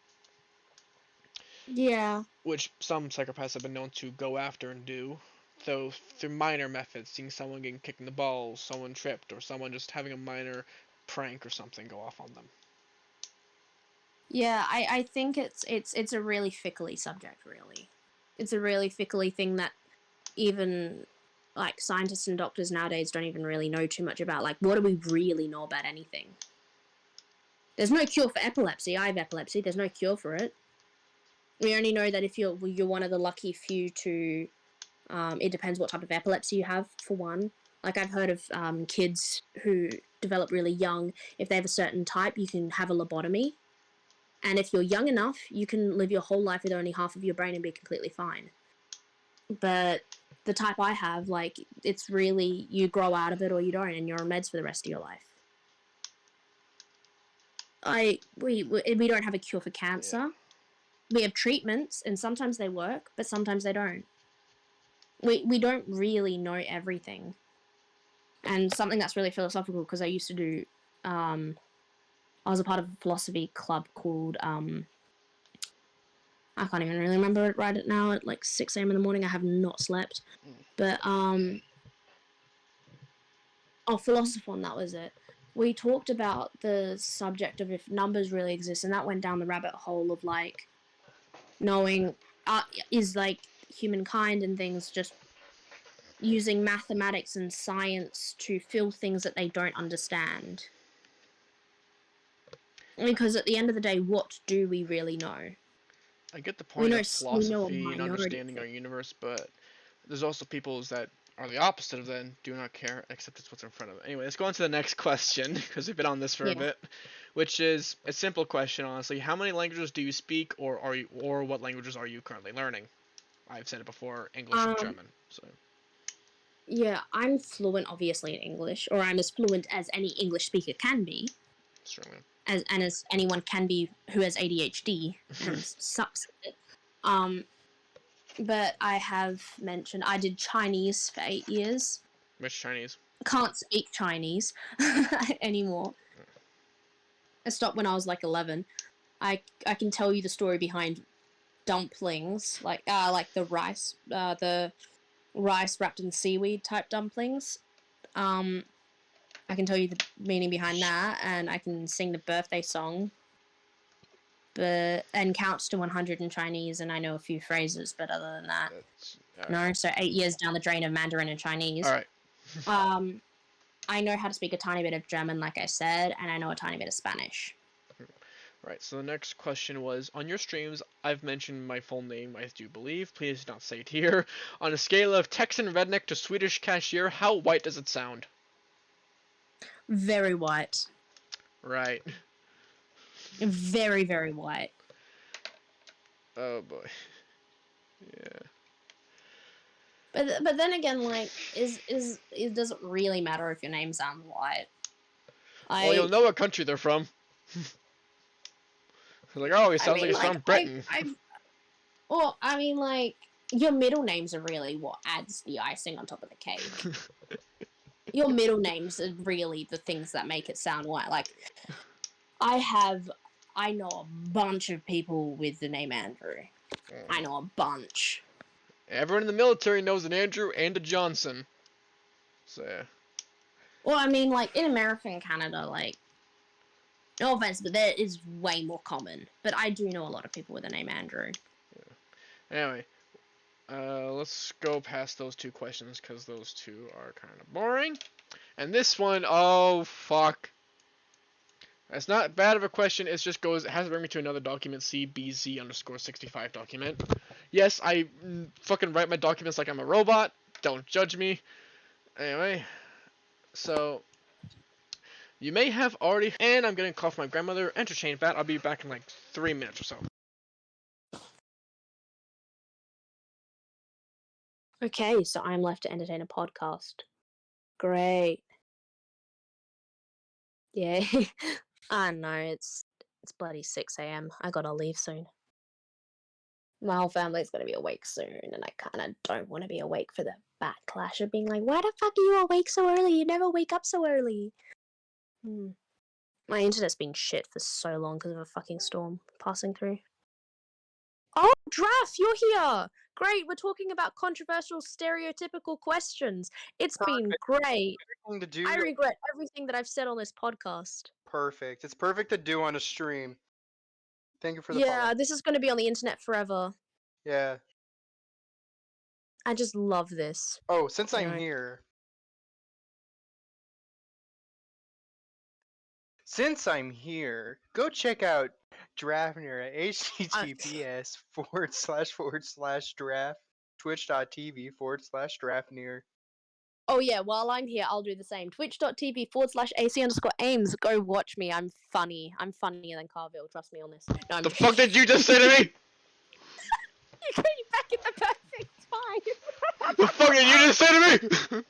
S4: Yeah.
S1: which some psychopaths have been known to go after and do. Though through minor methods, seeing someone getting kicked in the balls, someone tripped, or someone just having a minor prank or something go off on them.
S4: Yeah, I think it's a really fickly subject, really. It's a really fickly thing that even like scientists and doctors nowadays don't even really know too much about. Like, what do we really know about anything? There's no cure for epilepsy. I have epilepsy. There's no cure for it. We only know that if you're one of the lucky few to, it depends what type of epilepsy you have, for one. Like, I've heard of kids who develop really young. If they have a certain type, you can have a lobotomy. And if you're young enough, you can live your whole life with only half of your brain and be completely fine. But the type I have, like, it's really, you grow out of it or you don't, and you're on meds for the rest of your life. We don't have a cure for cancer.
S1: Yeah.
S4: We have treatments, and sometimes they work, but sometimes they don't. We don't really know everything. And something that's really philosophical, because I used to do, I was a part of a philosophy club called, I can't even really remember it right now, at like 6 a.m. in the morning. I have not slept. But, Philosophon, that was it. We talked about the subject of if numbers really exist, and that went down the rabbit hole of, like, knowing, is, like, humankind and things just using mathematics and science to fill things that they don't understand. Because at the end of the day, what do we really know?
S1: I get the
S4: We
S1: point
S4: know
S1: of
S4: we know a
S1: philosophy and
S4: minority
S1: understanding
S4: of
S1: our
S4: it.
S1: universe, but there's also peoples that are the opposite of that and do not care except it's what's in front of them. Anyway, let's go on to the next question because we've been on this for a
S4: Yeah.
S1: bit, which is a simple question, honestly. How many languages do you speak, or what languages are you currently learning? I've said it before, English and German. So
S4: Yeah, I'm fluent, obviously, in English, or I'm as fluent as any English speaker can be.
S1: certainly.
S4: As anyone can be who has ADHD and sucks at it. But I have mentioned I did Chinese for 8 years.
S1: Which Chinese?
S4: Can't speak Chinese anymore. I stopped when I was like 11. I can tell you the story behind dumplings, like the rice wrapped in seaweed type dumplings. I can tell you the meaning behind that, and I can sing the birthday song. And counts to 100 in Chinese, and I know a few phrases, but other than that, no. So 8 years down the drain of Mandarin and Chinese.
S1: All right.
S4: I know how to speak a tiny bit of German, like I said, and I know a tiny bit of Spanish.
S1: Right, so the next question was, on your streams, I've mentioned my full name, I do believe. Please do not say it here. On a scale of Texan redneck to Swedish cashier, how white does it sound?
S4: Very white.
S1: Right.
S4: Very, very white.
S1: Oh boy. Yeah.
S4: But then again, like, it doesn't really matter if your name sounds white.
S1: Well, you'll know what country they're from. Like, oh, he
S5: I
S1: sounds
S5: mean,
S1: like he's
S5: like,
S1: from Britain.
S5: well, I mean, like, your middle names are really what adds the icing on top of the cake. Your middle names are really the things that make it sound white. Like, I know a bunch of people with the name Andrew. I know a bunch.
S1: Everyone in the military knows an Andrew and a Johnson. So, yeah.
S5: Well, I mean, like, in America and Canada, like, no offense, but that is way more common. But I do know a lot of people with the name Andrew.
S1: Anyway, let's go past those two questions because those two are kind of boring. And this one, oh fuck. That's not bad of a question. It just goes. It has to bring me to another document, CBZ_65 document. Yes, I fucking write my documents like I'm a robot. Don't judge me. Anyway, so you may have already. And I'm getting a call from my grandmother. Entertain that. I'll be back in like 3 minutes or so.
S5: Okay, so I'm left to entertain a podcast. Great. Yeah. I know, it's bloody 6 a.m. I gotta leave soon. My whole family's gonna be awake soon, and I kinda don't want to be awake for the backlash of being like, why the fuck are you awake so early? You never wake up so early. My internet's been shit for so long because of a fucking storm passing through. Oh, Draff, you're here! Great, we're talking about controversial, stereotypical questions. It's been great.
S3: Everything to do.
S5: I regret everything that I've said on this podcast.
S3: Perfect. It's perfect to do on a stream. Thank you for the
S5: Yeah,
S3: follow.
S5: this is going to be on the internet forever.
S3: Yeah.
S5: I just love this.
S3: Oh, since I'm
S5: Anyway.
S3: here. Since I'm here, go check out Draftner at https://draft twitch.tv/Draftner.
S5: Oh yeah, while I'm here, I'll do the same. Twitch.tv/AC_Ames. Go watch me. I'm funny. I'm funnier than Carville. Trust me on this. No, I'm
S1: The fuck did you just say to me?
S5: You came back at the perfect time.
S1: The fuck did you just say to me?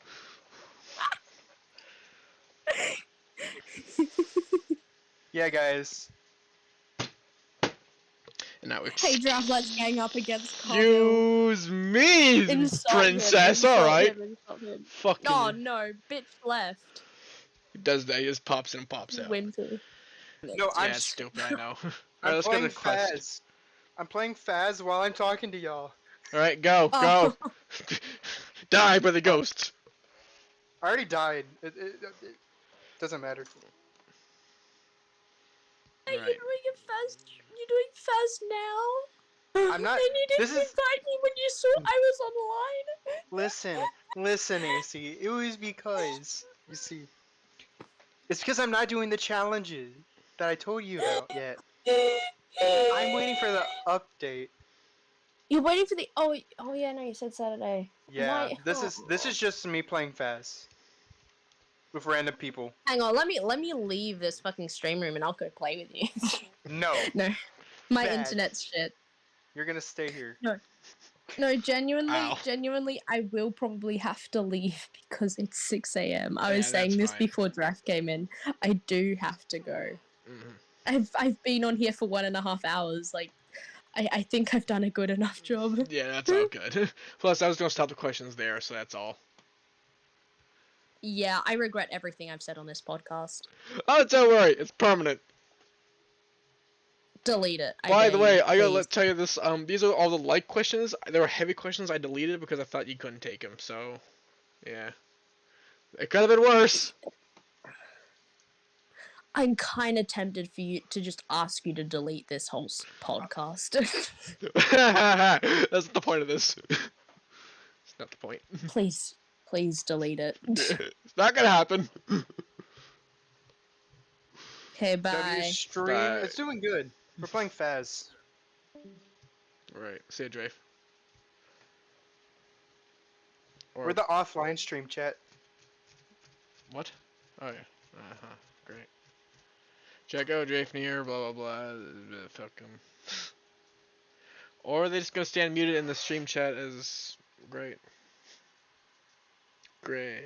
S3: Yeah, guys.
S1: Now
S5: Hey, Draft, let's gang up against Carville.
S1: excuse me,
S5: Insult
S1: princess.
S5: him,
S1: All right.
S5: insult him.
S1: Fucking.
S5: Oh no, bitch left.
S1: He does that. He just pops in and pops out.
S5: Winter.
S3: No,
S1: Yeah,
S3: I'm
S1: it's stupid. I know. All right,
S3: I'm
S1: let's go to
S3: playing
S1: the quest.
S3: Faz. I'm playing Faz while I'm talking to y'all.
S1: All right, go,
S5: Oh.
S1: go. Die by the ghosts.
S3: I already died. It doesn't matter.
S5: Hey,
S1: Right.
S5: you're doing it fast. You're doing fast now.
S3: I'm not-
S5: And you didn't
S3: this is-
S5: invite me when you saw I was online.
S3: Listen, AC. It was because, you see, it's because I'm not doing the challenges that I told you about yet. I'm waiting for the update.
S5: You're waiting for the oh yeah, no, you said Saturday.
S3: Yeah,
S5: Why-
S3: this is just me playing Faz with random people.
S5: Hang on, let me leave this fucking stream room and I'll go play with you.
S3: No,
S5: No, my
S3: Bad.
S5: internet's shit.
S3: you're gonna stay here.
S5: No, genuinely,
S1: Ow.
S5: I will probably have to leave because it's 6 a.m. I
S1: Yeah,
S5: was saying
S1: that's
S5: this
S1: fine.
S5: before draft came in. I do have to go. I've been on here for 1.5 hours. Like, I think I've done a good enough job.
S1: Yeah, that's all good. Plus, I was gonna stop the questions there, so that's all.
S5: Yeah, I regret everything I've said on this podcast.
S1: Oh, don't worry, it's permanent.
S5: Delete it.
S1: By the way, I gotta
S5: please.
S1: tell you this. These are all the like questions. They were heavy questions. I deleted because I thought you couldn't take them. So, yeah, it could have been worse.
S5: I'm kind of tempted for you to just ask you to delete this whole podcast.
S1: That's not the point of this. It's not the point.
S5: Please delete it.
S1: It's not gonna happen.
S5: Okay,
S3: W
S5: bye.
S3: stream.
S1: Bye.
S3: It's doing good. We're playing Faz.
S1: Right. See you, Drafe. Or
S3: We're the offline stream chat.
S1: what? Oh yeah. Great. Check out Drafe near. Blah blah blah. Fuck 'em. Or they just gonna stand muted in the stream chat as great. Great.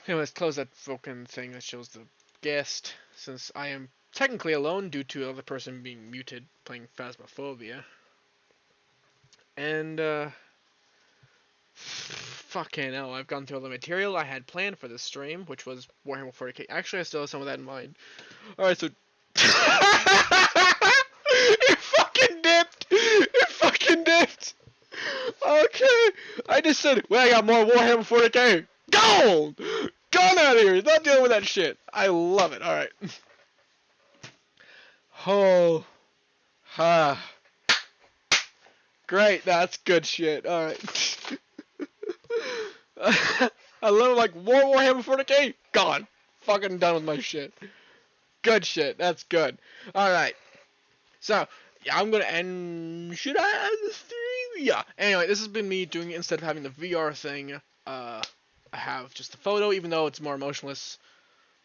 S1: Anyway, let's close that fucking thing that shows the guest, since I am technically alone due to the other person being muted playing Phasmophobia. And, fucking hell, I've gone through all the material I had planned for this stream, which was Warhammer 40k. Actually, I still have some of that in mind. Alright, so... It fucking dipped! It fucking dipped! Okay, I just said, well, I got more Warhammer 40k. Gone! Gone out of here! Not dealing with that shit. I love it. Alright. Oh. Ha. Great, that's good shit. Alright. I love like Warhammer 40k. Gone. Fucking done with my shit. Good shit. That's good. Alright. So, yeah, I'm gonna end. Should I end the stream? Yeah. Anyway, this has been me doing it instead of having the VR thing. I have just a photo, even though it's more emotionless.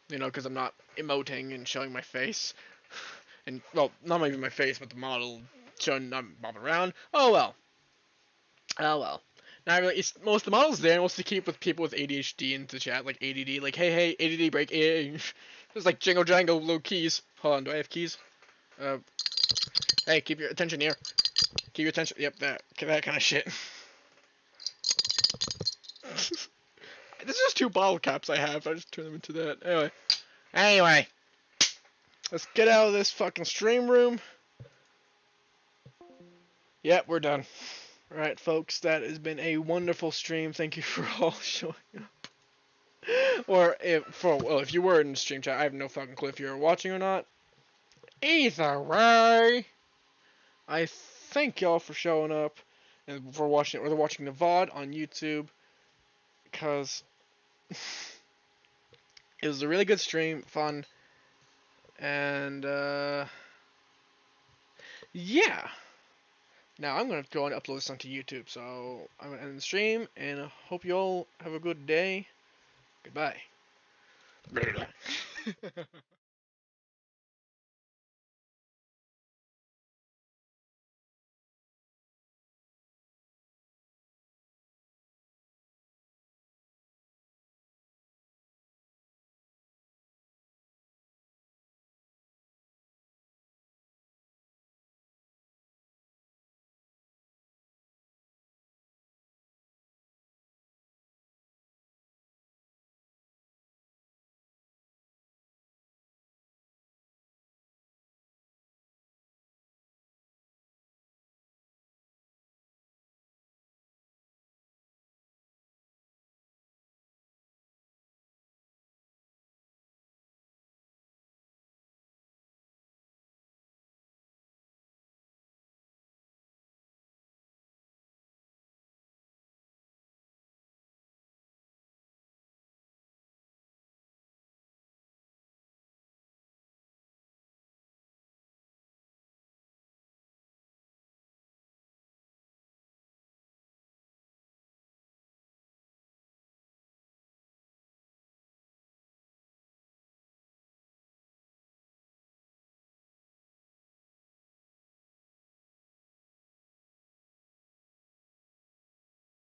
S1: You know, because I'm not emoting and showing my face. And, well, not even my face, but the model showing I'm bobbing around. Oh well. Oh well. Now, really, it's, most of the models there wants to keep with people with ADHD into the chat, like ADD, like, hey, ADD break, It's like jingle jangle little keys. Hold on, do I have keys? Hey, keep your attention here. Keep your attention, yep, that kind of shit. This is just 2 bottle caps I have, I just turn them into that. Anyway. Let's get out of this fucking stream room. Yep, we're done. Alright, folks, that has been a wonderful stream. Thank you for all showing up. Or, if you were in the stream chat, I have no fucking clue if you were watching or not. Either way, I thank y'all for showing up and for watching it, or watching the VOD on YouTube, because it was a really good stream, fun, and, yeah. Now I'm gonna go and upload this onto YouTube, so I'm gonna end the stream, and I hope you all have a good day. Goodbye.